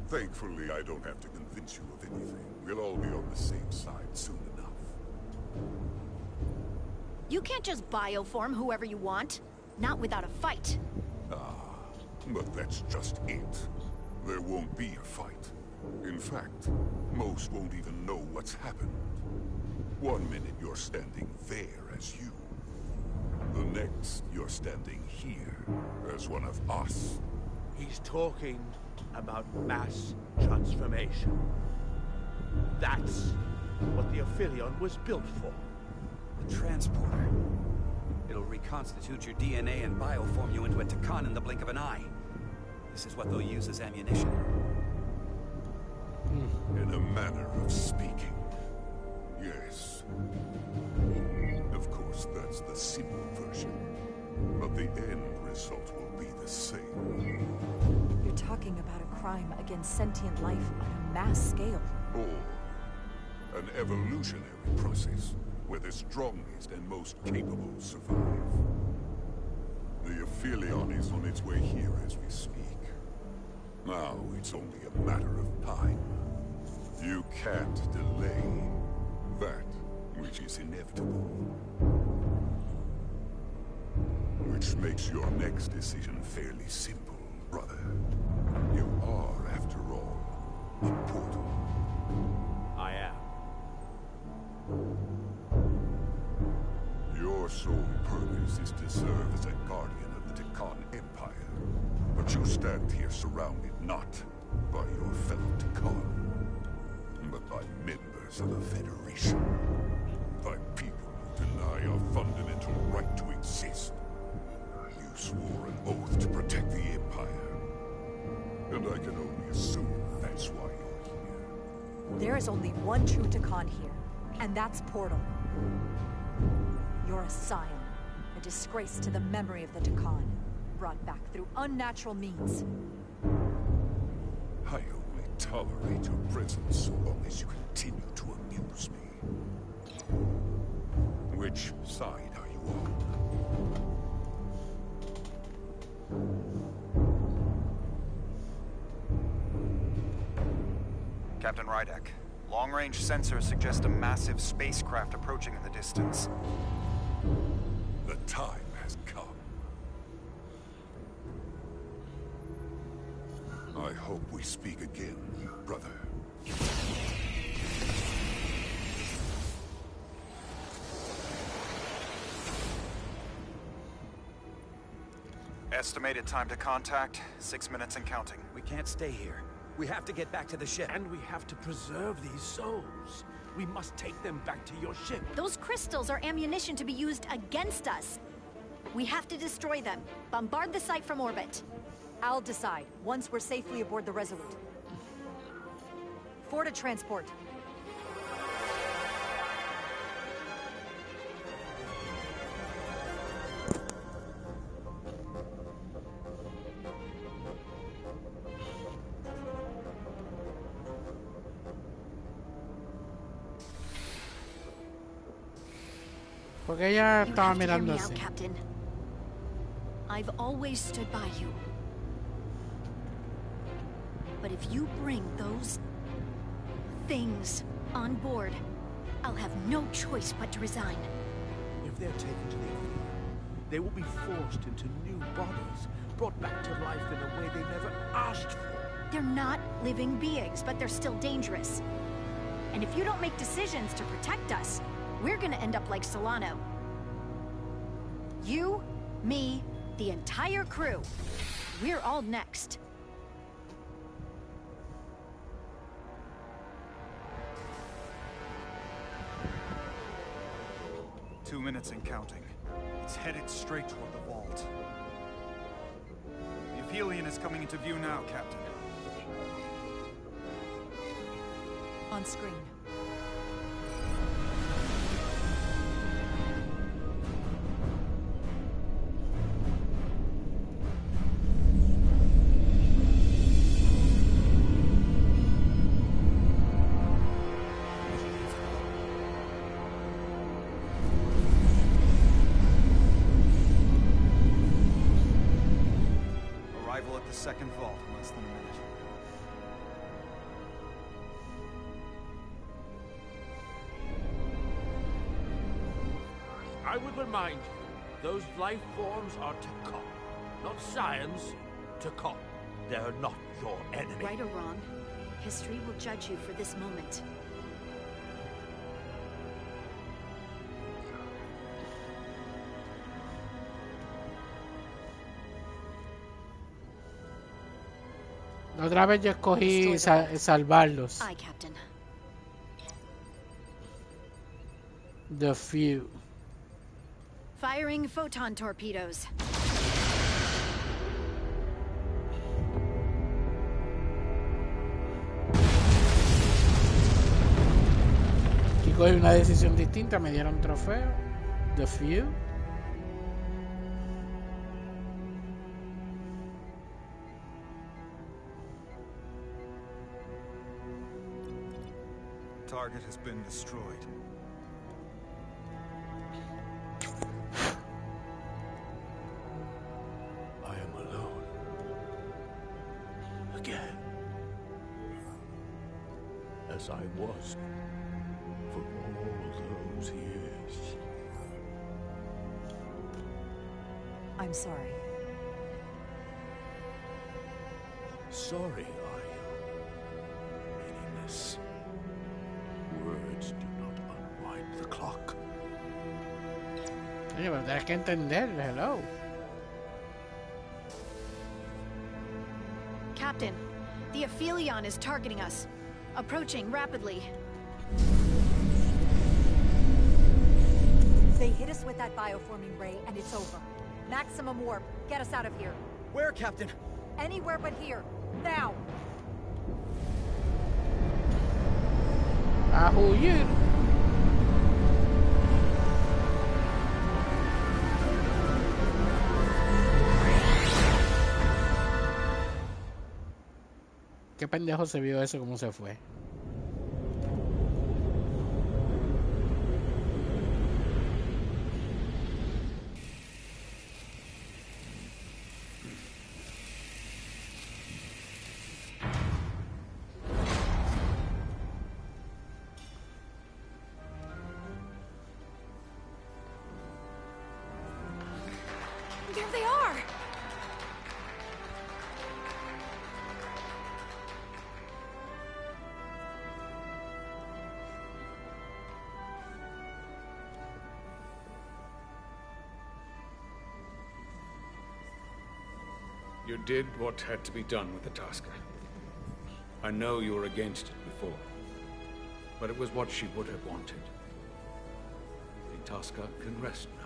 Thankfully, I don't have to convince you of anything. We'll all be on the same side soon enough. You can't just bioform whoever you want. Not without a fight. But that's just it. There won't be a fight. In fact, most won't even know what's happened. One minute you're standing there as you. The next, you're standing here as one of us. He's talking about mass transformation. That's what the Aphelion was built for. The transporter. It'll reconstitute your DNA and bioform you into a Takan in the blink of an eye. This is what they'll use as ammunition. In a manner of speaking. Yes. Of course, that's the simple version. But the end result will be the same. You're talking about a crime against sentient life on a mass scale. Or an evolutionary process where the strongest and most capable survive. The Aphelion is on its way here as we speak. Now it's only a matter of time. You can't delay that which is inevitable. Which makes your next decision fairly simple, brother. You are, after all, a portal. I am. Your sole purpose is to serve as a guardian of the Tikan Empire. But you stand here surrounded not by your fellow Tikan, but by members of the Federation. By people who deny our fundamental right to exist. You swore an oath to protect the Empire. And I can only assume that's why you're here. There is only one true Tikan here, and that's Portal. You're a scion, a disgrace to the memory of the Tikan, brought back through unnatural means. I only tolerate your presence so long as you continue to amuse me. Which side are you on? Captain Rydek, long-range sensors suggest a massive spacecraft approaching in the distance. The time has come. I hope we speak again, brother. Estimated time to contact, 6 minutes and counting. We can't stay here. We have to get back to the ship. And we have to preserve these souls. We must take them back to your ship. Those crystals are ammunition to be used against us. We have to destroy them. Bombard the site from orbit. I'll decide, once we're safely aboard the Resolute. Forward to transport. Porque ella You estaba have to hear mirando me así. out, Captain. I've always stood by you. But if you bring those things on board, I'll have no choice but to resign. If they're taken to the Aphelion, they will be forced into new bodies, brought back to life in a way they never asked for. They're not living beings, but they're still dangerous. And if you don't make decisions to protect us, we're gonna end up like Solano. You, me, the entire crew. We're all next. Two minutes and counting. It's headed straight toward the vault. The Aphelion is coming into view now, Captain. On screen. Arrival at the second vault in less than a minute. I would remind you, those life forms are Tikan, not science. Tikan. They're not your enemy. Right or wrong, history will judge you for this moment. La otra vez yo escogí salvarlos. Aye, Captain. The few. Firing photon torpedoes. Aquí cogí una decisión distinta, me dieron un trofeo. The few. Target has been destroyed. again. As I was for all those years. I'm sorry. Sorry, are you? Meaningless. Words do not unwind the clock. Oye, pero tienes que entender, hello. Captain, the Aphelion is targeting us. Approaching rapidly. They hit us with that bioforming ray, and it's over. Maximum warp. Get us out of here. Where, Captain? Anywhere but here. Now! A huir. Qué pendejo se vio eso, cómo se fue. There they are! You did what had to be done with the Tasker. I know you were against it before, but it was what she would have wanted. The Tasker can rest now.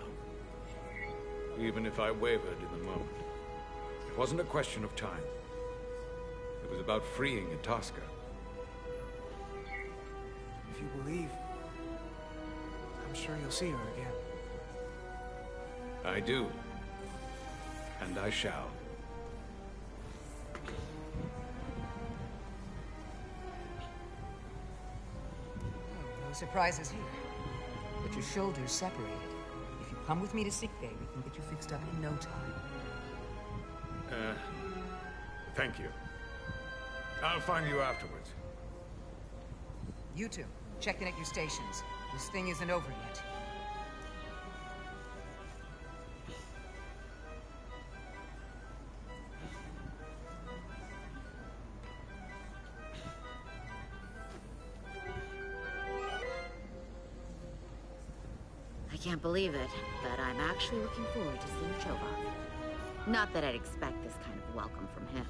Even if I wavered in the moment. It wasn't a question of time. It was about freeing a Tasker. If you believe, I'm sure you'll see her again. I do. And I shall. No surprises here. But your shoulders separated. If you come with me to sickbay, we can get you fixed up in no time. Thank you. I'll find you afterwards. You two, check in at your stations. This thing isn't over yet. I can't believe it, but I'm actually looking forward to seeing Chovak. Not that I'd expect this kind of welcome from him,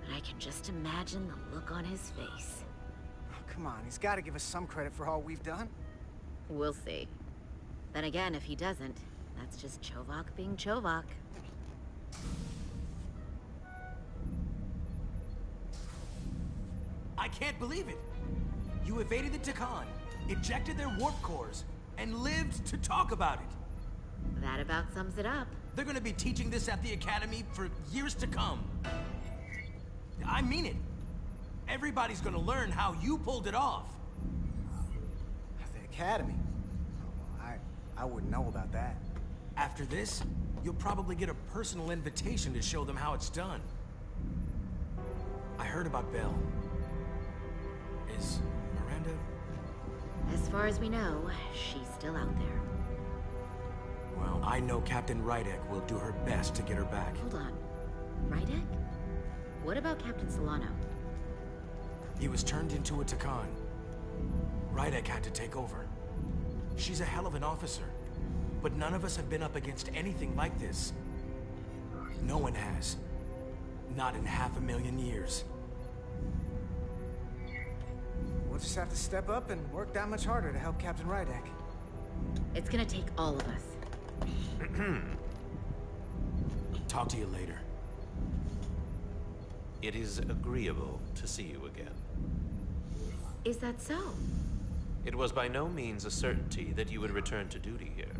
but I can just imagine the look on his face. Oh, come on, he's got to give us some credit for all we've done. We'll see. Then again, if he doesn't, that's just Chovak being Chovak. I can't believe it! You evaded the Takan, ejected their warp cores, and lived to talk about it. That about sums it up. They're gonna be teaching this at the Academy for years to come. I mean it. Everybody's gonna learn how you pulled it off. The Academy? Oh, well, I wouldn't know about that. After this, you'll probably get a personal invitation to show them how it's done. I heard about Belle. Is Miranda... As far as we know, she's still out there. Well, I know Captain Rydek will do her best to get her back. Hold on. Rydek? What about Captain Solano? He was turned into a Takan. Rydek had to take over. She's a hell of an officer, but none of us have been up against anything like this. No one has. Not in 500,000 years. We'll just have to step up and work that much harder to help Captain Rydek. It's gonna take all of us. Talk to you later. It is agreeable to see you again. Is that so? It was by no means a certainty that you would return to duty here.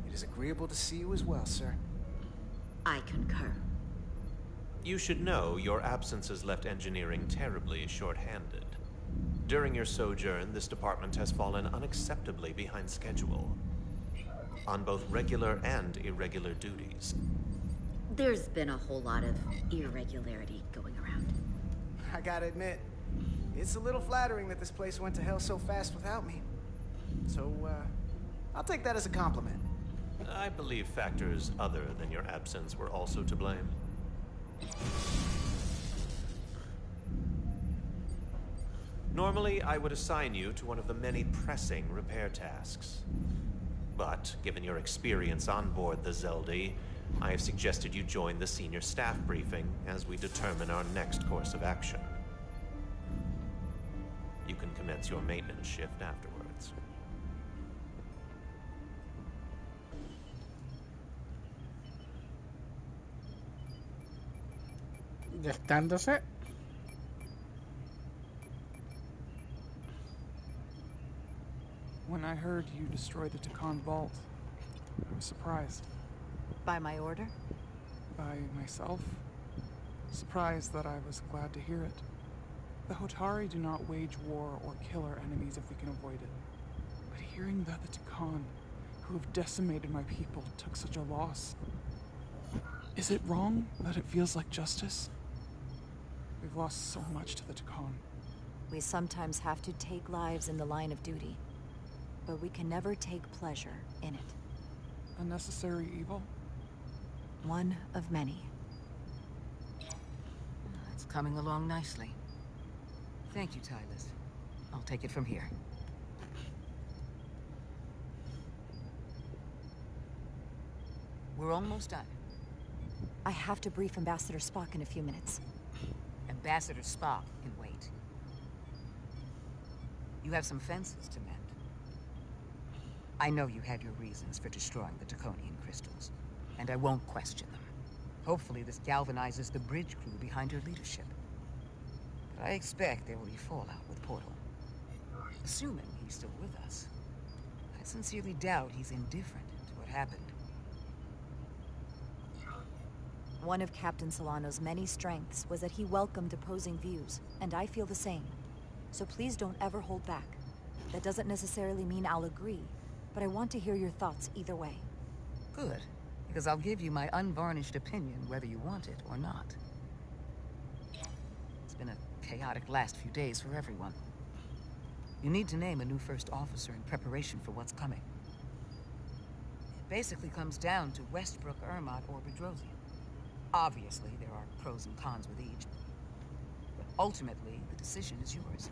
It is agreeable to see you as well, sir. I concur. You should know your absence has left engineering terribly short-handed. During your sojourn, this department has fallen unacceptably behind schedule. On both regular and irregular duties. There's been a whole lot of irregularity going around. I gotta admit, it's a little flattering that this place went to hell so fast without me. So, I'll take that as a compliment. I believe factors other than your absence were also to blame. Normally, I would assign you to one of the many pressing repair tasks. But, given your experience on board the Zeldy, I have suggested you join the senior staff briefing as we determine our next course of action. You can commence your maintenance shift afterwards. Destándose. When I heard you destroyed the Takan vault, I was surprised. By my order? By myself. Surprised that I was glad to hear it. The Hotari do not wage war or kill our enemies if we can avoid it. But hearing that the Takan, who have decimated my people, took such a loss... Is it wrong that it feels like justice? We've lost so much to the Takan. We sometimes have to take lives in the line of duty. But we can never take pleasure in it. A necessary evil? One of many. It's coming along nicely. Thank you, Tylus. I'll take it from here. We're almost done. I have to brief Ambassador Spock in a few minutes. Ambassador Spock can wait. You have some fences to mend. I know you had your reasons for destroying the Draconian crystals, and I won't question them. Hopefully this galvanizes the bridge crew behind your leadership. But I expect there will be fallout with Portal. Assuming he's still with us, I sincerely doubt he's indifferent to what happened. One of Captain Solano's many strengths was that he welcomed opposing views, and I feel the same. So please don't ever hold back. That doesn't necessarily mean I'll agree, but I want to hear your thoughts either way. Good, because I'll give you my unvarnished opinion whether you want it or not. It's been a chaotic last few days for everyone. You need to name a new first officer in preparation for what's coming. It basically comes down to Westbrook, Ermot, or Bedrosian. Obviously, there are pros and cons with each, but ultimately, the decision is yours.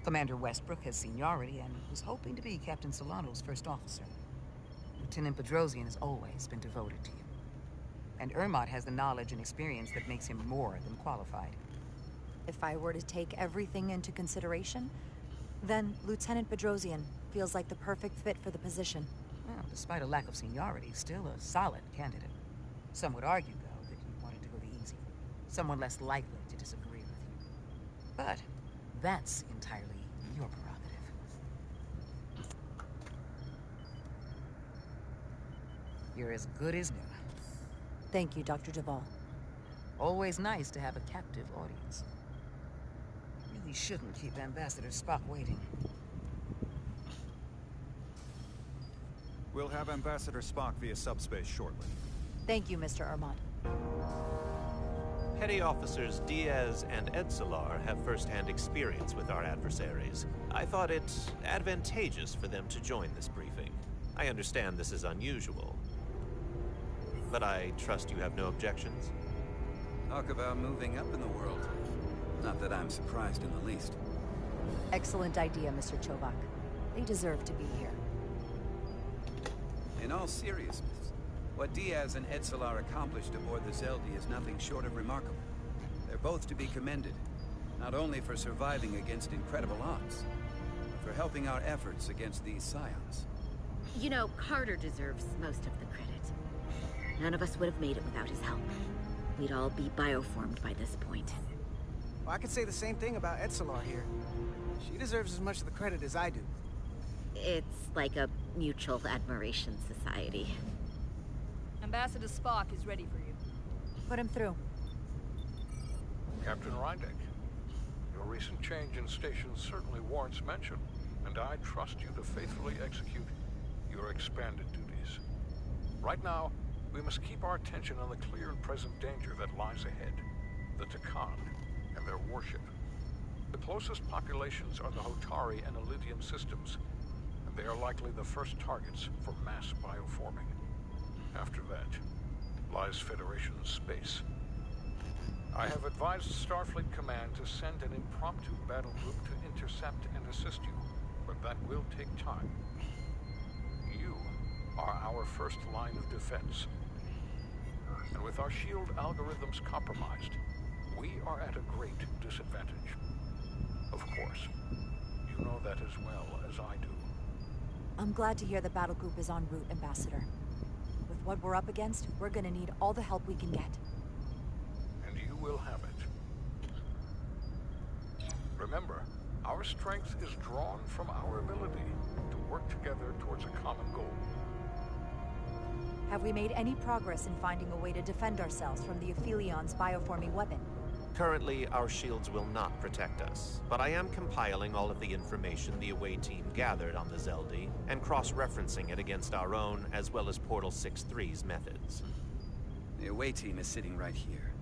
Commander Westbrook has seniority and was hoping to be Captain Solano's first officer. Lieutenant Bedrosian has always been devoted to you. And Ermot has the knowledge and experience that makes him more than qualified. If I were to take everything into consideration, then Lieutenant Bedrosian feels like the perfect fit for the position. Well, despite a lack of seniority, still a solid candidate. Some would argue, though, that you wanted to go the easy. Someone less likely to disagree with you. But that's entirely your prerogative. You're as good as new. Thank you, Dr. Duvall. Always nice to have a captive audience. Really shouldn't keep Ambassador Spock waiting. We'll have Ambassador Spock via subspace shortly. Thank you, Mr. Ermot. Petty Officers Diaz and Edsolar have first-hand experience with our adversaries. I thought it advantageous for them to join this briefing. I understand this is unusual, but I trust you have no objections? Talk about moving up in the world. Not that I'm surprised in the least. Excellent idea, Mr. Chovak. They deserve to be here. In all seriousness, what Diaz and Edsolar accomplished aboard the Zeldy is nothing short of remarkable. They're both to be commended, not only for surviving against incredible odds, but for helping our efforts against these scions. You know, Carter deserves most of the credit. None of us would have made it without his help. We'd all be bioformed by this point. Well, I could say the same thing about Edsolar here. She deserves as much of the credit as I do. It's like a mutual admiration society. Ambassador Spock is ready for you. Put him through. Captain Rydek, your recent change in station certainly warrants mention, and I trust you to faithfully execute your expanded duties. Right now, we must keep our attention on the clear and present danger that lies ahead. The Takan and their warship. The closest populations are the Hotari and Elysium systems, and they are likely the first targets for mass bioforming. After that lies Federation space. I have advised Starfleet Command to send an impromptu battle group to intercept and assist you, but that will take time. You are our first line of defense. And with our shield algorithms compromised, we are at a great disadvantage. Of course, you know that as well as I do. I'm glad to hear the battle group is en route, Ambassador. With what we're up against, we're gonna need all the help we can get. And you will have it. Remember, our strength is drawn from our ability to work together towards a common goal. Have we made any progress in finding a way to defend ourselves from the Aphelion's bioforming weapon? Currently, our shields will not protect us, but I am compiling all of the information the Away team gathered on the Zeldi and cross-referencing it against our own as well as Portal 6-3's methods. The Away team is sitting right here.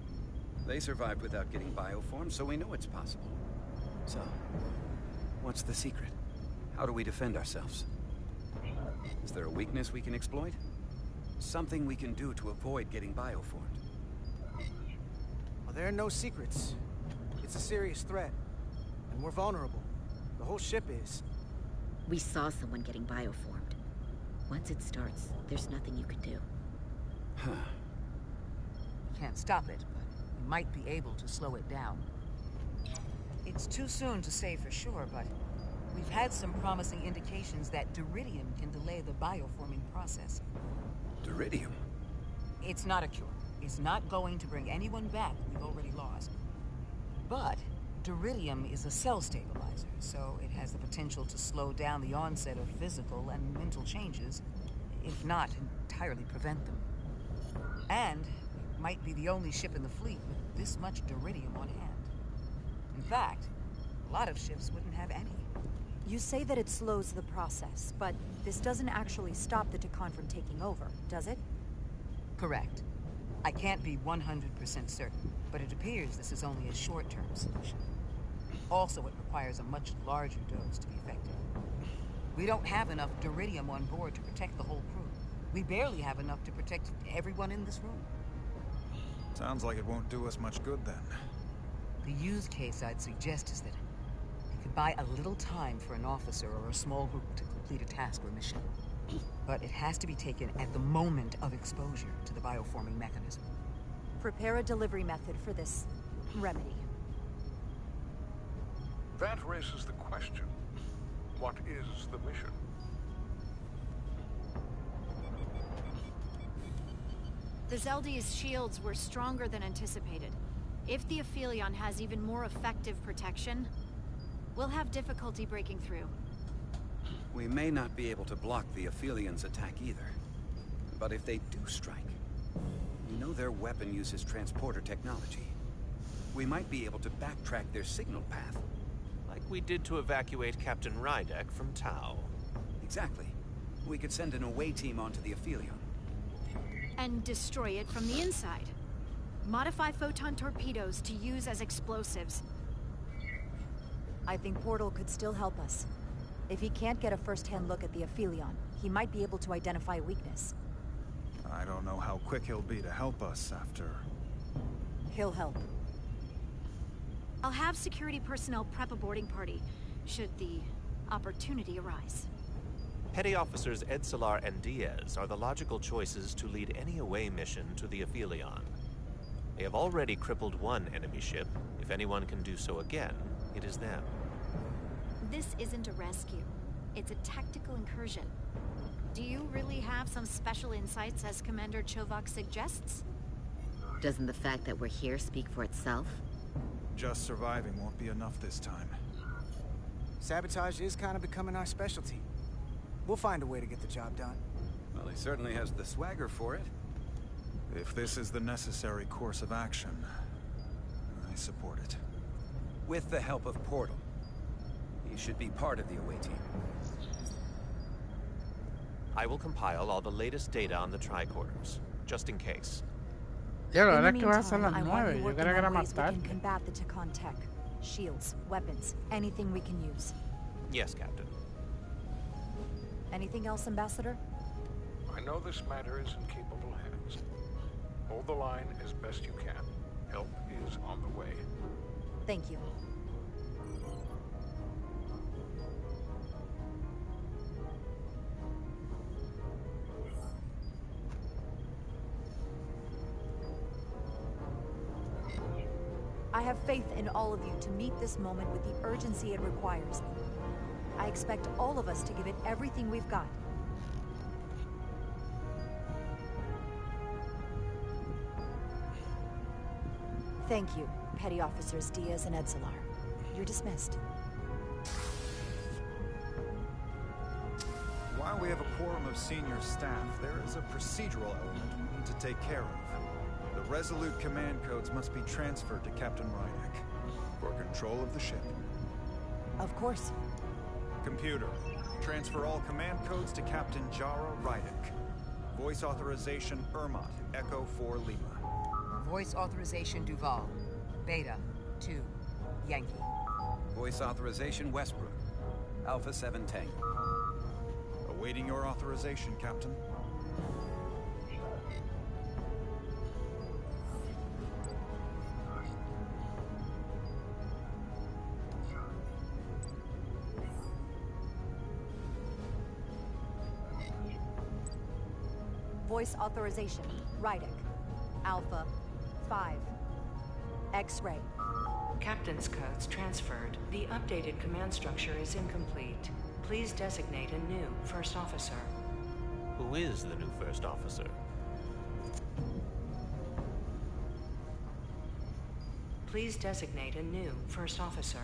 They survived without getting bioformed, so we know it's possible. So, what's the secret? How do we defend ourselves? Is there a weakness we can exploit? Something we can do to avoid getting bioformed? Well, there are no secrets. It's a serious threat. And we're vulnerable. The whole ship is. We saw someone getting bioformed. Once it starts, there's nothing you can do. You can't stop it, but you might be able to slow it down. It's too soon to say for sure, but we've had some promising indications that Duridium can delay the bioforming process. Duridium? It's not a cure. It's not going to bring anyone back we've already lost. But Duridium is a cell stabilizer, so it has the potential to slow down the onset of physical and mental changes, if not entirely prevent them. And it might be the only ship in the fleet with this much Duridium on hand. In fact, a lot of ships wouldn't have any. You say that it slows the process, but this doesn't actually stop the Takan from taking over, does it? Correct. I can't be 100% certain, but it appears this is only a short-term solution. Also, it requires a much larger dose to be effective. We don't have enough Duridium on board to protect the whole crew. We barely have enough to protect everyone in this room. Sounds like it won't do us much good then. The use case I'd suggest is that it could buy a little time for an officer or a small group to complete a task or mission. But it has to be taken at the moment of exposure to the bioforming mechanism. Prepare a delivery method for this remedy. That raises the question, what is the mission? The Zeldi's shields were stronger than anticipated. If the Aphelion has even more effective protection, we'll have difficulty breaking through. We may not be able to block the Aphelion's attack either. But if they do strike, we know their weapon uses transporter technology. We might be able to backtrack their signal path. Like we did to evacuate Captain Rydek from Tau. Exactly. We could send an away team onto the Aphelion. And destroy it from the inside. Modify photon torpedoes to use as explosives. I think Portal could still help us. If he can't get a first-hand look at the Aphelion, he might be able to identify a weakness. I don't know how quick he'll be to help us after... He'll help. I'll have security personnel prep a boarding party, should the opportunity arise. Petty Officers Edselar and Diaz are the logical choices to lead any away mission to the Aphelion. They have already crippled one enemy ship. If anyone can do so again, it is them. This isn't a rescue. It's a tactical incursion. Do you really have some special insights, as Commander Chovak suggests? Doesn't the fact that we're here speak for itself? Just surviving won't be enough this time. Sabotage is kind of becoming our specialty. We'll find a way to get the job done. Well, he certainly has the swagger for it. If this is the necessary course of action, I support it. With the help of Portal. He should be part of the away team. I will compile all the latest data on the tricorders, just in case. Ya, la In verdad the es que va a ser meantime, las I want 9. you Yo working creía que era on más ways we can tarde. combat the Takan tech. Shields, weapons, anything we can use. Yes, Captain. Anything else, Ambassador? I know this matter is in capable hands. Hold the line as best you can. Help is on the way. Thank you. I have faith in all of you to meet this moment with the urgency it requires. I expect all of us to give it everything we've got. Thank you, Petty Officers Diaz and Edsolar. You're dismissed. While we have a quorum of senior staff, there is a procedural element we need to take care of. The Resolute command codes must be transferred to Captain Rydek for control of the ship. Of course. Computer, transfer all command codes to Captain Jara Rydek. Voice authorization Ermot, Echo 4 Lima. Voice authorization Duval. Beta 2 Yankee. Voice authorization Westbrook, Alpha 7 Tango. Awaiting your authorization, Captain. Voice authorization, Rydek. Alpha 5. X-ray. Captain's codes transferred. The updated command structure is incomplete. Please designate a new first officer. Who is the new first officer? Please designate a new first officer.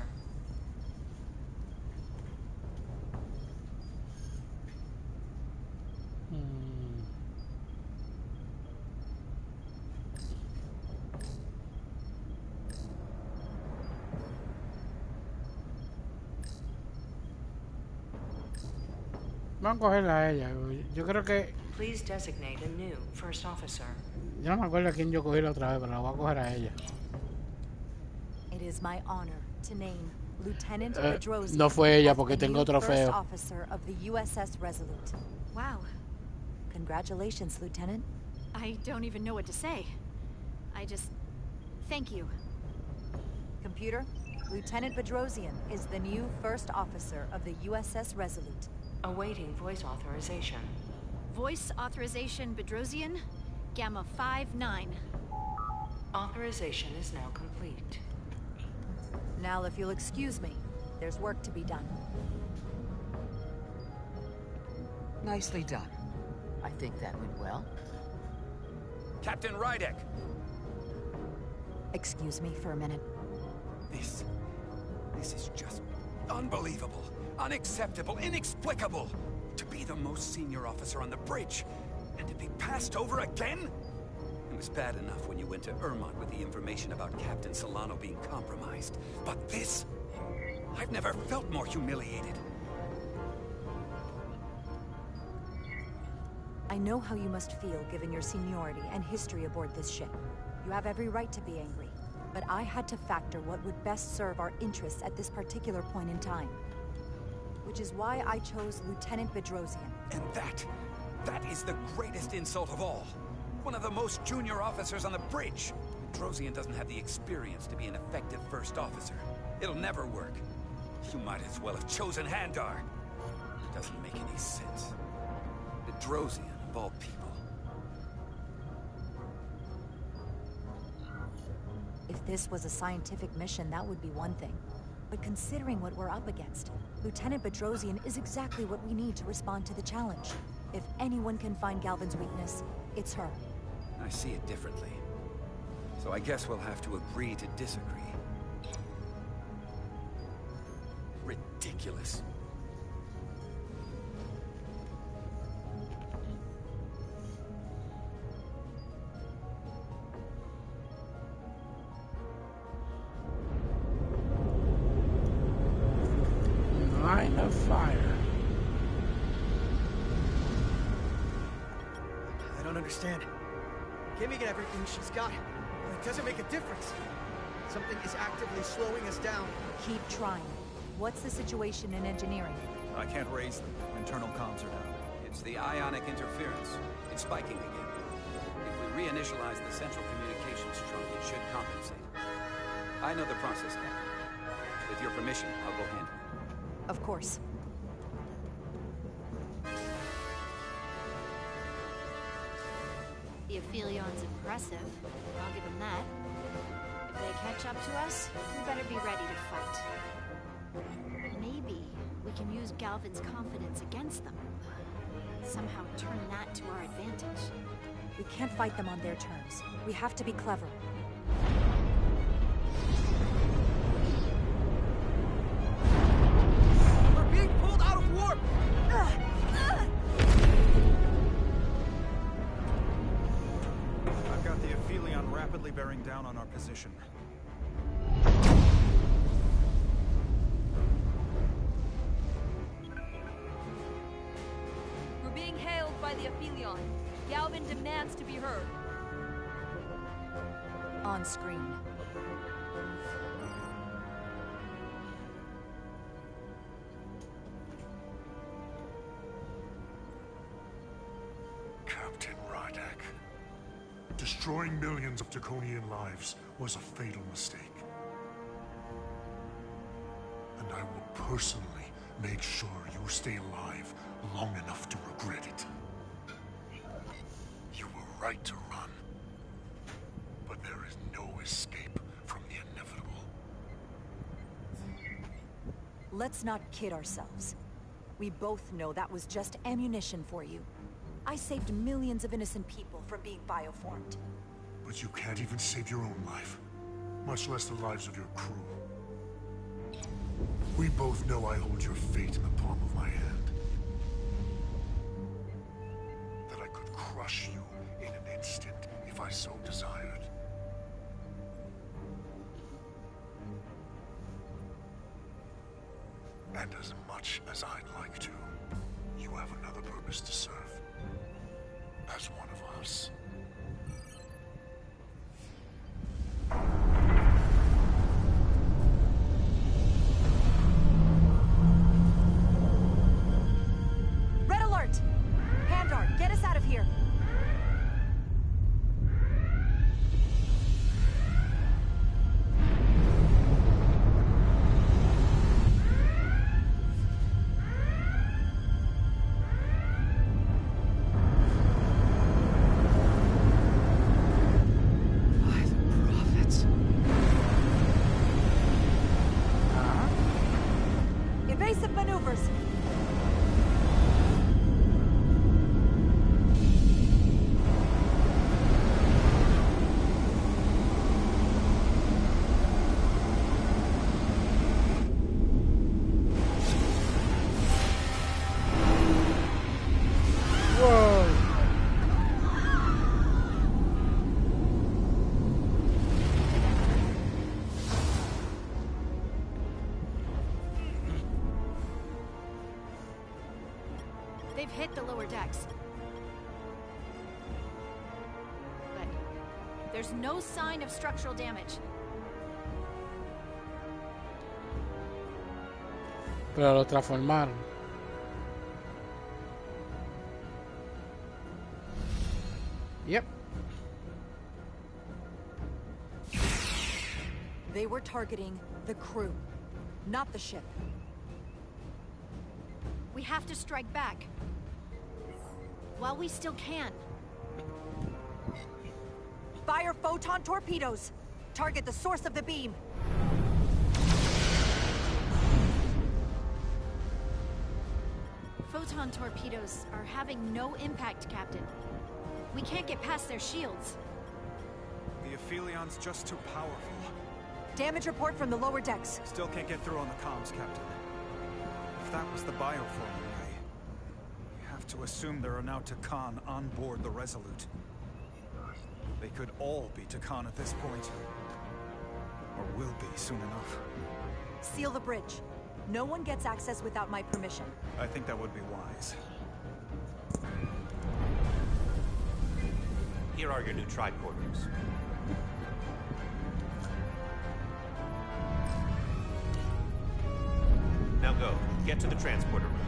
Vamos a cogerla a ella. Yo creo que... Please designate a new first officer. Yo no me acuerdo a quién yo cogí la otra vez, pero la voy a coger a ella. It is my honor to name Lieutenant Bedrosian No fue ella as porque the tengo new first trofeo. officer of the USS Resolute. Wow. Congratulations, Lieutenant. I don't even know what to say. Thank you. Computer, Lieutenant Bedrosian is the new first officer of the USS Resolute. Awaiting voice authorization. Voice authorization Bedrosian, Gamma 5-9. Authorization is now complete. Now, if you'll excuse me, there's work to be done. Nicely done. I think that went well. Captain Rydek! Excuse me for a minute. This is just unbelievable, unacceptable, inexplicable. To be the most senior officer on the bridge, and to be passed over again? It was bad enough when you went to Ermont with the information about Captain Solano being compromised. But this? I've never felt more humiliated. I know how you must feel given your seniority and history aboard this ship. You have every right to be angry. But I had to factor what would best serve our interests at this particular point in time. Which is why I chose Lieutenant Bedrosian. And that is the greatest insult of all. One of the most junior officers on the bridge. Bedrosian doesn't have the experience to be an effective first officer. It'll never work. You might as well have chosen Handar. It doesn't make any sense. Bedrosian, of all people. If this was a scientific mission, that would be one thing. But considering what we're up against, Lieutenant Bedrosian is exactly what we need to respond to the challenge. If anyone can find Galvin's weakness, it's her. I see it differently. So I guess we'll have to agree to disagree. Ridiculous. Line of fire. I don't understand. Kimmy get everything she's got, but it doesn't make a difference. Something is actively slowing us down. Keep trying. What's the situation in engineering? I can't raise them. Internal comms are down. It's the ionic interference. It's spiking again. If we reinitialize the central communications trunk, it should compensate. I know the process, Captain. With your permission, I'll go handle it. Of course. The Aphilion's impressive. I'll give them that. If they catch up to us, we better be ready to fight. Maybe we can use Galvin's confidence against them. Somehow turn that to our advantage. We can't fight them on their terms. We have to be clever. We're being pulled out of warp! I've got the Aphelion rapidly bearing down on our position. We're being hailed by the Aphelion. Galvin demands to be heard. On screen. Captain Rydak. Destroying millions of Draconian lives was a fatal mistake. And I will personally make sure you stay alive long enough to regret it. You were right to run. But there is no escape from the inevitable. Let's not kid ourselves. We both know that was just ammunition for you. I saved millions of innocent people from being bioformed. But you can't even save your own life, much less the lives of your crew. We both know I hold your fate in the palm of my hand. That I could crush you in an instant if I so desired. And as much as I'd like to, you have another purpose to serve. As one of us. Red alert! Pandar, get us out of here! Evasive maneuvers! They've hit the lower decks. But there's no sign of structural damage. Pero lo transformaron. Yep. They were targeting the crew, not the ship. We have to strike back. While we still can. Fire photon torpedoes! Target the source of the beam! Photon torpedoes are having no impact, Captain. We can't get past their shields. The Aphelion's just too powerful. Damage report from the lower decks. Still can't get through on the comms, Captain. If that was the bioform array, we have to assume there are now Takan on board the Resolute. They could all be Takan at this point. Or will be soon enough. Seal the bridge. No one gets access without my permission. I think that would be wise. Here are your new tricorders. Now go. Get to the transporter room.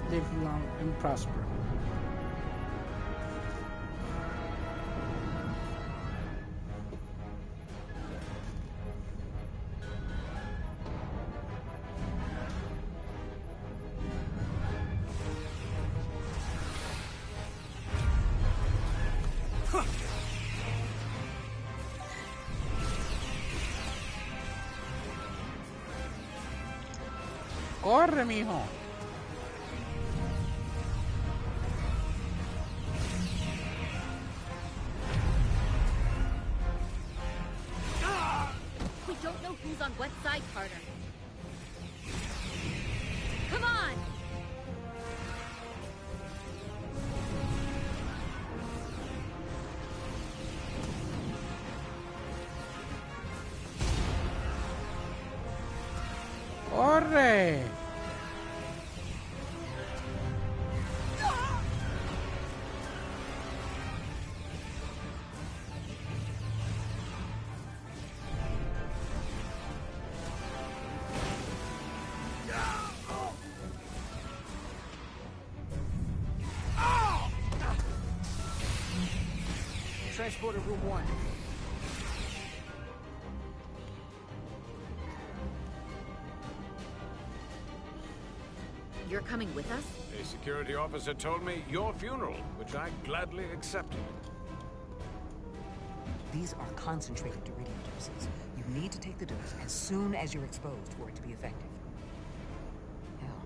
Live long and prosper. Corre, mijo. We don't know who's on what side, Carter. Come on! Corre. Transporter room 1. You're coming with us? A security officer told me your funeral, which I gladly accepted. These are concentrated Iridium doses. You need to take the dose as soon as you're exposed for it to be effective. Hell,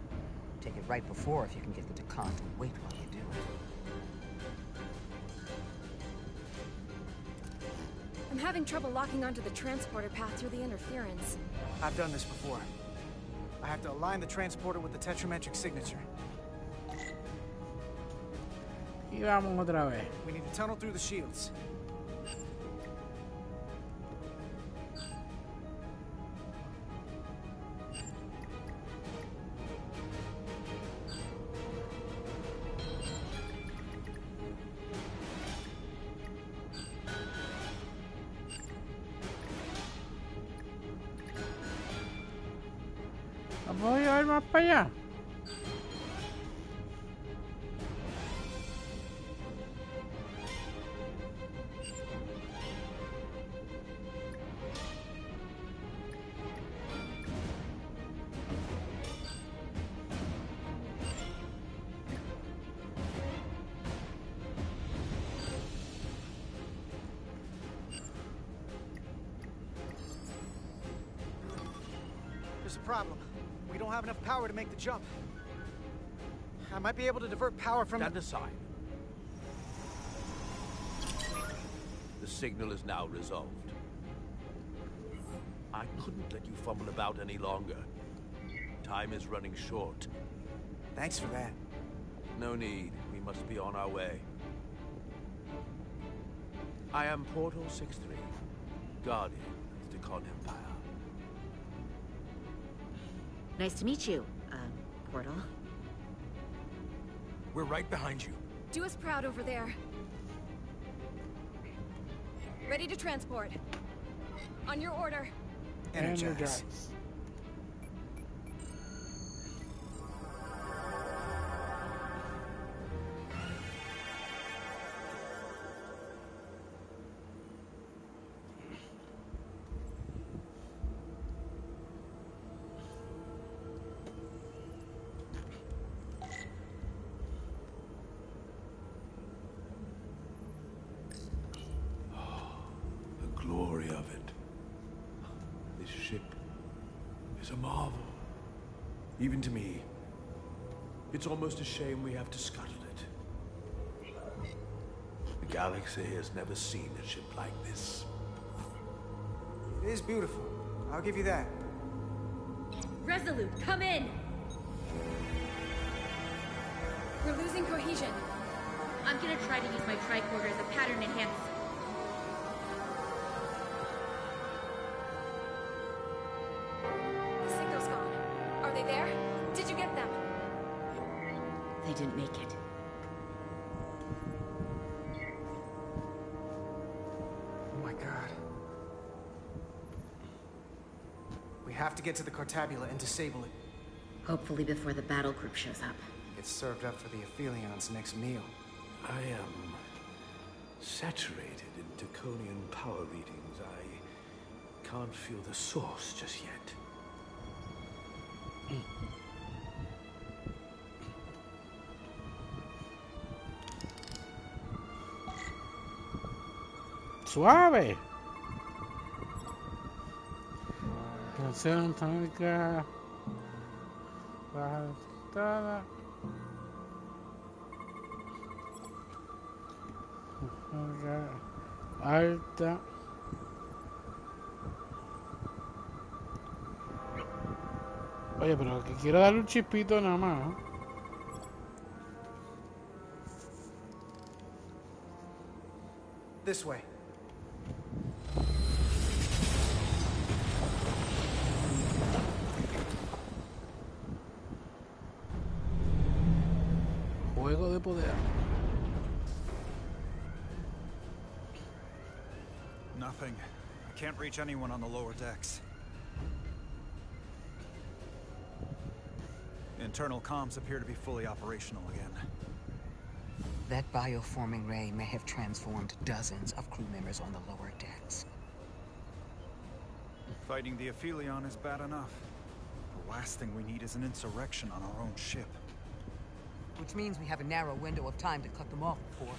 take it right before if you can get the Takan to wait while you do it. I'm having trouble locking onto the transporter path through the interference. I've done this before. I have to align the transporter with the tetrametric signature. Y vamos otra vez. We need to tunnel through the shields. Vamos a ir más para allá. There's a problem. We don't have enough power to make the jump. I might be able to divert power from... Stand aside. The signal is now resolved. I couldn't let you fumble about any longer. Time is running short. Thanks for that. No need. We must be on our way. I am Portal 6-3, Guardian of the Takan Empire. Nice to meet you, Portal. We're right behind you. Do us proud over there. Ready to transport. On your order. Energize. Glory of it. This ship is a marvel. Even to me. It's almost a shame we have to scuttle it. The galaxy has never seen a ship like this. It is beautiful. I'll give you that. Resolute, come in! We're losing cohesion. I'm gonna try to use my tricorder as a pattern enhancer. They didn't make it. Oh my god. We have to get to the Cartabula and disable it. Hopefully before the battle group shows up. It's served up for the Aphelions' next meal. I am saturated in Taconian power readings. I can't feel the source just yet. Suave. Canción tónica. Baja alta. Oye, pero que quiero darle un chispito nada más, ¿no? This way. Juego de poder. Nothing. I can't reach anyone on the lower decks. Internal comms appear to be fully operational again. That bioforming ray may have transformed dozens of crew members on the lower decks. Fighting the Aphelion is bad enough. The last thing we need is an insurrection on our own ship. Which means we have a narrow window of time to cut them off before.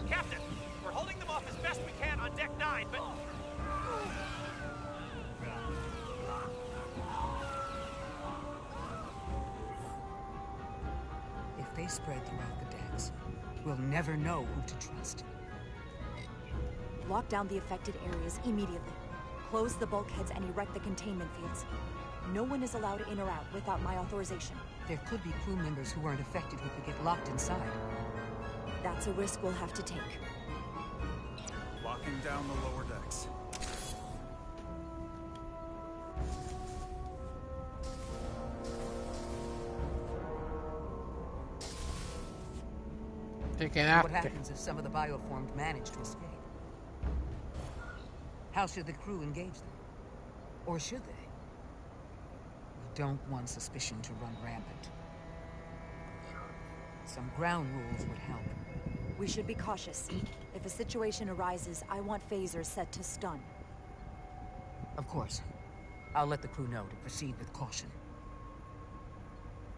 Captain, we're holding them off as best we can on Deck 9, but... If they spread throughout the decks, we'll never know who to trust. Lock down the affected areas immediately. Close the bulkheads and erect the containment fields. No one is allowed in or out without my authorization. There could be crew members who weren't affected who could get locked inside. That's a risk we'll have to take. Locking down the lower decks. Te quedaste. What happens if some of the bioformed manage to escape? How should the crew engage them? Or should they? We don't want suspicion to run rampant. Some ground rules would help. We should be cautious. If a situation arises, I want phasers set to stun. Of course. I'll let the crew know to proceed with caution.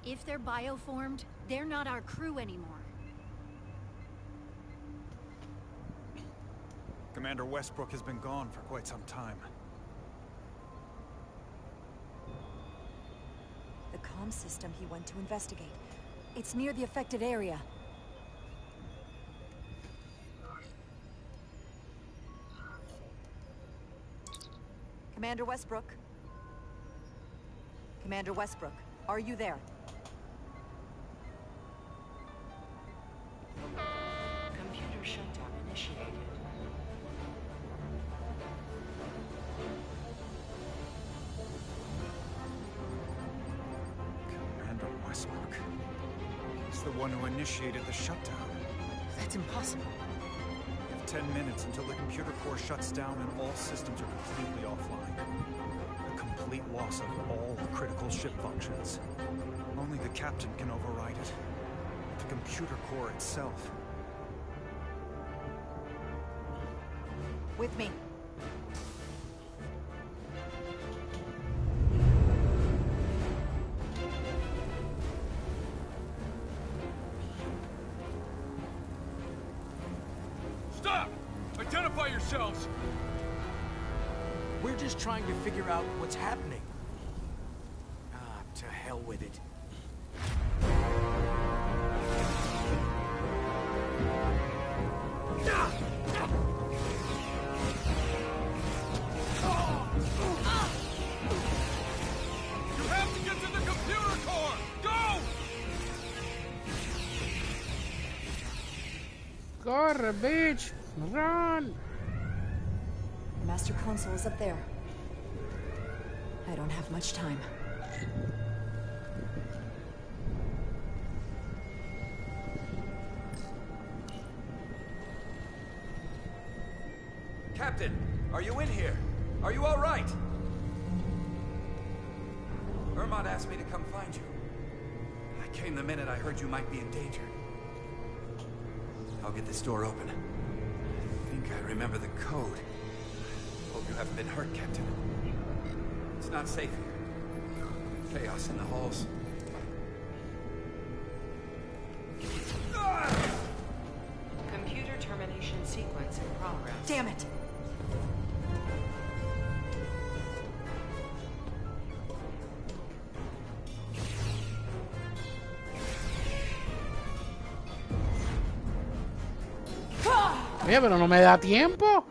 If they're bioformed, they're not our crew anymore. Commander Westbrook has been gone for quite some time. The comm system he went to investigate. It's near the affected area. Commander Westbrook? Commander Westbrook, are you there? Computer shutdown initiated. Commander Westbrook. He's the one who initiated the shutdown. That's impossible. We have 10 minutes until the computer core shuts down and all systems are completely offline. A complete loss of all critical ship functions. Only the captain can override it. The computer core itself. With me. Stop! Identify yourselves! We're just trying to figure out what's happening. Ah, to hell with it. You have to get to the computer core! Go! Corre, bitch! Run! Master Console is up there. I don't have much time. Captain, are you in here? Are you all right? Ermont asked me to come find you. I came the minute I heard you might be in danger. I'll get this door open. I think I remember the code. Hope you haven't been hurt, Captain. It's not safe here. Chaos in the halls. Computer termination sequence in progress. Damn it! Oye, pero no me da tiempo.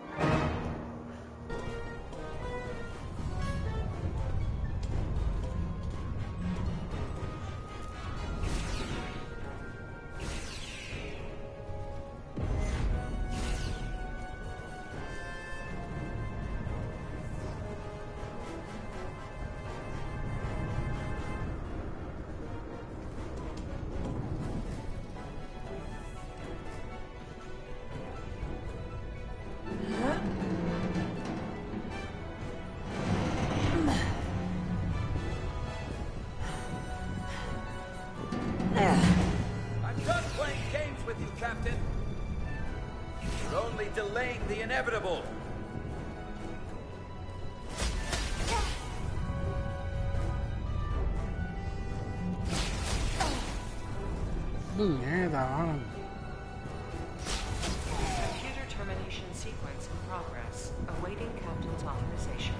I'm done playing games with you, Captain. You're only delaying the inevitable. Mierda, mano. Computer termination sequence in progress. Awaiting Captain's authorization.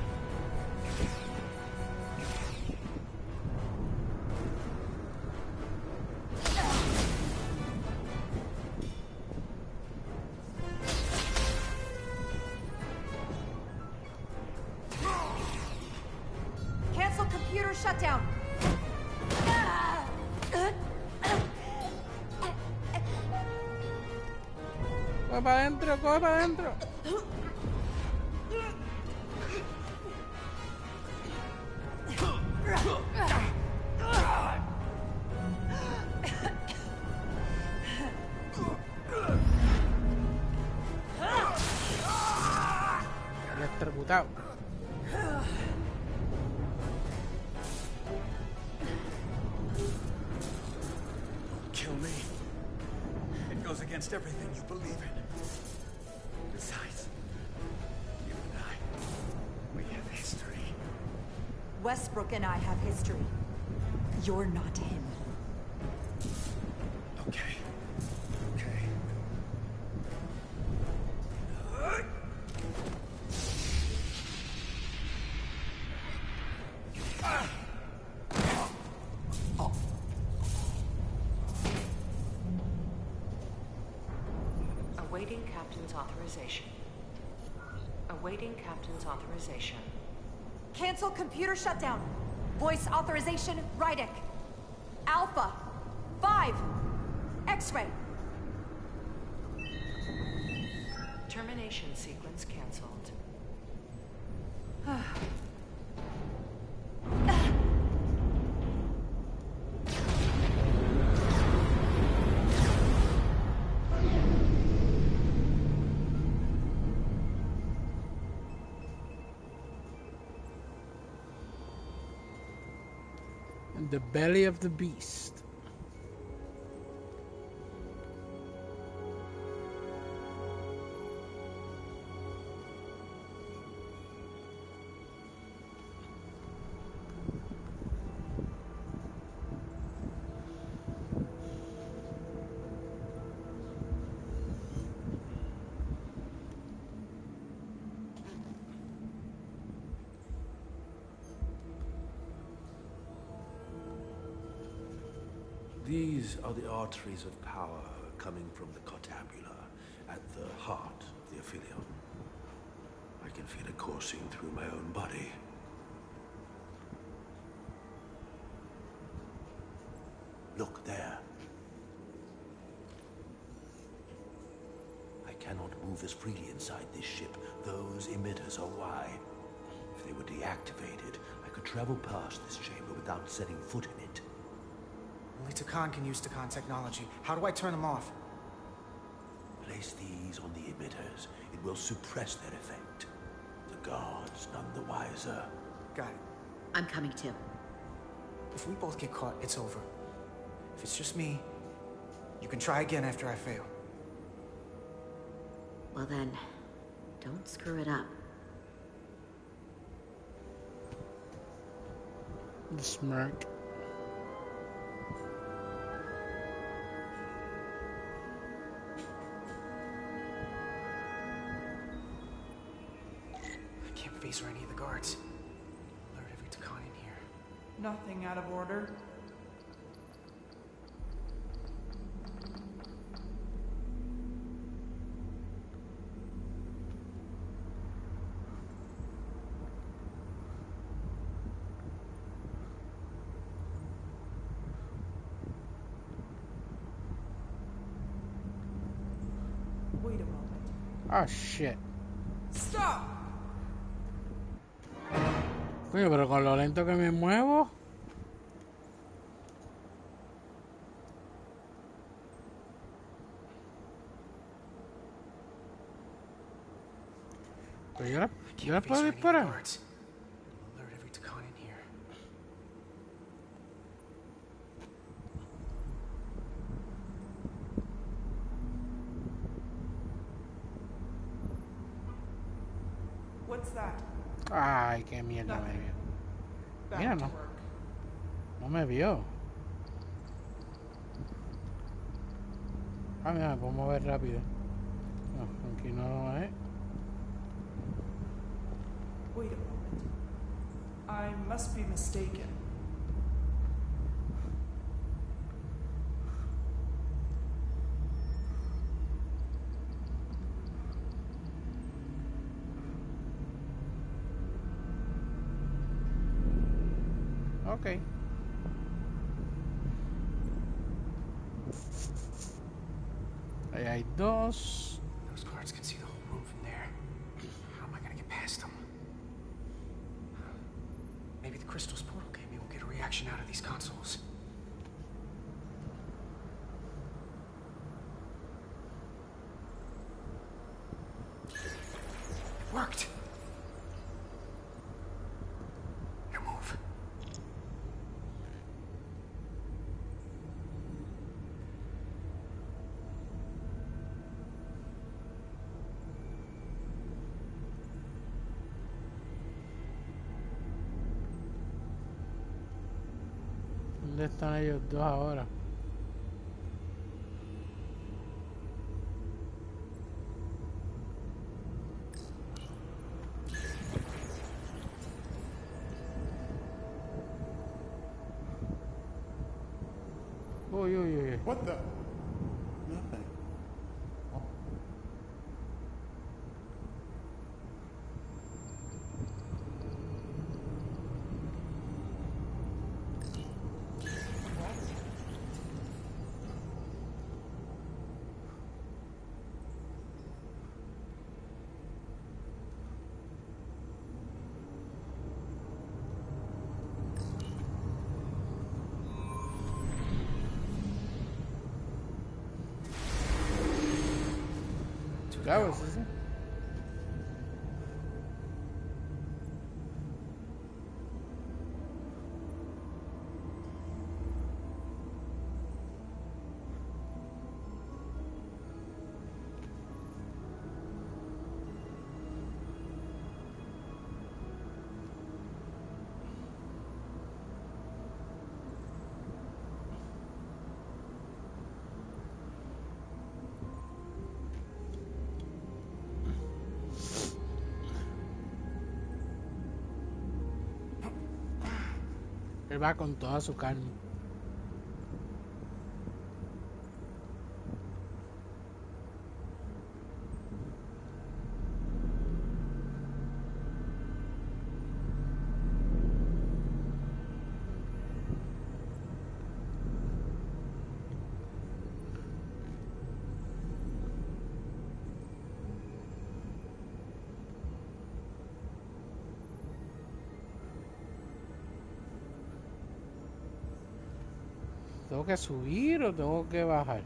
Cancel computer shutdown. Coge para adentro, coge para adentro. Electrocutado. Kill me. It goes against everything you believe in. Besides, you and I, we have history. Westbrook and I have history. You're not him. Okay. Okay. Awaiting Captain's authorization. Awaiting Captain's authorization. Cancel computer shutdown. Voice authorization, Rydek. Alpha. 5. X-ray. Termination sequence cancelled. In the belly of the beast. These are the arteries of power coming from the Cortabula at the heart of the Aphelion. I can feel it coursing through my own body. Look there. I cannot move move as freely inside this ship. Those emitters are why. If they were deactivated, I could travel past this chamber without setting foot in it. Only Takan can use Takan technology. How do I turn them off? Place these on the emitters. It will suppress their effect. The guards none the wiser. Got it. I'm coming too. If we both get caught, it's over. If it's just me, you can try again after I fail. Well then, don't screw it up. The smirk. I can't face or any of the guards. Alert every Takan in here. Nothing out of order. Wait a moment. Ah, shit. Stop! Coño, pero con lo lento que me muevo. Pero yo la puedo disparar. Alert every Takan in here. What's that? Ay, qué mierda me vio. Mira, no. No me vio. Ah, mira, me puedo mover rápido. No, aquí no es. Wait a moment. I must be mistaken. Okay. Ahí hay dos. Those guards can see the whole room from there. How am I gonna get past them? Maybe the crystal's portal gaming will get a reaction out of these consoles. It worked! Now move. ¿Dónde están ellos dos ahora? Uy, uy, uy. What the? Nothing. That was easy. Él va con toda su carne. ¿Tengo que subir o tengo que bajar?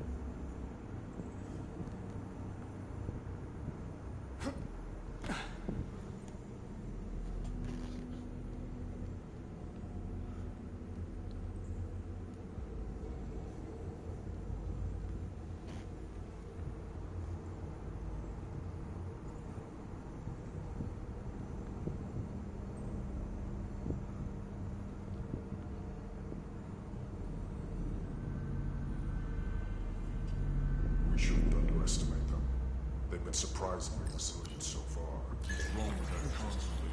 We shouldn't underestimate them. They've been surprisingly resilient so far. What's wrong with that constantly?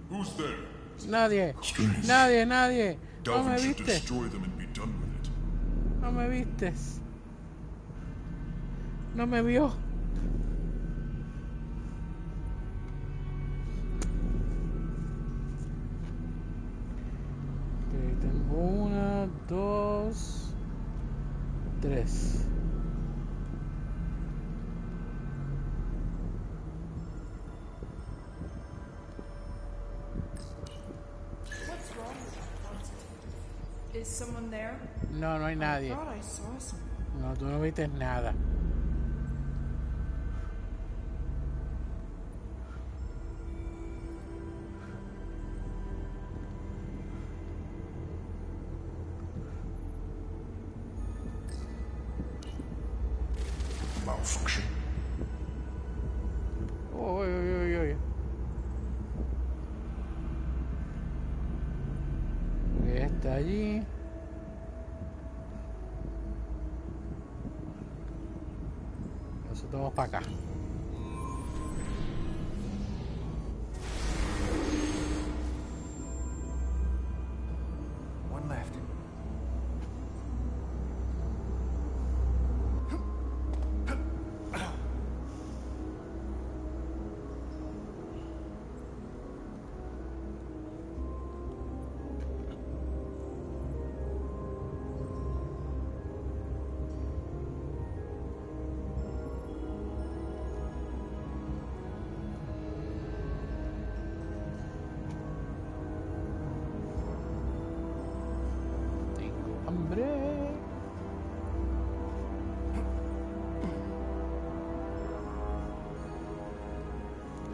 Who's there? Nadie. Strange. Nadie. No me Galvin should viste. destroy them and be done with it. No me vistes. No me vio. Ok, tengo 1, 2, 3. What's wrong with that concept? Is someone there? No, no hay nadie. I thought I saw someone. No, tú no viste nada. Malfunction. Uy. Está allí. Nosotros vamos para acá. One left. Hombre.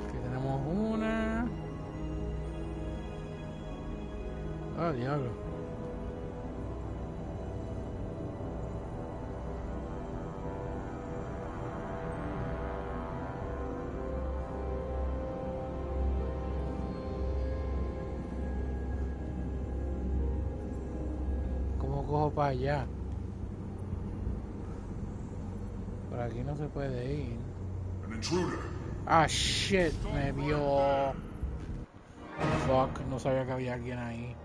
Aquí tenemos una. Ah, diablo. ¿Cómo cojo para allá? Por aquí no se puede ir. An intruder. Ah, shit, me vio. Fuck, no sabía que había alguien ahí.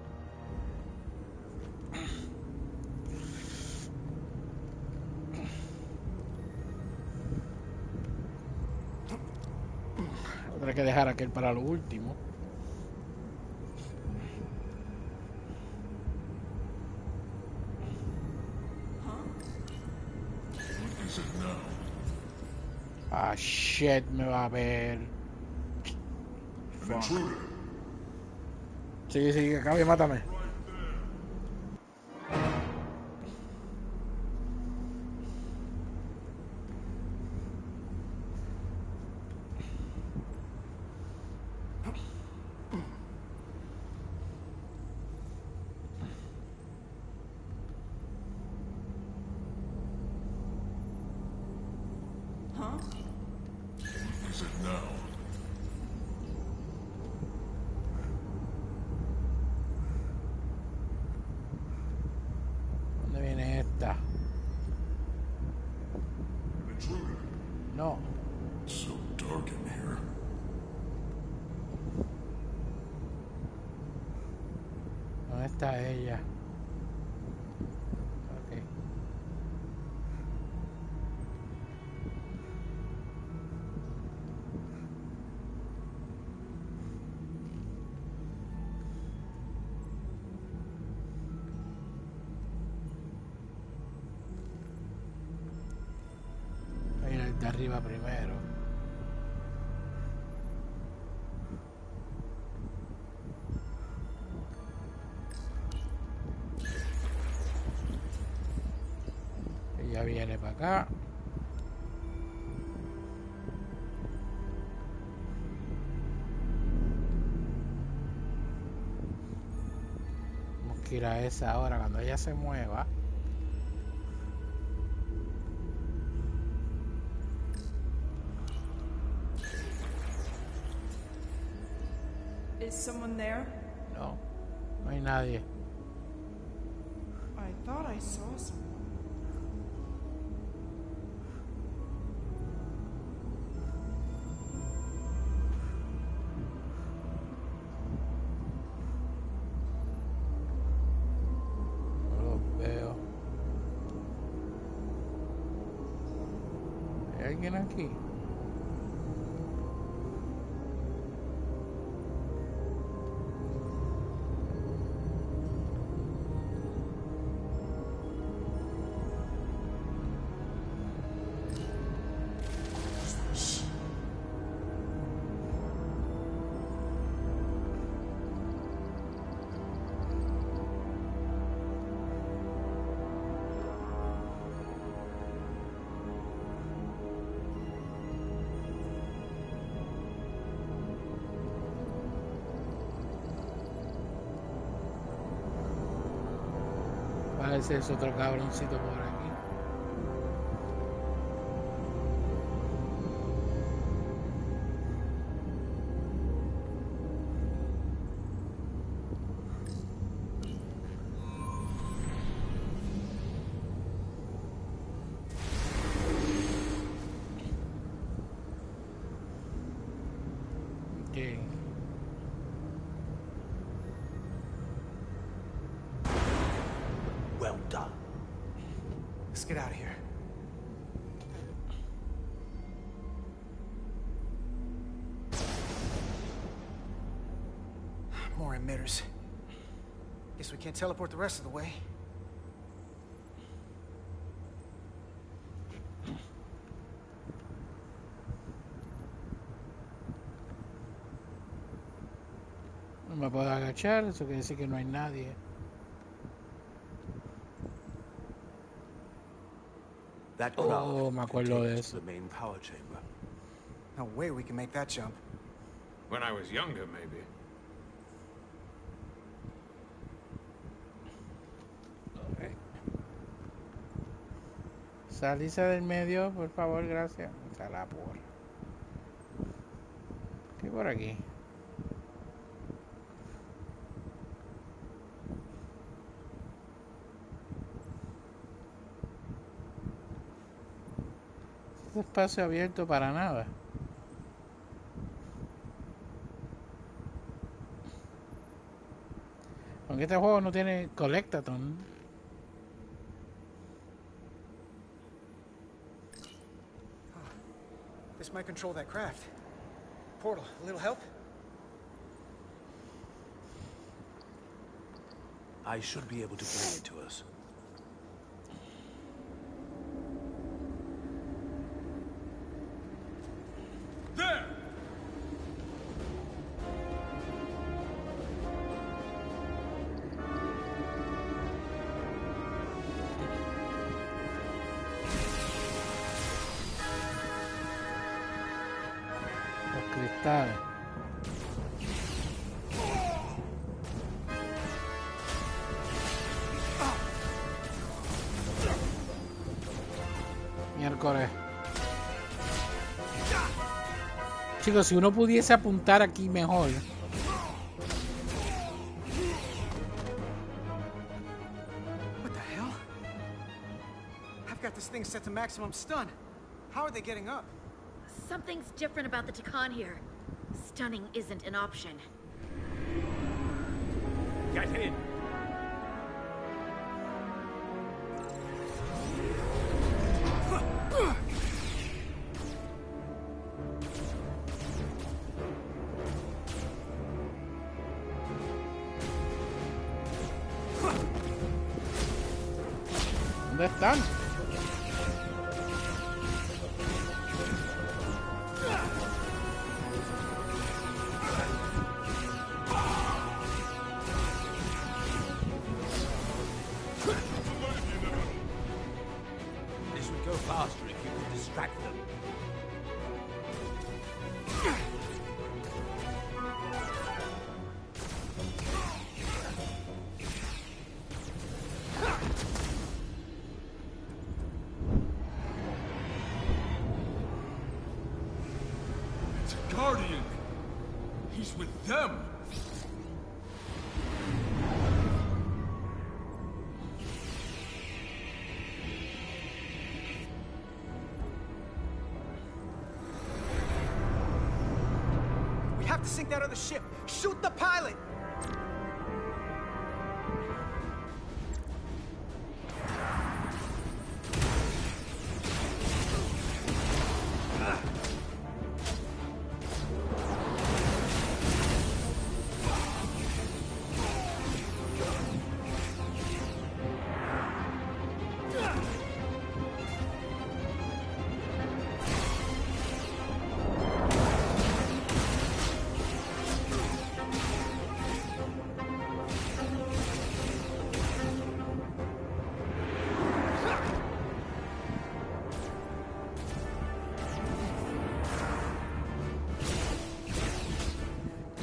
Tendré que dejar aquel para lo último. What is it now? Ah, shit, me va a ver. An intruder. Sí, Gaby, mátame. Huh? What is it now? ¿Dónde viene esta? An intruder. No. So dark in here. ¿Dónde está ella? Ok. Voy a ir al de arriba primero. acá. Vamos que ir a esa ahora cuando ella se mueva. Is someone there? No, no hay nadie. I thought I saw someone. No los veo. ¿Hay alguien aquí? Parece es otro cabroncito por aquí. Okay. Well done. Let's get out of here. More emitters. Guess we can't teleport the rest of the way. No me puedo agachar, eso quiere decir que no hay nadie. That Oh, crowd me acuerdo de contains eso. the main power chamber. No way we can make that jump. When I was younger, maybe. Salirse del medio, por favor, gracias. A la porra. ¿Qué por aquí? Este espacio abierto para nada. Aunque este juego no tiene collectathon. This might control that craft. Portal, a little help? I should be able to bring it to us. There! Los cristales. Miércoles. Chicos, si uno pudiese apuntar aquí mejor. What the hell? I've got this thing set to maximum stun. How are they getting up? Something's different about the Takan here. Stunning isn't an option. Get in! ¿Dónde están? This would go far. them. It's a Guardian. He's with them. We have to sink that other ship. Shoot the pilot!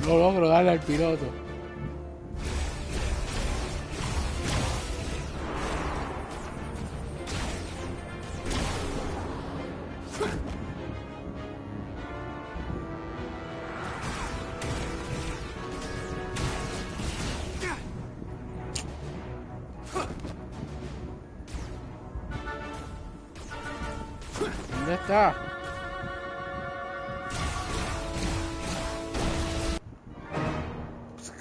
No logro darle al piloto. ¿Dónde está?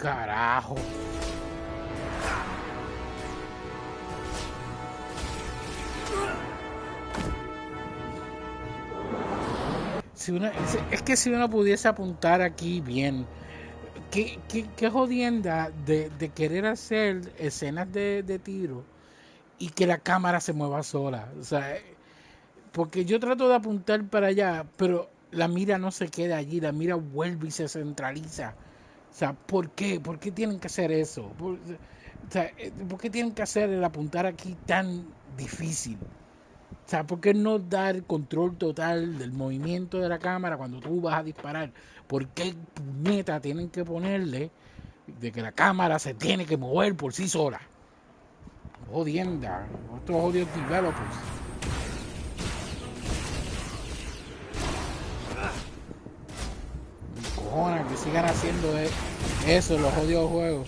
Carajo. Es que si uno pudiese apuntar aquí bien, qué jodienda de querer hacer escenas de tiro y que la cámara se mueva sola. O sea, porque yo trato de apuntar para allá, pero la mira no se queda allí, la mira vuelve y se centraliza. O sea, ¿por qué? ¿Por qué tienen que hacer eso? ¿Por qué tienen que hacer el apuntar aquí tan difícil? O sea, ¿por qué no dar el control total del movimiento de la cámara cuando tú vas a disparar? ¿Por qué puñeta tienen que ponerle de que la cámara se tiene que mover por sí sola? Jodienda, estos odios developers. Cojones, que sigan haciendo eso en los odios juegos.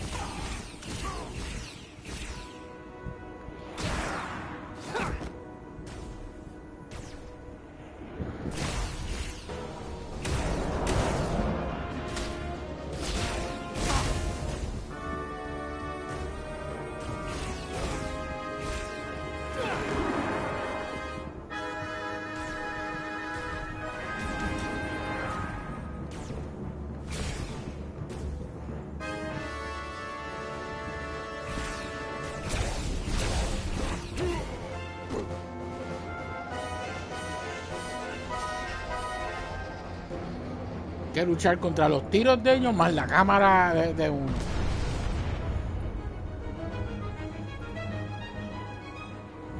Que luchar contra los tiros de ellos más la cámara de uno.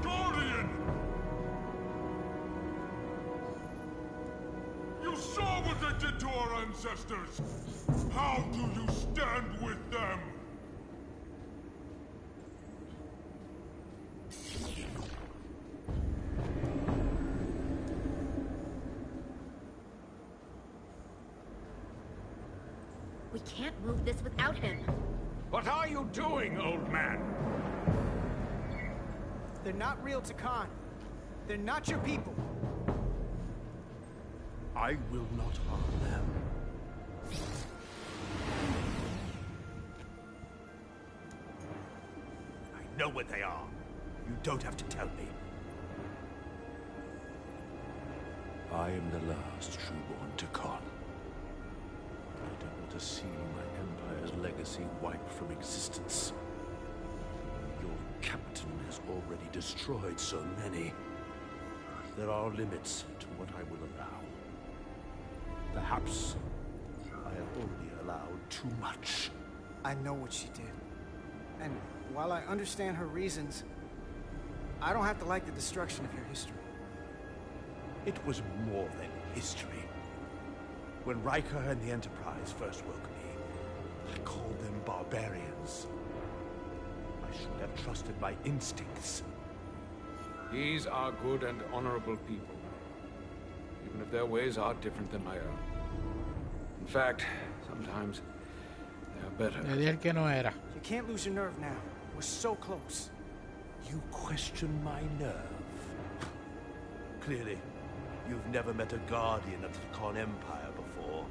Guardian! You saw what they did to our ancestors! How do you stand with them? We can't move this without him. What are you doing, old man? They're not real Takan. They're not your people. I will not harm them. I know where they are. You don't have to tell me. I am the last trueborn Takan. I don't want to see my Empire's legacy wiped from existence. Your captain has already destroyed so many. There are limits to what I will allow. Perhaps I have already allowed too much. I know what she did. And while I understand her reasons, I don't have to like the destruction of your history. It was more than history. When Riker and the Enterprise first woke me, I called them barbarians. I should have trusted my instincts. These are good and honorable people, even if their ways are different than my own. In fact, sometimes they are better. Le di el que no era. You can't lose your nerve now. We're so close. You question my nerve. Clearly, you've never met a guardian of the Tkon Empire before.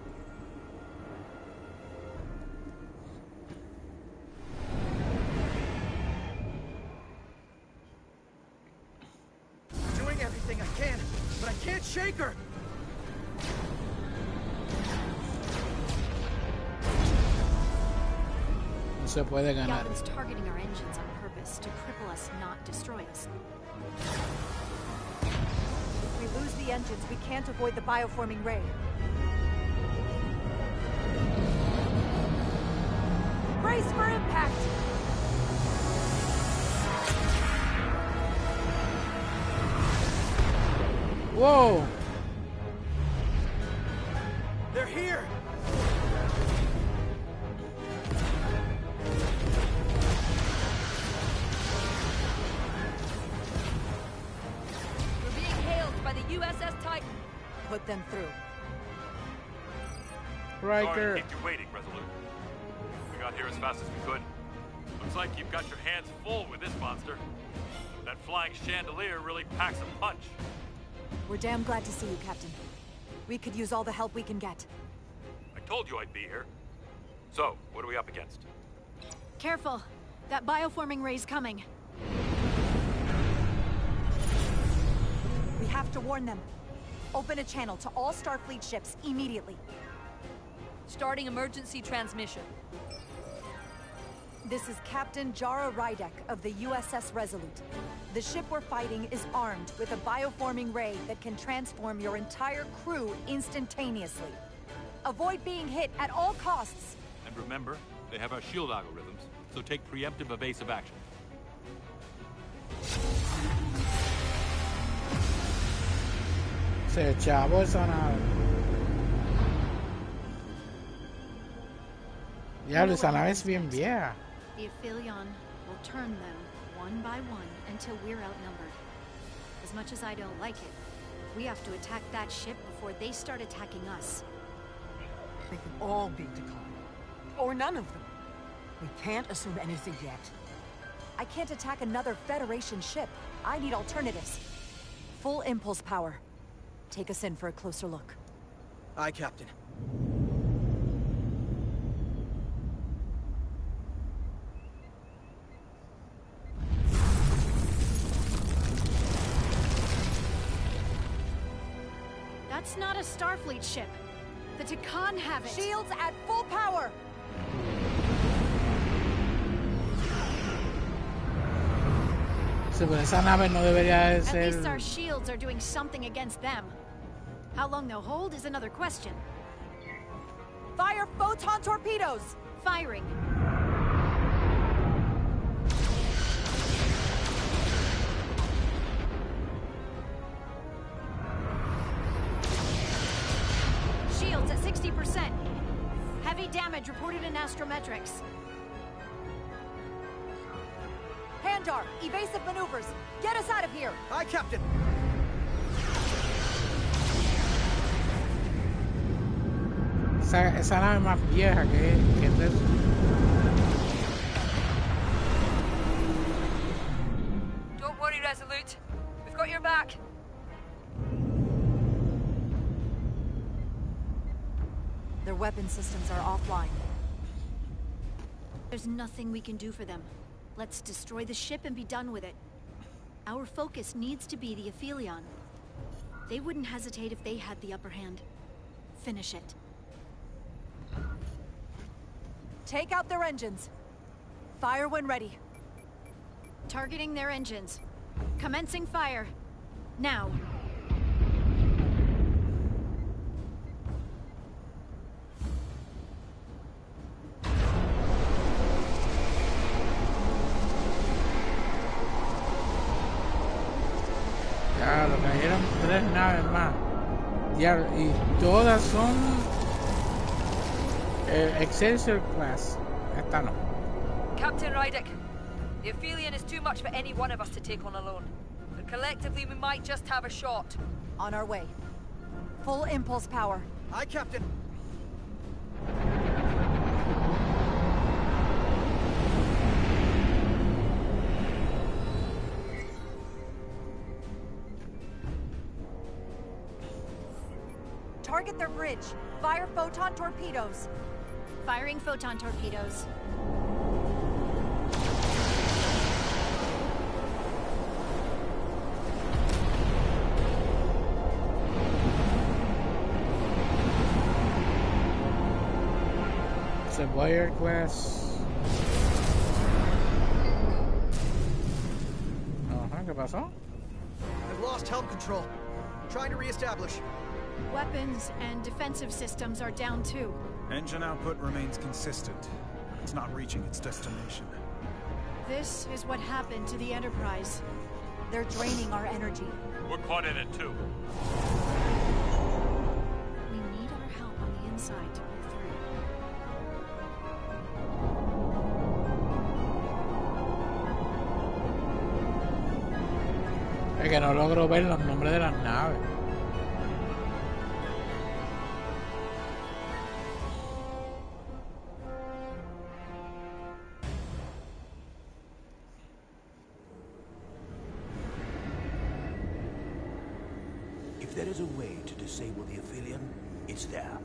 I'm doing everything I can, but I can't shake her. No se puede ganar. Galvin's targeting our engines on purpose to cripple us, not destroy us. If we lose the engines, we can't avoid the bioforming ray. Brace for impact! Whoa! They're here! We're being hailed by the USS Titan. Put them through. Riker. Sorry to keep you waiting, Resolute. We got here as fast as we could. Looks like you've got your hands full with this monster. That flying chandelier really packs a punch. We're damn glad to see you, Captain. We could use all the help we can get. I told you I'd be here. So, what are we up against? Careful. That bioforming ray's coming. We have to warn them. Open a channel to all Starfleet ships immediately. Starting emergency transmission. This is Captain Jara Rydek of the USS Resolute. The ship we're fighting is armed with a bioforming ray that can transform your entire crew instantaneously. Avoid being hit at all costs. And remember, they have our shield algorithms, so take preemptive evasive action. Se chavó esa nave. Diablo, esa nave es bien vieja. The Aphelion will turn them one by one until we're outnumbered. As much as I don't like it, we have to attack that ship before they start attacking us. They can all be Tkon. Or none of them. We can't assume anything yet. I can't attack another Federation ship. I need alternatives. Full impulse power. Take us in for a closer look. Aye, Captain. That's not a Starfleet ship. The Tkon have it. Shields at full power! Sí, pero esa nave no debería de ser... At least our shields are doing something against them. How long they'll hold is another question. Fire photon torpedoes! Firing. Shields at 60%. Heavy damage reported in astrometrics. Handar, evasive maneuvers. Get us out of here! Aye, Captain! Esa nave más vieja que es de eso. Don't worry, Resolute. We've got your back. Their weapon systems are offline. There's nothing we can do for them. Let's destroy the ship and be done with it. Our focus needs to be the Aphelion. They wouldn't hesitate if they had the upper hand. Finish it. Take out their engines. Fire when ready. Targeting their engines. Commencing fire. Now. Ya, lo cayeron 3 naves más. Y todas son Excelsior class. Esta no. Captain Rydick, the Aphelion is too much for any one of us to take on alone. But collectively, we might just have a shot. On our way. Full impulse power. Aye, Captain. Target their bridge. Fire photon torpedoes. Firing photon torpedoes. Wire class. ¿Qué pasó? I've lost helm control. Trying to re-establish. Weapons and defensive systems are down too. Engine output remains consistent. It's not reaching its destination. This is what happened to the Enterprise. They're draining our energy. We're caught in it too. We need our help on the inside to pull through. Es que no logro ver los nombres de las naves. If there is a way to disable the Aphelion, it's there.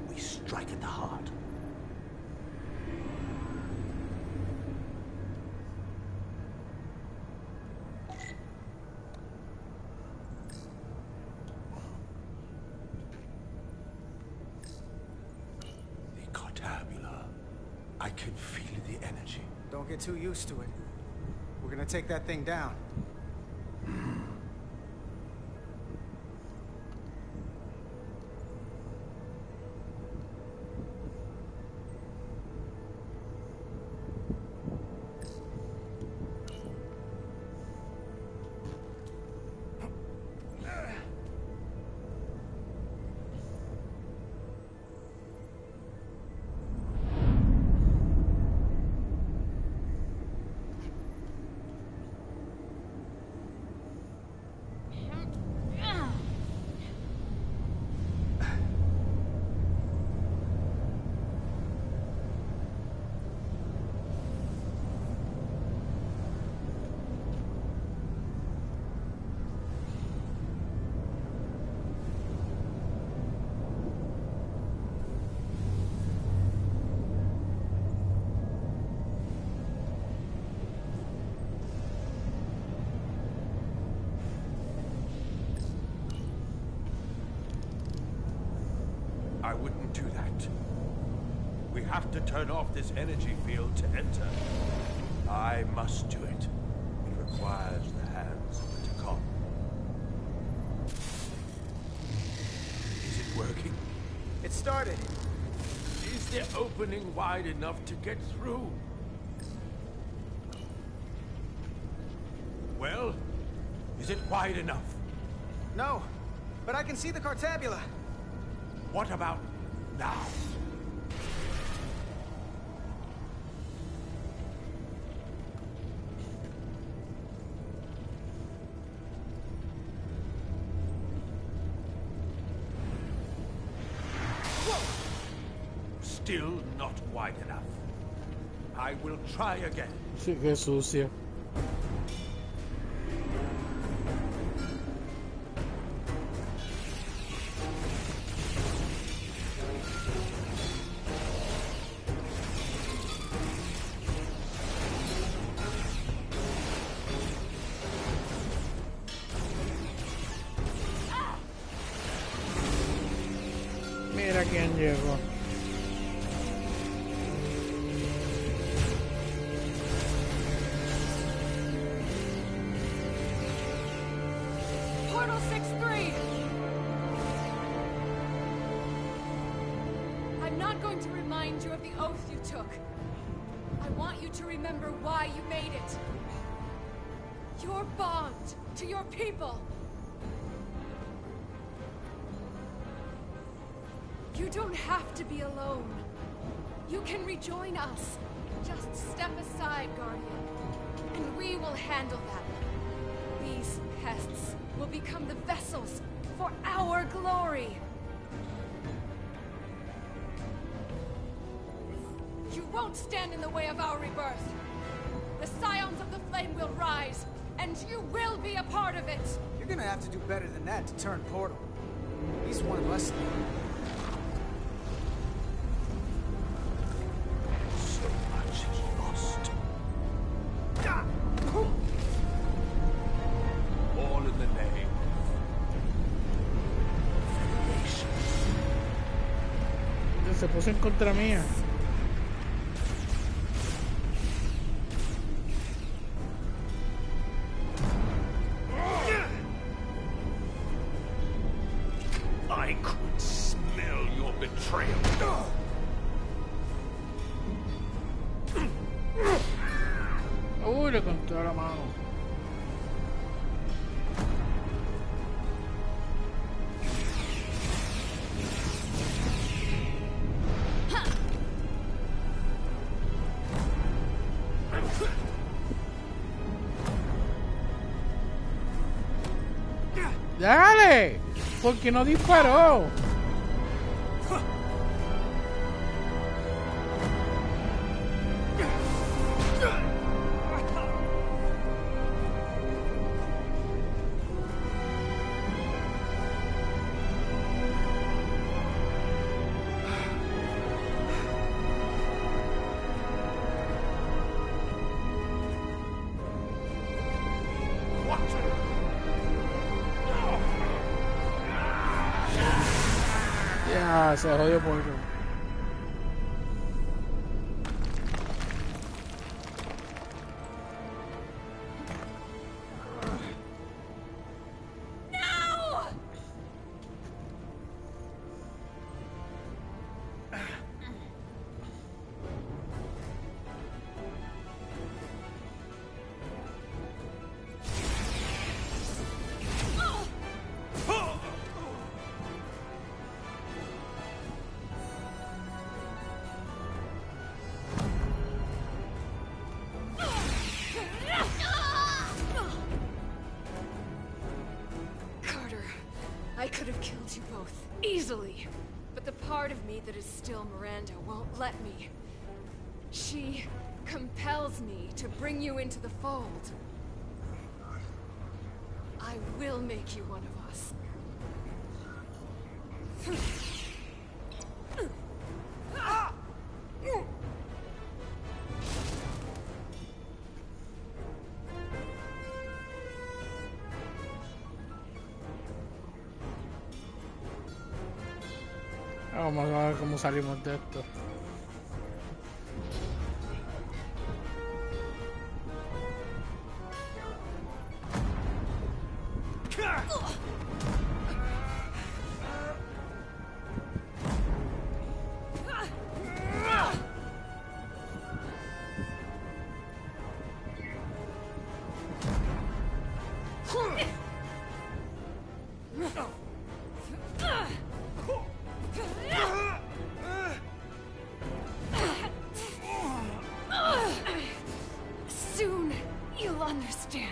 We strike at the heart. The Cartabula. I can feel the energy. Don't get too used to it. We're gonna take that thing down. I wouldn't do that. We have to turn off this energy field to enter. I must do it. It requires the hands of the Takon. Is it working? It started. Is the opening wide enough to get through? Well, is it wide enough? No, but I can see the Cartabula. What about now? Whoa! Still not wide enough. I will try again. Sí, qué sucia. Mira quién llegó. Portal 6-3! I'm not going to remind you of the oath you took. I want you to remember why you made it. Your bond to your people. You don't have to be alone. You can rejoin us. Just step aside, Guardian, and we will handle them. These pests will become the vessels for our glory. You won't stand in the way of our rebirth. The Scions of the Flame will rise, and you will be a part of it. You're gonna have to do better than that to turn Portal. He's one less than you. So much is lost. All in the name of Se puso en contra mía. I could smell your betrayal. Uy, le contó la mano. ¡Dale! ¿Por qué no disparó? Ya, se jodió por... I could have killed you both, easily. But the part of me that is still Miranda won't let me. She compels me to bring you into the fold. I will make you one of us. Vamos a ver cómo salimos de esto. Soon, you'll understand.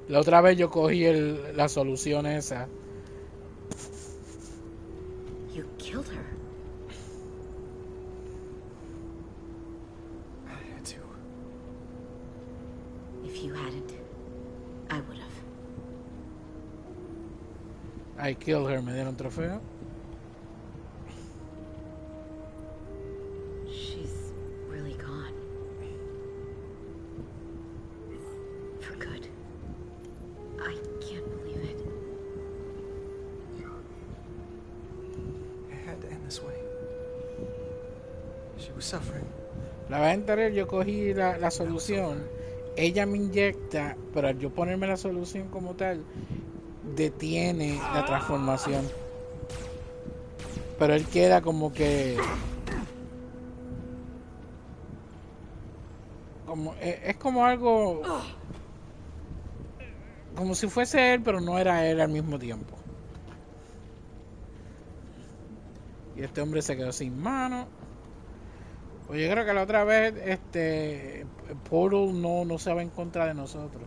La otra vez yo cogí la solución esa. You killed her. I had to. If you hadn't, I would have. I killed her, me dieron trofeo. She's really gone. For good. I can't believe it. It had to end this way. She was suffering. La vez anterior yo cogí la solución, ella me inyecta, pero al yo ponerme la solución como tal, detiene la transformación. Pero él queda como que... es como algo... Como si fuese él, pero no era él al mismo tiempo. Y este hombre se quedó sin mano. Pues yo creo que la otra vez Portal no se va en contra de nosotros.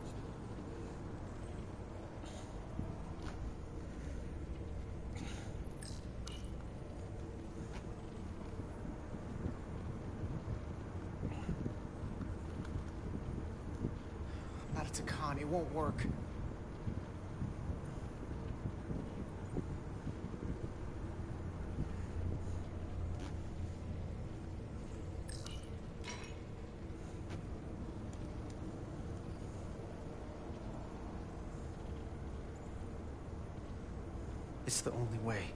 Not a Takan, it won't work. It's the only way.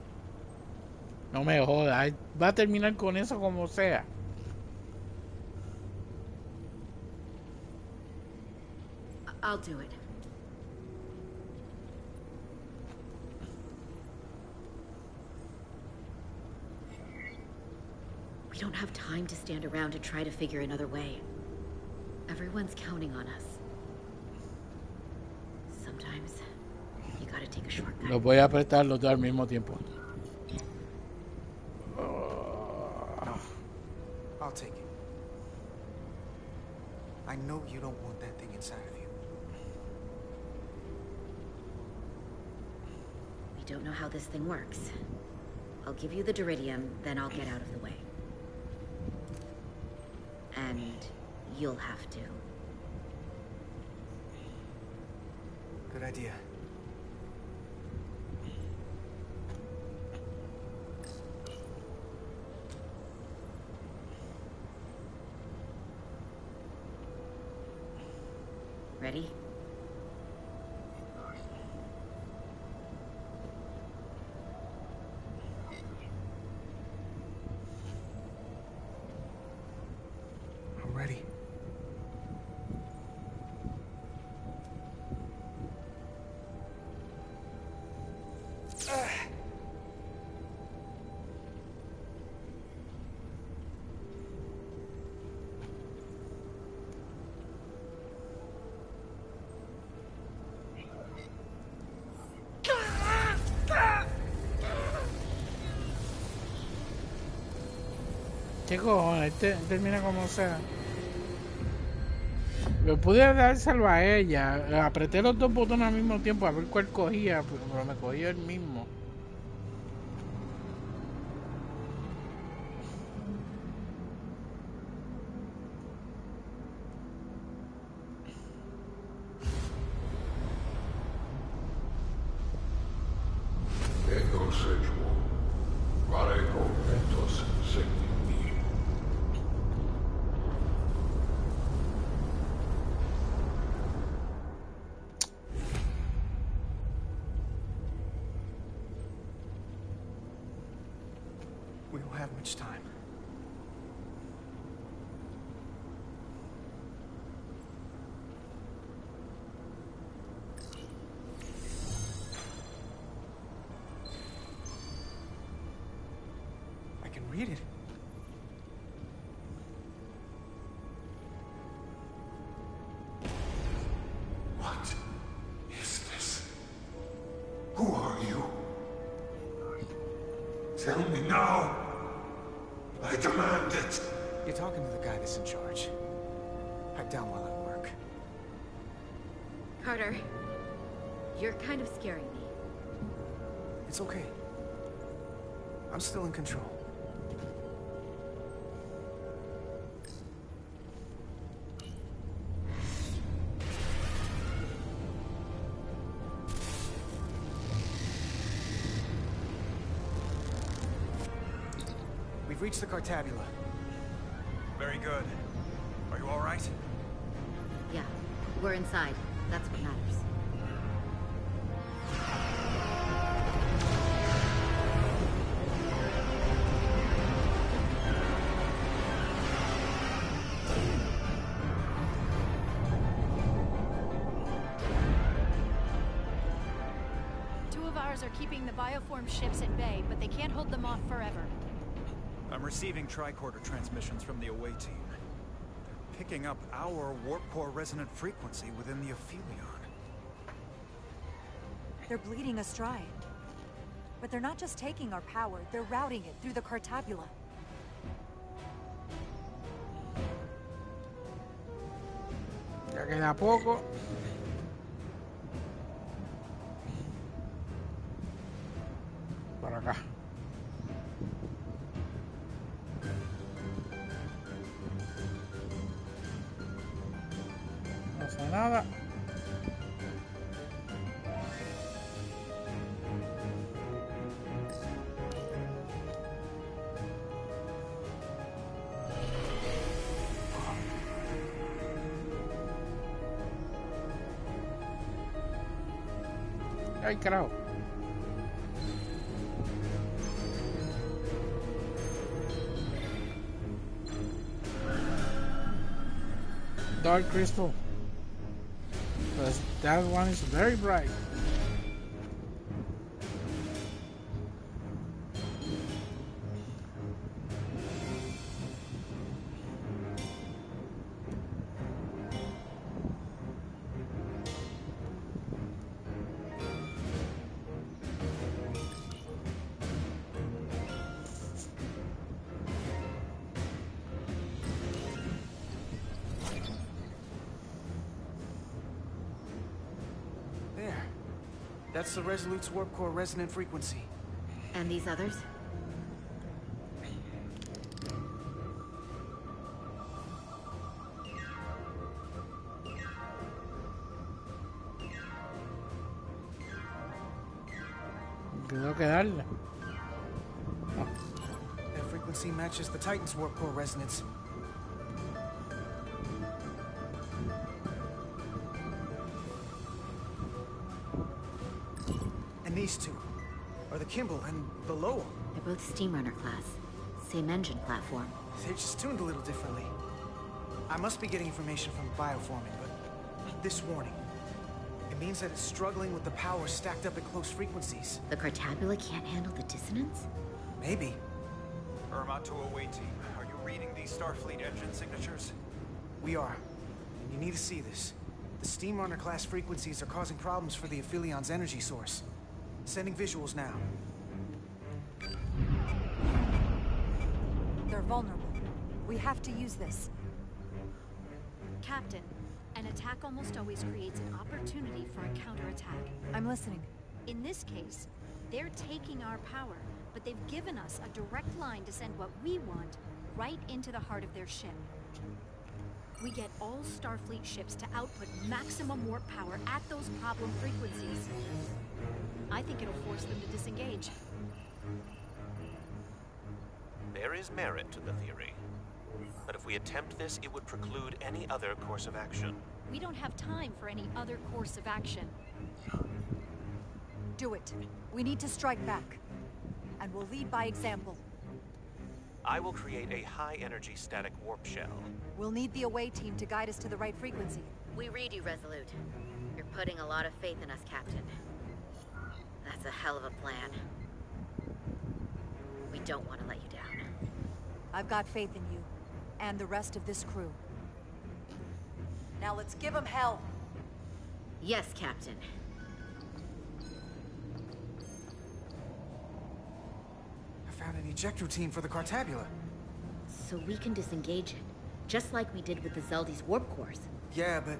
No me jodas, va a terminar con eso como sea. I'll do it. We don't have time to stand around to try to figure another way. Everyone's counting on us. Sometimes you gotta take a shortcut. Los voy a apretar los dos al mismo tiempo. I'll take it. I know you don't want that thing inside of you. We don't know how this thing works. I'll give you the Duridium, then I'll get out of the way. And you'll have to. Good idea. Ready? I'm ready. ¿Qué cojones? Termina como sea. Me pude dárselo a ella. Apreté los dos botones al mismo tiempo a ver cuál cogía, pero me cogió el mismo. Ego sequo, quare conventos secti. We don't have much time. I can read it. What is this? Who are you? Tell me now. I demand it. You're talking to the guy that's in charge. Pipe down while I work. Carter, you're kind of scaring me. It's okay. I'm still in control. We've reached the Cartabula. Very good. Are you all right? Yeah, we're inside. That's what matters. Two of ours are keeping the bioform ships at bay, but they can't hold them off forever. I'm receiving tricorder transmissions from the away team. They're picking up our warp core resonant frequency within the Aphelion. They're bleeding astride. But they're not just taking our power, they're routing it through the Cartabula. Ya queda poco. Por acá. No hace nada. Ay, carajo. Dark crystal. But that one is very bright. That's the Resolute's warp core resonant frequency. And these others? Tengo que darle. That frequency matches the Titan's warp core resonance. And these two are the Kimball and the Lowell. They're both Steamrunner class. Same engine platform. They're just tuned a little differently. I must be getting information from bioforming, but this warning. It means that it's struggling with the power stacked up at close frequencies. The Cartabula can't handle the dissonance? Maybe. Irma to away team. Are you reading these Starfleet engine signatures? We are. And you need to see this. The Steamrunner class frequencies are causing problems for the Aphilion's energy source. Sending visuals now. They're vulnerable. We have to use this. Captain, an attack almost always creates an opportunity for a counterattack. I'm listening. In this case, they're taking our power, but they've given us a direct line to send what we want right into the heart of their ship. We get all Starfleet ships to output maximum warp power at those problem frequencies. I think it'll force them to disengage. There is merit to the theory. But if we attempt this, it would preclude any other course of action. We don't have time for any other course of action. Do it. We need to strike back. And we'll lead by example. I will create a high-energy static warp shell. We'll need the away team to guide us to the right frequency. We read you, Resolute. You're putting a lot of faith in us, Captain. That's a hell of a plan. We don't want to let you down. I've got faith in you, and the rest of this crew. Now let's give them hell! Yes, Captain. I found an ejector team for the Cartabula. So we can disengage it, just like we did with the Zeldy's warp cores. Yeah, but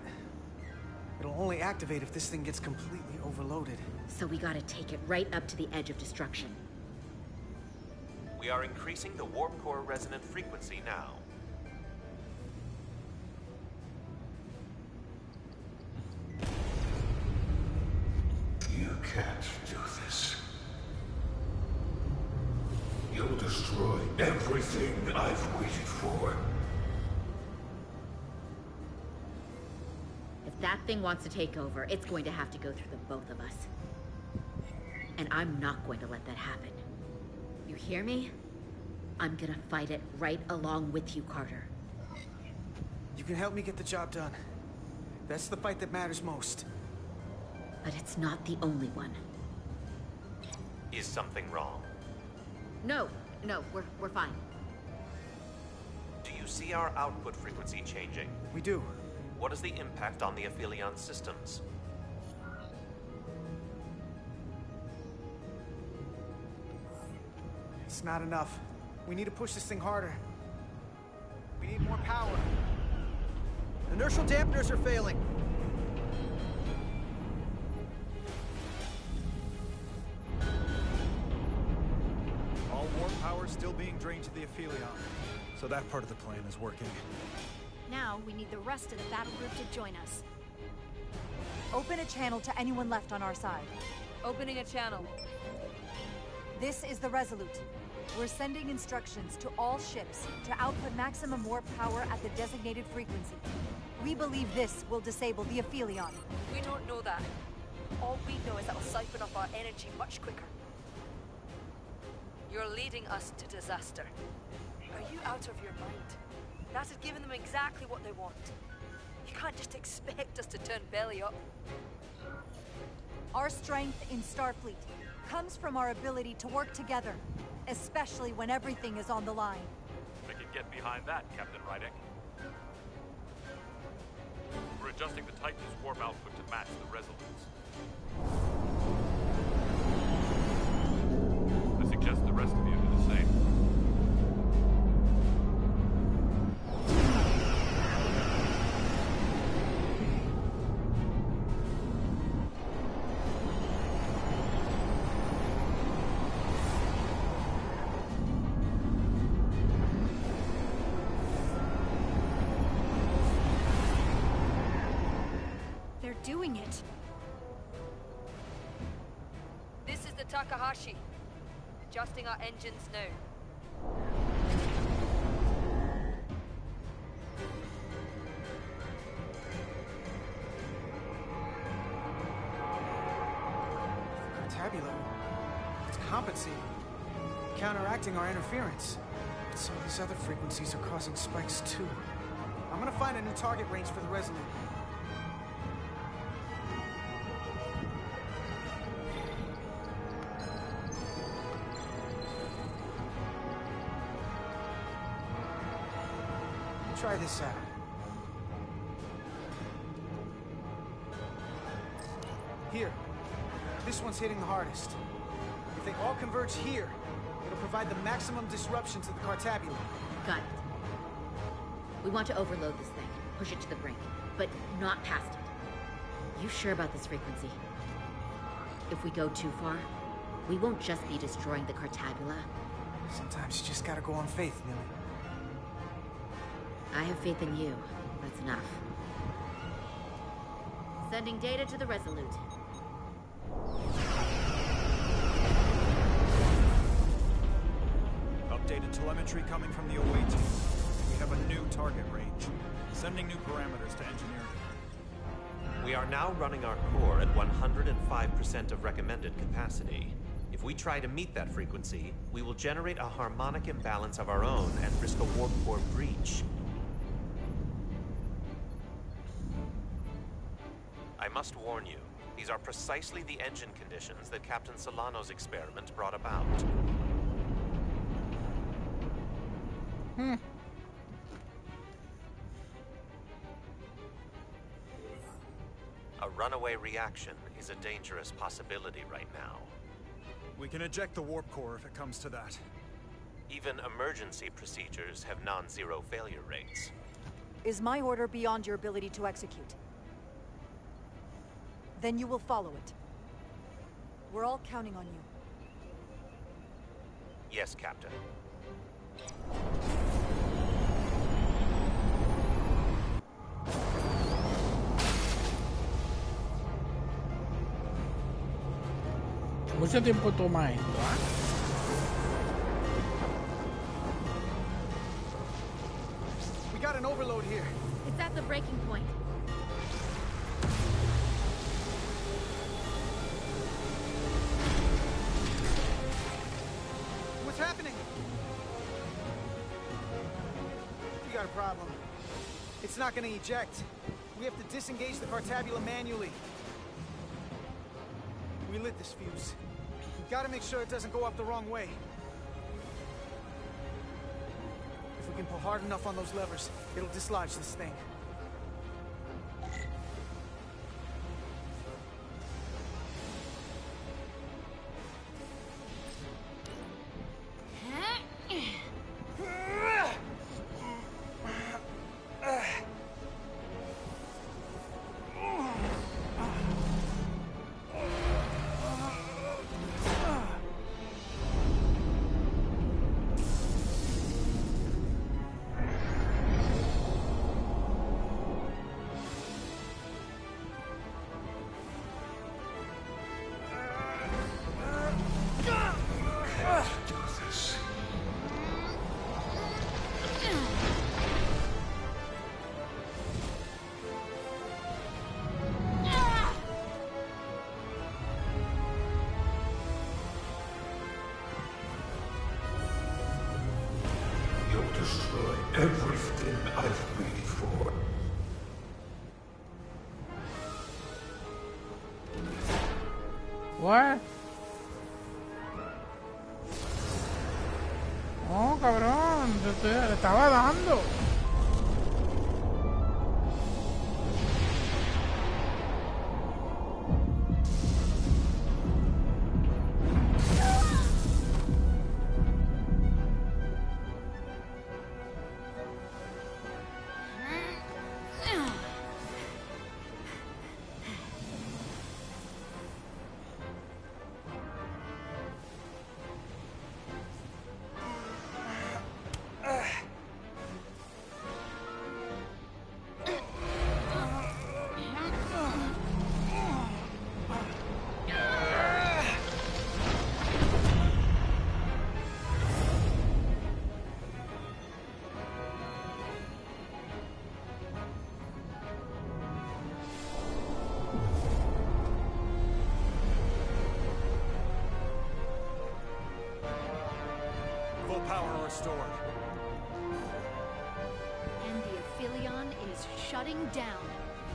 it'll only activate if this thing gets completely overloaded. So we gotta take it right up to the edge of destruction. We are increasing the warp core resonant frequency now. You can't do this. You'll destroy everything I've waited for. If that thing wants to take over, it's going to have to go through the both of us. And I'm not going to let that happen. You hear me? I'm gonna fight it right along with you, Carter. You can help me get the job done. That's the fight that matters most. But it's not the only one. Is something wrong? No, we're fine. Do you see our output frequency changing? We do. What is the impact on the Aphelion systems? It's not enough. We need to push this thing harder. We need more power. Inertial dampeners are failing. All warp power still being drained to the Aphelion. So that part of the plan is working. Now we need the rest of the battle group to join us. Open a channel to anyone left on our side. Opening a channel. This is the Resolute. We're sending instructions to all ships to output maximum warp power at the designated frequency. We believe this will disable the Aphelion. We don't know that. All we know is that it'll siphon off our energy much quicker. You're leading us to disaster. Are you out of your mind? That has given them exactly what they want. You can't just expect us to turn belly up. Our strength in Starfleet comes from our ability to work together, especially when everything is on the line. I can get behind that, Captain Rydek. We're adjusting the Titan's warp output to match the Resolute's. I suggest the rest of you do the same. Doing it. This is the Takahashi. Adjusting our engines now. Tabula. It's compensating. Counteracting our interference. But some of these other frequencies are causing spikes too. I'm gonna find a new target range for the Resolute. Try this out. Here. This one's hitting the hardest. If they all converge here, it'll provide the maximum disruption to the Cartabula. Got it. We want to overload this thing, push it to the brink, but not past it. You sure about this frequency? If we go too far, we won't just be destroying the Cartabula. Sometimes you just gotta go on faith, Millie. I have faith in you. That's enough. Sending data to the Resolute. Updated telemetry coming from the OA team. We have a new target range. Sending new parameters to engineering. We are now running our core at 105% of recommended capacity. If we try to meet that frequency, we will generate a harmonic imbalance of our own and risk a warp core breach. I must warn you, these are precisely the engine conditions that Captain Solano's experiment brought about. A runaway reaction is a dangerous possibility right now. We can eject the warp core if it comes to that. Even emergency procedures have non-zero failure rates. Is my order beyond your ability to execute? Then you will follow it. We're all counting on you. Yes, Captain. Mucho tiempo toma esto, ¿ah? got an overload here. It's at the breaking point. What's happening? We got a problem. It's not gonna eject. We have to disengage the Cartabula manually. We lit this fuse. We gotta make sure it doesn't go up the wrong way. If we can pull hard enough on those levers, it'll dislodge this thing. Everything I've waited for. What? Oh, cabrón, le estaba dando. Power restored. And the Aphelion is shutting down.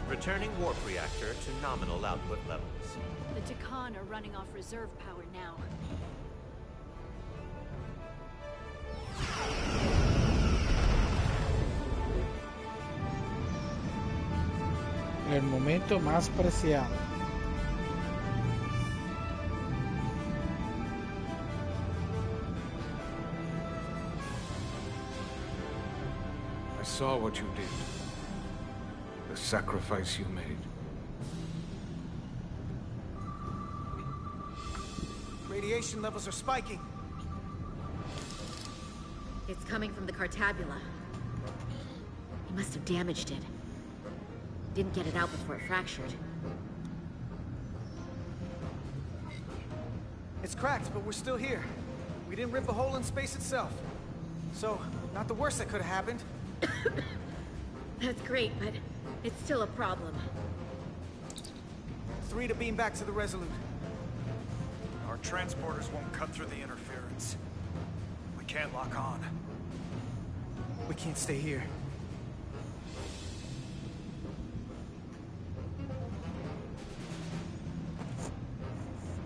Returning warp reactor to nominal output levels. The Takan are running off reserve power now. El momento más preciado. I saw what you did. The sacrifice you made. Radiation levels are spiking. It's coming from the Cartabula. He must have damaged it. Didn't get it out before it fractured. It's cracked, but we're still here. We didn't rip a hole in space itself. So, not the worst that could have happened. That's great, but it's still a problem. 3 to beam back to the Resolute. Our transporters won't cut through the interference. We can't lock on. We can't stay here.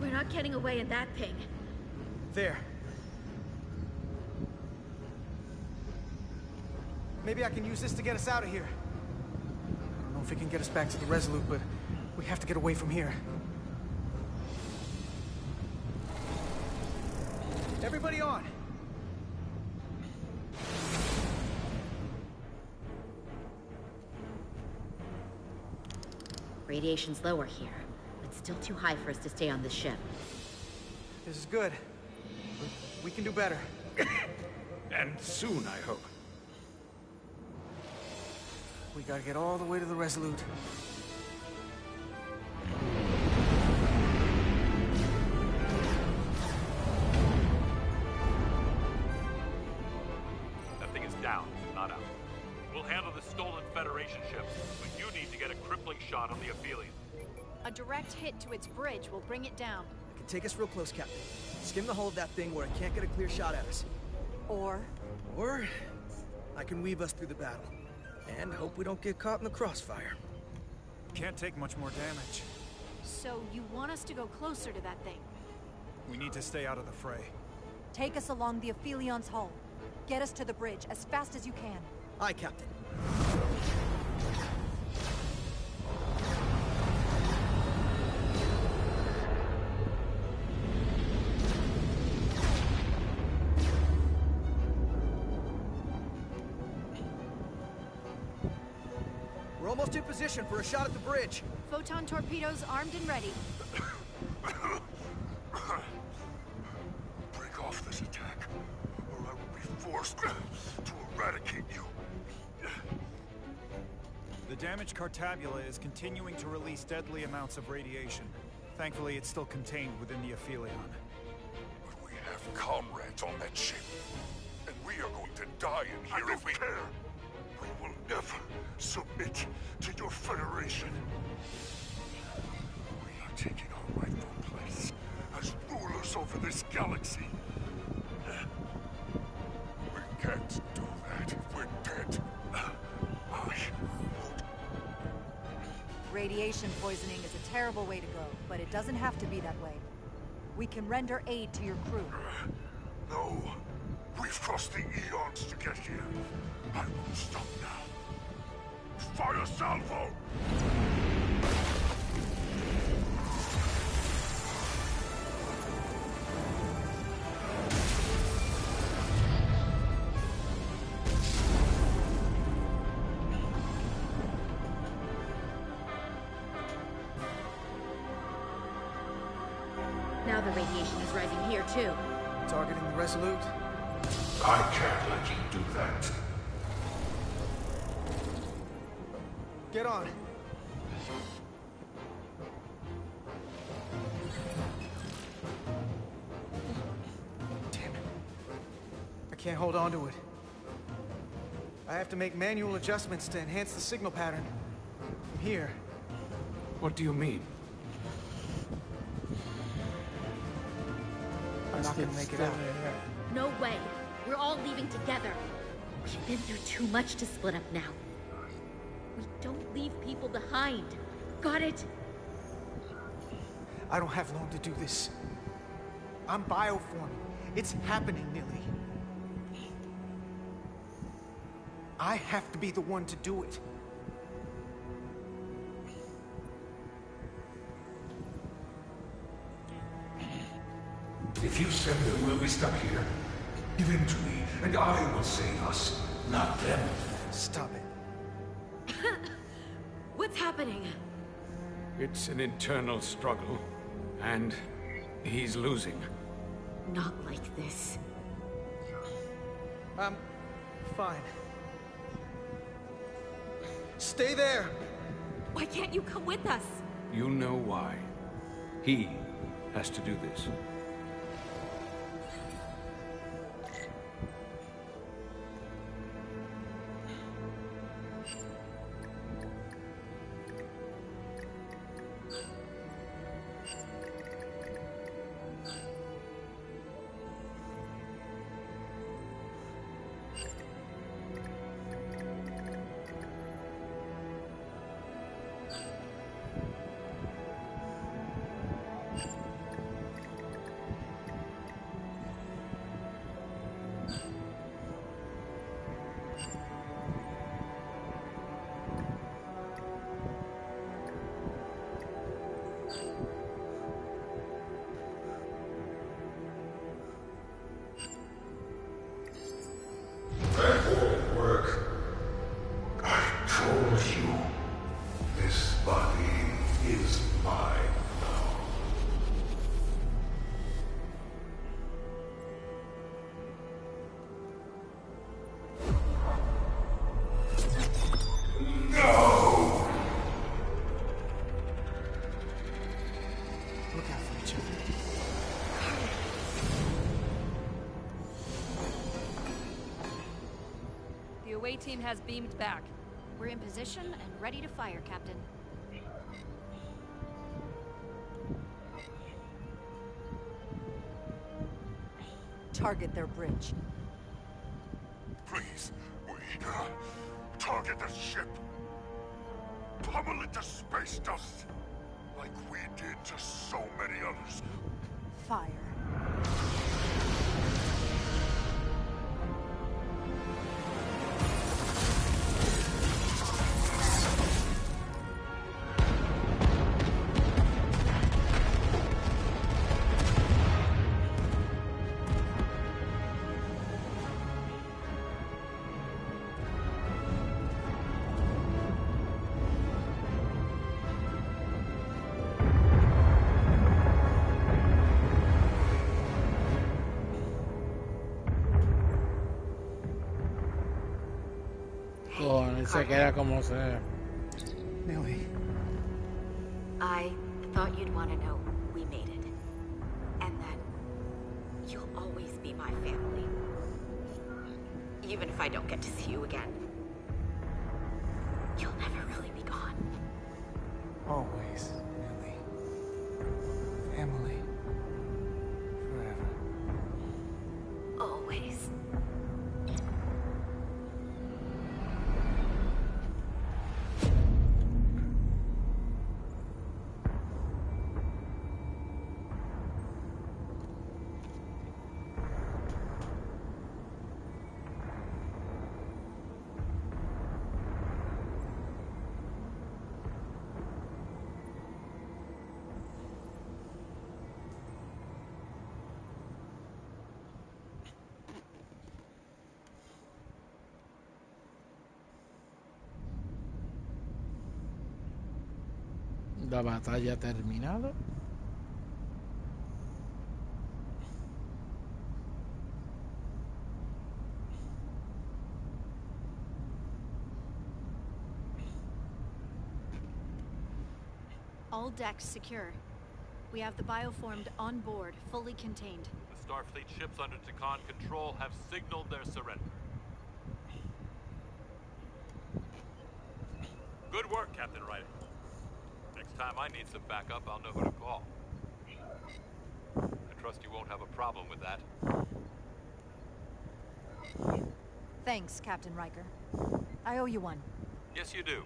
We're not getting away in that thing. There. Maybe I can use this to get us out of here. I don't know if it can get us back to the Resolute, but we have to get away from here. Everybody on! Radiation's lower here, but still too high for us to stay on this ship. This is good. We can do better. And soon, I hope. We gotta get all the way to the Resolute. That thing is down, not out. We'll handle the stolen Federation ship, but you need to get a crippling shot on the Aphelion. A direct hit to its bridge will bring it down. It can take us real close, Captain. Skim the hull of that thing where it can't get a clear shot at us. Or I can weave us through the battle. And hope we don't get caught in the crossfire. Can't take much more damage. So you want us to go closer to that thing? We need to stay out of the fray. take us along the Aphelion's hull. Get us to the bridge as fast as you can. Aye, Captain. We're almost in position for a shot at the bridge. Photon torpedoes armed and ready. Break off this attack, or I will be forced to eradicate you. The damaged Cartabula is continuing to release deadly amounts of radiation. Thankfully, it's still contained within the Aphelion. But we have comrades on that ship, and we are going to die in here if we care. We will never submit to your Federation. We are taking our rightful place as rulers over this galaxy. We can't do that if we're dead. Radiation poisoning is a terrible way to go, but it doesn't have to be that way. We can render aid to your crew. No. We've crossed the eons to get here. I won't stop now. Fire salvo! Now the radiation is rising here, too. Targeting the Resolute? I can't let you do that. Get on. Damn it. I can't hold on to it. I have to make manual adjustments to enhance the signal pattern. From here. What do you mean? I'm not gonna make it out. No way. We're all leaving together. We've been through too much to split up now. We don't leave people behind. Got it? I don't have long to do this. I'm bioforming. It's happening, Nilly. I have to be the one to do it. If you send them, we'll be stuck here. Give in to me, and I will save us, not them. Stop it. What's happening? It's an internal struggle, and he's losing. Not like this. I'm fine. Stay there! Why can't you come with us? You know why. He has to do this. away team has beamed back. We're in position and ready to fire, Captain. Target their bridge. Please, we target the ship. Pummel it to space dust, like we did to so many others. Fire. Se queda como sea. Millie. I thought you'd want to know we made it. And that you'll always be my family. Even if I don't get to see you again. You'll never really be gone. Always, Millie. Family. Forever. Always. La batalla ha terminado. All decks secure. We have the bioformed on board, fully contained. The Starfleet ships under Takan control have signaled their surrender. Good work, Captain Ryder. Next time I need some backup, I'll know who to call. I trust you won't have a problem with that. Thanks, Captain Riker. I owe you one. Yes, you do.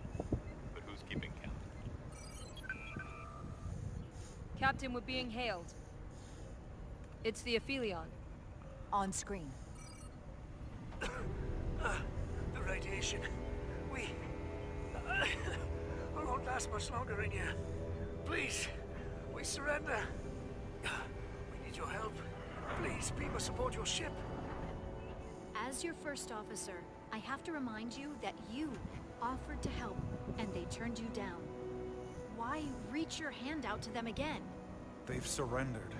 But who's keeping count? Captain, we're being hailed. It's the Aphelion. On screen. The radiation. We won't last much longer in here. Please, we surrender. We need your help. Please, people support your ship. As your first officer, I have to remind you that you offered to help, and they turned you down. Why reach your hand out to them again? They've surrendered.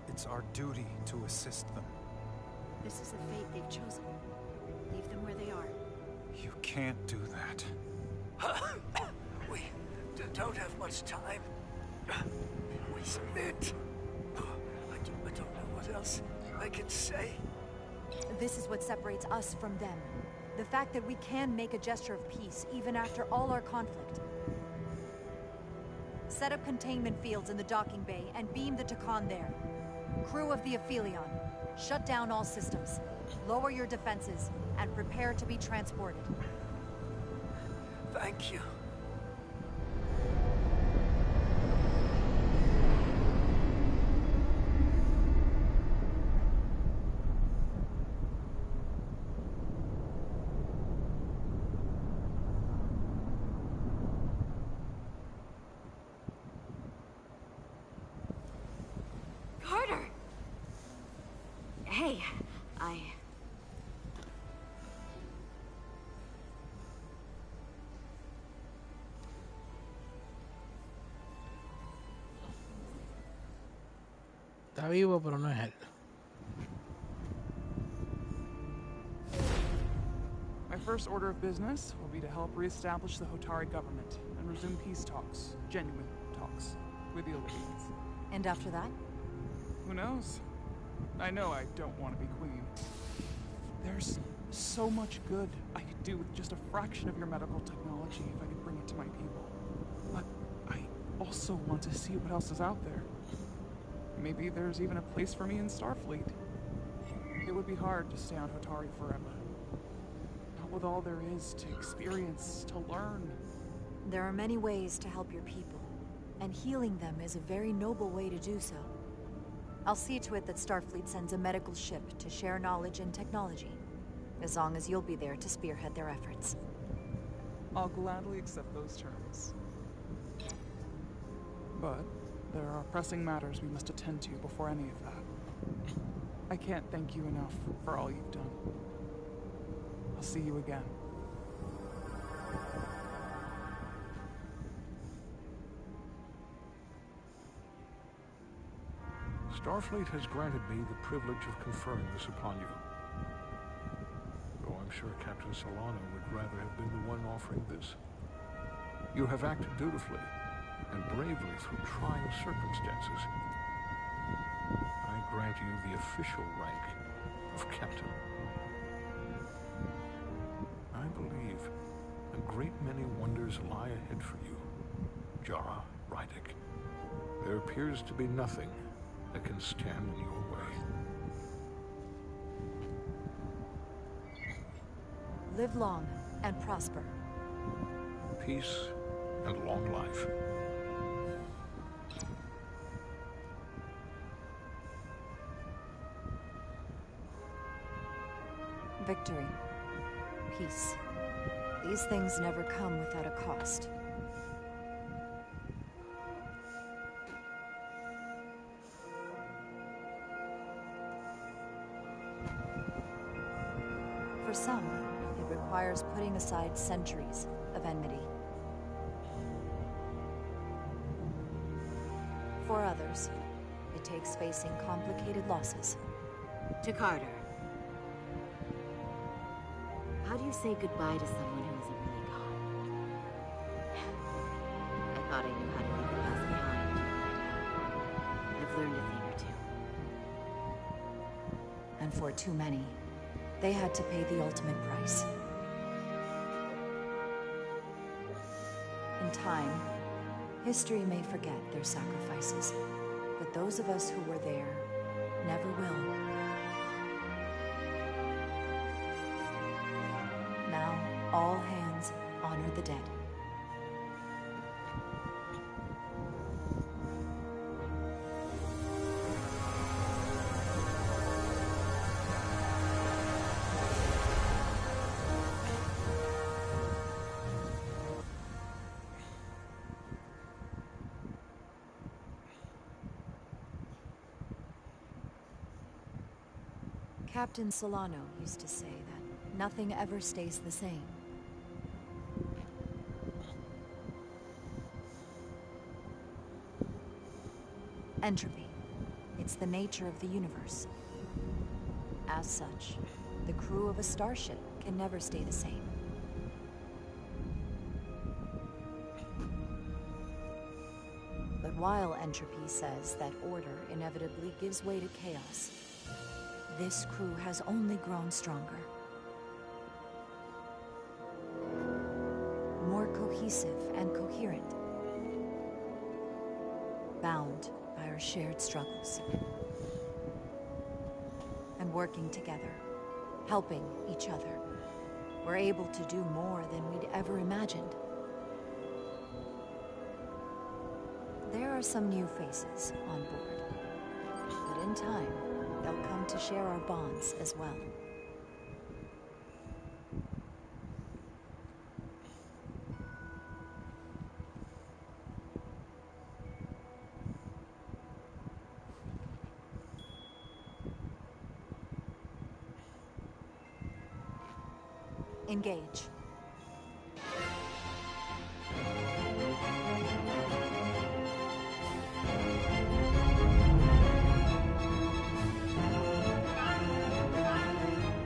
It's our duty to assist them. This is the fate they've chosen. Leave them where they are. You can't do that. We don't have much time. We submit. I don't know what else I can say. This is what separates us from them. The fact that we can make a gesture of peace even after all our conflict. Set up containment fields in the docking bay and beam the Takan there. Crew of the Aphelion, shut down all systems, lower your defenses, and prepare to be transported. Thank you. Carter! Hey, Está vivo, pero no es él. My first order of business will be to help reestablish the Hotari government and resume peace talks, genuine talks, with the Olympians. And after that? Who knows? I know I don't want to be queen. There's so much good I could do with just a fraction of your medical technology if I could bring it to my people. But I also want to see what else is out there. Maybe there's even a place for me in Starfleet. It would be hard to stay on Hotari forever. Not with all there is to experience, to learn. There are many ways to help your people, and healing them is a very noble way to do so. I'll see to it that Starfleet sends a medical ship to share knowledge and technology, as long as you'll be there to spearhead their efforts. I'll gladly accept those terms. But there are pressing matters we must attend to before any of that. I can't thank you enough for all you've done. I'll see you again. Starfleet has granted me the privilege of conferring this upon you. Though I'm sure Captain Solano would rather have been the one offering this. You have acted dutifully and bravely through trying circumstances. I grant you the official rank of Captain. I believe a great many wonders lie ahead for you, Jara Rydick. There appears to be nothing that can stand in your way. Live long and prosper. Peace and long life. Victory. Peace. These things never come without a cost. For some, it requires putting aside centuries of enmity. For others, it takes facing complicated losses. To Carter. How do you say goodbye to someone who isn't really gone? I thought I knew how to leave the past behind, but I've learned a thing or two. And for too many, they had to pay the ultimate price. In time, history may forget their sacrifices, but those of us who were there never will. Now, all hands honor the dead. Captain Solano used to say that nothing ever stays the same. Entropy. It's the nature of the universe. As such, the crew of a starship can never stay the same. But while entropy says that order inevitably gives way to chaos, this crew has only grown stronger. More cohesive and coherent. Bound by our shared struggles. And working together, helping each other, we're able to do more than we'd ever imagined. There are some new faces on board, but in time, they'll come to share our bonds as well. Engage.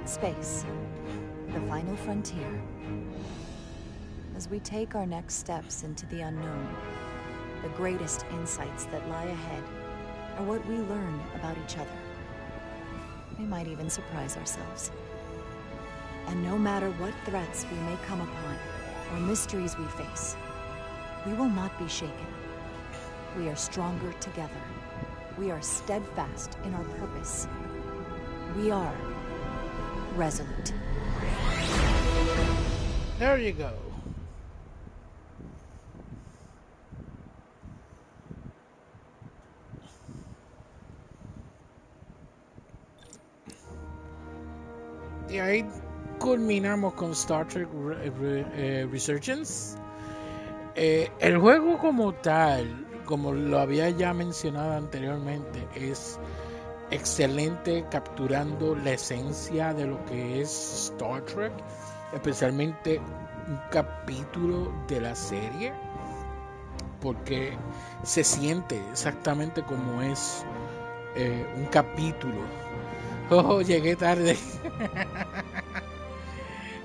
Space, the final frontier. As we take our next steps into the unknown, the greatest insights that lie ahead are what we learn about each other. We might even surprise ourselves. And no matter what threats we may come upon, or mysteries we face, we will not be shaken. We are stronger together. We are steadfast in our purpose. We are resolute. There you go. Y ahí culminamos con Star Trek Resurgence. El juego como tal, como lo había ya mencionado anteriormente, es excelente capturando la esencia de lo que es Star Trek, especialmente un capítulo de la serie, porque se siente exactamente como es un capítulo. Oh, llegué tarde.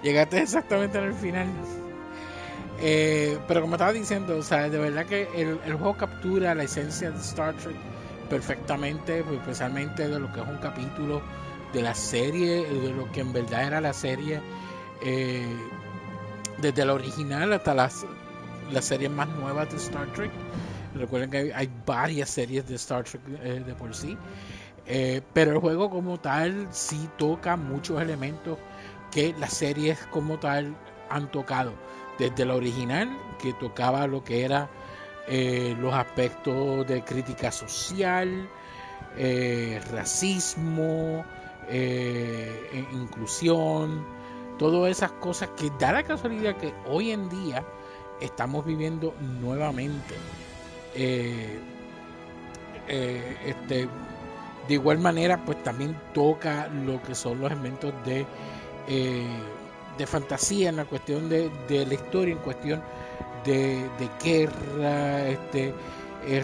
Llegaste exactamente al final. Pero como estaba diciendo, o sea, de verdad que el juego captura la esencia de Star Trek perfectamente, pues, especialmente de lo que es un capítulo de la serie, de lo que en verdad era la serie, desde la original hasta las series más nuevas de Star Trek. Recuerden que hay varias series de Star Trek de por sí, pero el juego como tal sí toca muchos elementos que las series como tal han tocado, desde la original, que tocaba lo que era los aspectos de crítica social, racismo, inclusión, todas esas cosas que da la casualidad que hoy en día estamos viviendo nuevamente. De igual manera, pues también toca lo que son los elementos de fantasía en la cuestión de la historia, en cuestión de guerra,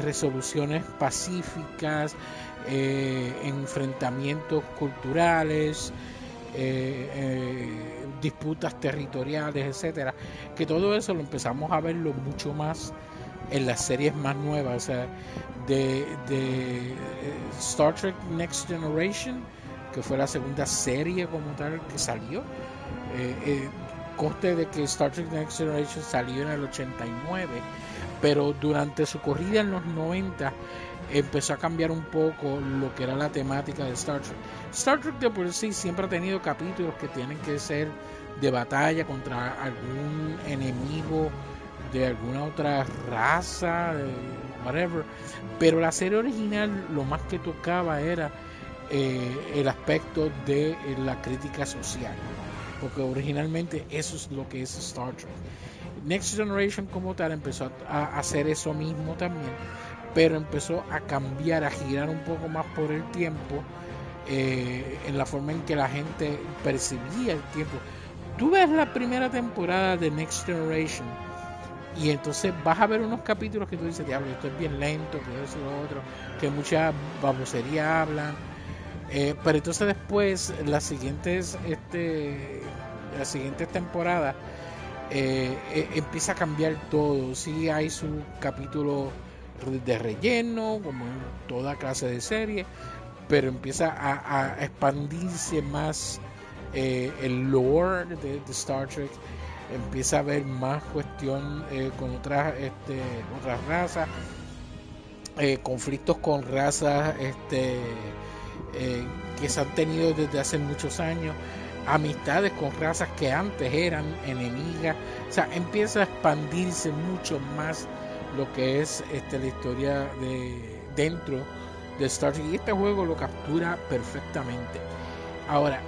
resoluciones pacíficas, enfrentamientos culturales, disputas territoriales, etcétera, que todo eso lo empezamos a verlo mucho más en las series más nuevas, o sea, de Star Trek Next Generation, que fue la segunda serie como tal que salió. Conste de que Star Trek Next Generation salió en el 89, pero durante su corrida en los 90 empezó a cambiar un poco lo que era la temática de Star Trek. Star Trek de por sí siempre ha tenido capítulos que tienen que ser de batalla contra algún enemigo de alguna otra raza, whatever, pero la serie original lo más que tocaba era el aspecto de la crítica social, porque originalmente eso es lo que es Star Trek. Next Generation como tal empezó a hacer eso mismo también, pero empezó a cambiar, a girar un poco más por el tiempo, en la forma en que la gente percibía el tiempo. Tú ves la primera temporada de Next Generation y entonces vas a ver unos capítulos que tú dices, diablo, esto es bien lento, que eso y lo otro, que mucha babosería hablan, pero entonces después las siguientes temporadas empieza a cambiar todo. Sí hay su capítulo de relleno, como en toda clase de serie, pero empieza a expandirse más el lore de Star Trek. Empieza a haber más cuestión con otras razas, conflictos con razas que se han tenido desde hace muchos años, amistades con razas que antes eran enemigas. O sea, empieza a expandirse mucho más lo que es la historia dentro de Star Trek, y este juego lo captura perfectamente. Ahora,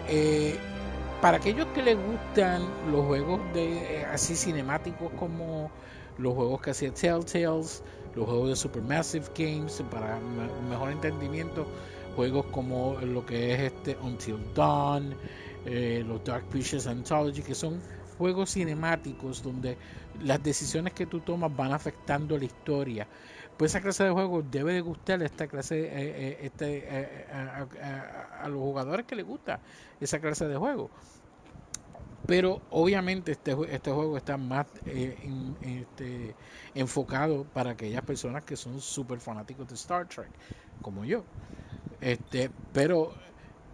para aquellos que les gustan los juegos así cinemáticos, como los juegos que hacía Telltales, los juegos de Supermassive Games, para un mejor entendimiento, juegos como lo que es Until Dawn, los Dark Pictures Anthology, que son juegos cinemáticos donde las decisiones que tú tomas van afectando la historia, pues esa clase de juegos debe de gustarle esta clase a los jugadores que les gusta esa clase de juego. Pero obviamente este juego está más enfocado para aquellas personas que son súper fanáticos de Star Trek, como yo. Pero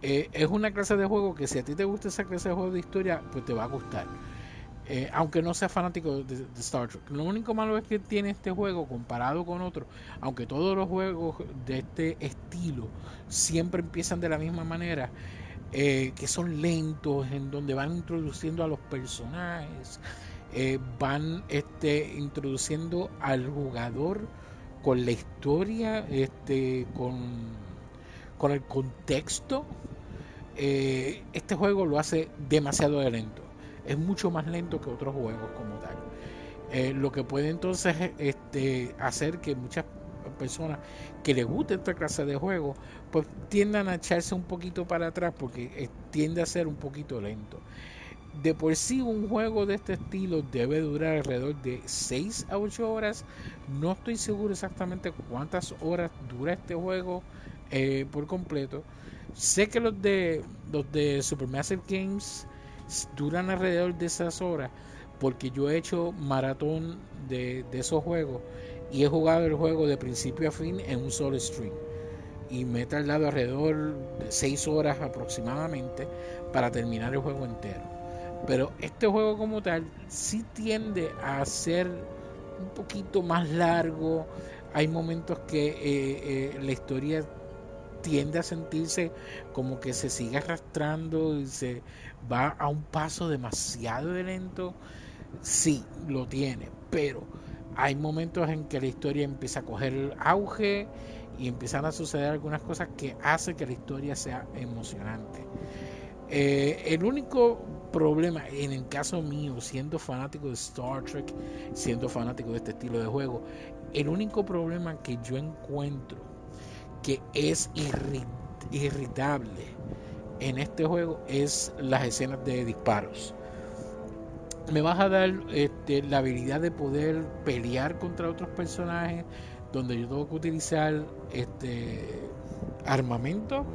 es una clase de juego que si a ti te gusta esa clase de juego de historia, pues te va a gustar. Aunque no seas fanático de Star Trek. Lo único malo es que tiene este juego comparado con otros, aunque todos los juegos de este estilo siempre empiezan de la misma manera, que son lentos, en donde van introduciendo a los personajes, van introduciendo al jugador con la historia, con el contexto. Este juego lo hace demasiado lento. Es mucho más lento que otros juegos como tal. Lo que puede entonces hacer que muchas personas que les guste esta clase de juego pues tiendan a echarse un poquito para atrás porque tiende a ser un poquito lento. De por sí un juego de este estilo debe durar alrededor de 6 a 8 horas. No estoy seguro exactamente cuántas horas dura este juego por completo. Sé que los de Supermassive Games duran alrededor de esas horas porque yo he hecho maratón de esos juegos y he jugado el juego de principio a fin en un solo stream y me he tardado alrededor de 6 horas aproximadamente para terminar el juego entero. Pero este juego como tal sí tiende a ser un poquito más largo. Hay momentos que la historia tiende a sentirse como que se sigue arrastrando y se va a un paso demasiado lento. Sí, lo tiene, pero hay momentos en que la historia empieza a coger auge y empiezan a suceder algunas cosas que hacen que la historia sea emocionante. El único problema, en el caso mío, siendo fanático de Star Trek, siendo fanático de este estilo de juego, el único problema que yo encuentro que es irritable en este juego es las escenas de disparos. Me vas a dar la habilidad de poder pelear contra otros personajes donde yo tengo que utilizar armamento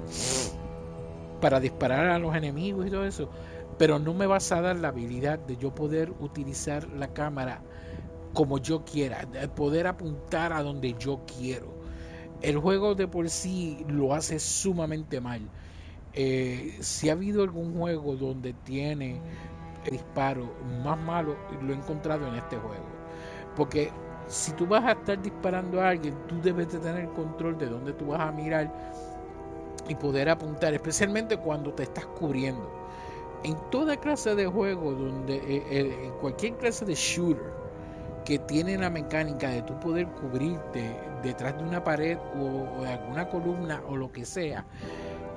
para disparar a los enemigos y todo eso, pero no me vas a dar la habilidad de yo poder utilizar la cámara como yo quiera, de poder apuntar a donde yo quiero. El juego de por sí lo hace sumamente mal. Si ha habido algún juego donde tiene disparo más malo, lo he encontrado en este juego, porque si tú vas a estar disparando a alguien, tú debes de tener control de dónde tú vas a mirar y poder apuntar, especialmente cuando te estás cubriendo. En toda clase de juego, en cualquier clase de shooter que tiene la mecánica de tú poder cubrirte detrás de una pared o de alguna columna o lo que sea,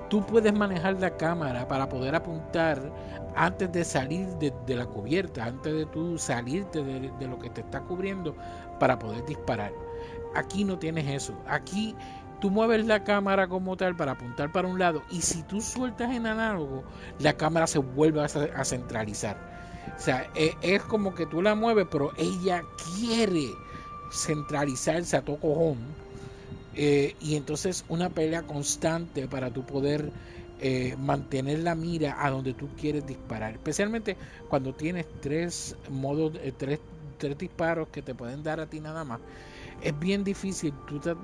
tú puedes manejar la cámara para poder apuntar antes de salir de la cubierta, antes de tú salirte de lo que te está cubriendo para poder disparar. Aquí no tienes eso. Aquí tú mueves la cámara como tal para apuntar para un lado y si tú sueltas en análogo, la cámara se vuelve a centralizar. O sea, es como que tú la mueves, pero ella quiere centralizarse a todo cojón. Y entonces una pelea constante para tú poder mantener la mira a donde tú quieres disparar, especialmente cuando tienes tres modos, tres disparos que te pueden dar a ti nada más. Es bien difícil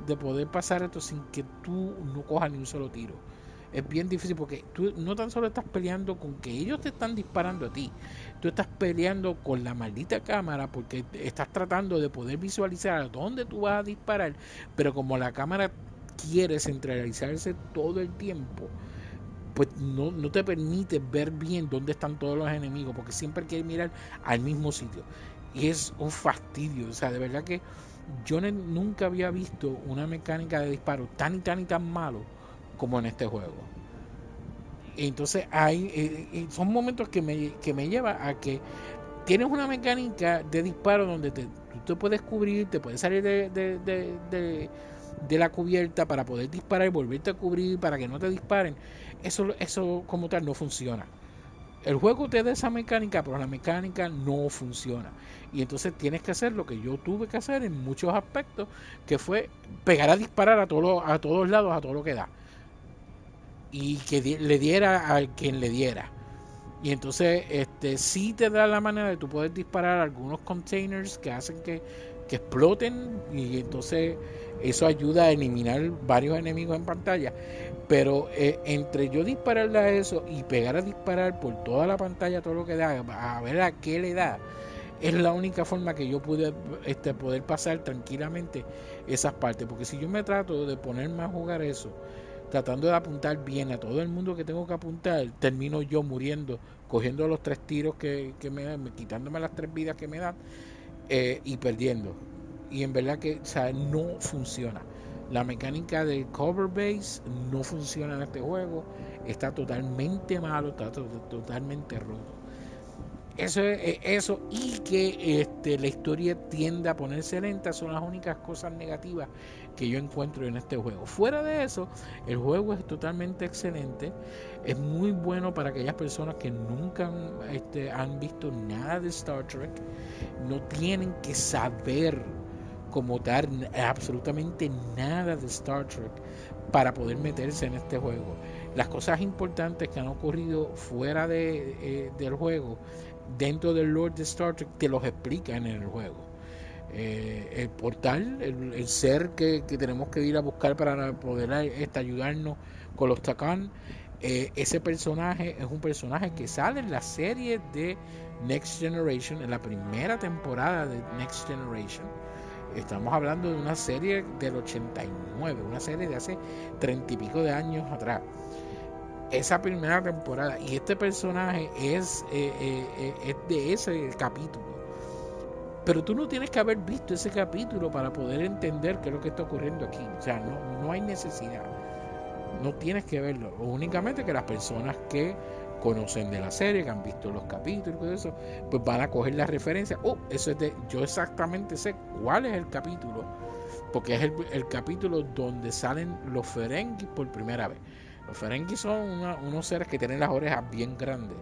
de poder pasar esto sin que tú no cojas ni un solo tiro. Es bien difícil porque tú no tan solo estás peleando con que ellos te están disparando a ti, tú estás peleando con la maldita cámara porque estás tratando de poder visualizar a dónde tú vas a disparar, pero como la cámara quiere centralizarse todo el tiempo, pues no te permite ver bien dónde están todos los enemigos, porque siempre quiere mirar al mismo sitio y es un fastidio. O sea, de verdad que yo nunca había visto una mecánica de disparo tan malo como en este juego. Entonces son momentos que me lleva a que tienes una mecánica de disparo donde tú te puedes cubrir, te puedes salir de la cubierta para poder disparar y volverte a cubrir para que no te disparen. Eso como tal no funciona. El juego te da esa mecánica, pero la mecánica no funciona. Y entonces tienes que hacer lo que yo tuve que hacer en muchos aspectos, que fue pegar a disparar a todos lados, a todo lo que da. Y que le diera a quien le diera. Y entonces sí te da la manera de tú poder disparar algunos containers que hacen que que exploten, y entonces eso ayuda a eliminar varios enemigos en pantalla. Pero entre yo dispararle a eso y pegar a disparar por toda la pantalla, todo lo que da, a ver a qué le da, es la única forma que yo pude poder pasar tranquilamente esas partes. Porque si yo me trato de ponerme a jugar eso, tratando de apuntar bien a todo el mundo que tengo que apuntar, termino yo muriendo, cogiendo los 3 tiros que me dan, quitándome las 3 vidas que me dan, y perdiendo. Y en verdad que, o sea, no funciona. La mecánica del cover base no funciona en este juego. Está totalmente malo, está totalmente roto. Eso y que la historia tiende a ponerse lenta son las únicas cosas negativas que yo encuentro en este juego. Fuera de eso, el juego es totalmente excelente. Es muy bueno para aquellas personas que nunca han visto nada de Star Trek. No tienen que saber como tal absolutamente nada de Star Trek para poder meterse en este juego. Las cosas importantes que han ocurrido fuera del juego, dentro del lore de Star Trek, te los explican en el juego. El portal, el ser que tenemos que ir a buscar para poder ayudarnos con los Takan, ese personaje es un personaje que sale en la serie de Next Generation, en la primera temporada de Next Generation. Estamos hablando de una serie del 89, una serie de hace 30 y pico de años atrás. Esa primera temporada, y este personaje es de ese capítulo. Pero tú no tienes que haber visto ese capítulo para poder entender qué es lo que está ocurriendo aquí. O sea, no hay necesidad. No tienes que verlo. Únicamente que las personas que conocen de la serie, que han visto los capítulos y todo eso, pues van a coger la referencia. Eso es yo exactamente sé cuál es el capítulo, porque es el capítulo donde salen los Ferengi por primera vez. Los Ferengi son unos seres que tienen las orejas bien grandes,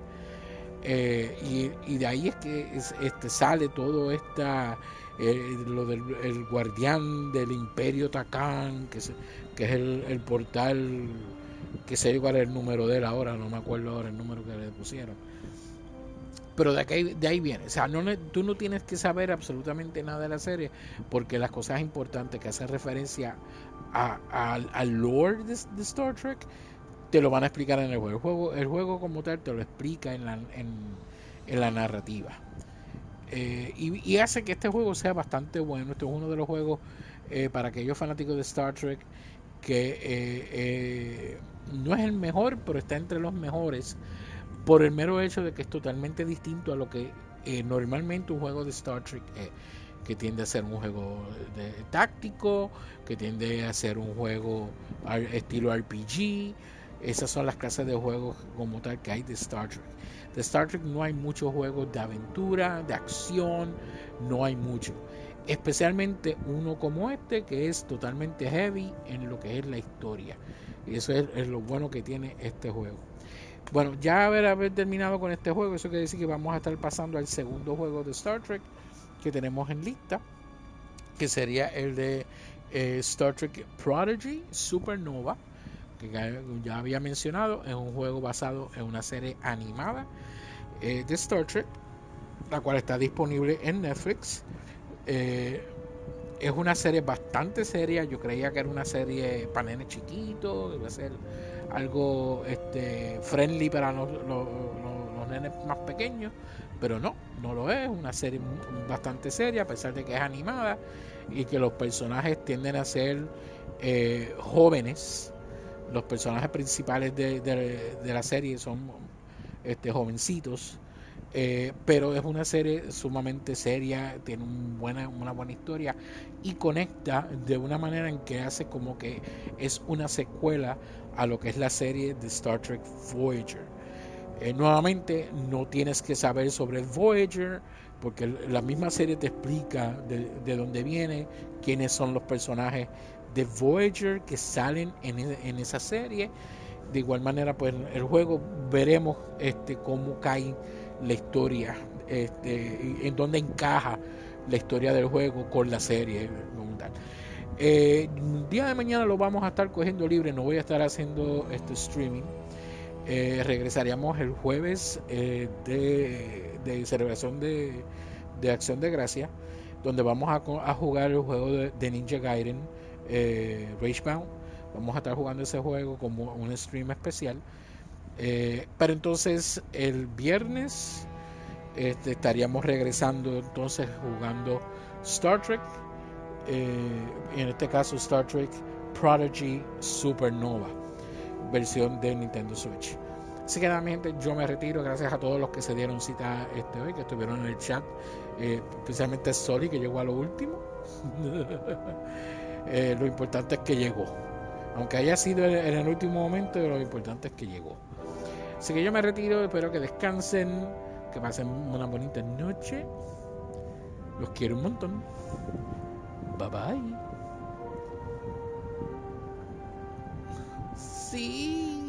y de ahí es que sale todo lo del el guardián del Imperio Takan, que es el portal, que sé cuál es el número de él ahora, no me acuerdo ahora el número que le pusieron, pero de ahí viene. O sea, tú no tienes que saber absolutamente nada de la serie, porque las cosas importantes que hacen referencia al lore de Star Trek te lo van a explicar en el juego. El juego como tal te lo explica en la narrativa, y hace que este juego sea bastante bueno. Este es uno de los juegos, para aquellos fanáticos de Star Trek, que no es el mejor, pero está entre los mejores, por el mero hecho de que es totalmente distinto a lo que normalmente un juego de Star Trek es, que tiende a ser un juego táctico, que tiende a ser un juego estilo RPG. Esas son las clases de juegos como tal que hay de Star Trek. De Star Trek no hay muchos juegos de aventura, de acción, no hay mucho. Especialmente uno como este, que es totalmente heavy en lo que es la historia. Y eso es lo bueno que tiene este juego. Bueno, ya haber terminado con este juego, eso quiere decir que vamos a estar pasando al segundo juego de Star Trek que tenemos en lista, que sería el de Star Trek Prodigy Supernova, que ya había mencionado. Es un juego basado en una serie animada de Star Trek, la cual está disponible en Netflix. Es una serie bastante seria. Yo creía que era una serie para nenes chiquitos, que iba a ser algo friendly para los nenes más pequeños, pero no lo es. Una serie bastante seria, a pesar de que es animada y que los personajes tienden a ser jóvenes. Los personajes principales de la serie son jovencitos, pero es una serie sumamente seria, tiene una buena historia y conecta de una manera en que hace como que es una secuela a lo que es la serie de Star Trek Voyager. Nuevamente, no tienes que saber sobre Voyager, porque la misma serie te explica de dónde viene, quiénes son los personajes de Voyager que salen en esa serie. De igual manera, pues el juego veremos cómo cae la historia, en dónde encaja la historia del juego con la serie como tal. El día de mañana lo vamos a estar cogiendo libre, no voy a estar haciendo streaming. Regresaríamos el jueves de celebración de Acción de Gracia. donde vamos a jugar el juego de Ninja Gaiden, Ragebound. Vamos a estar jugando ese juego como un stream especial. Pero entonces el viernes estaríamos regresando entonces jugando Star Trek, en este caso Star Trek Prodigy Supernova, versión de Nintendo Switch. Así que nada, mi gente, yo me retiro. Gracias a todos los que se dieron cita hoy, que estuvieron en el chat, especialmente Soli, que llegó a lo último. Lo importante es que llegó, aunque haya sido en el último momento, lo importante es que llegó. Así que yo me retiro, espero que descansen, que pasen una bonita noche. Los quiero un montón. Bye bye. Sí.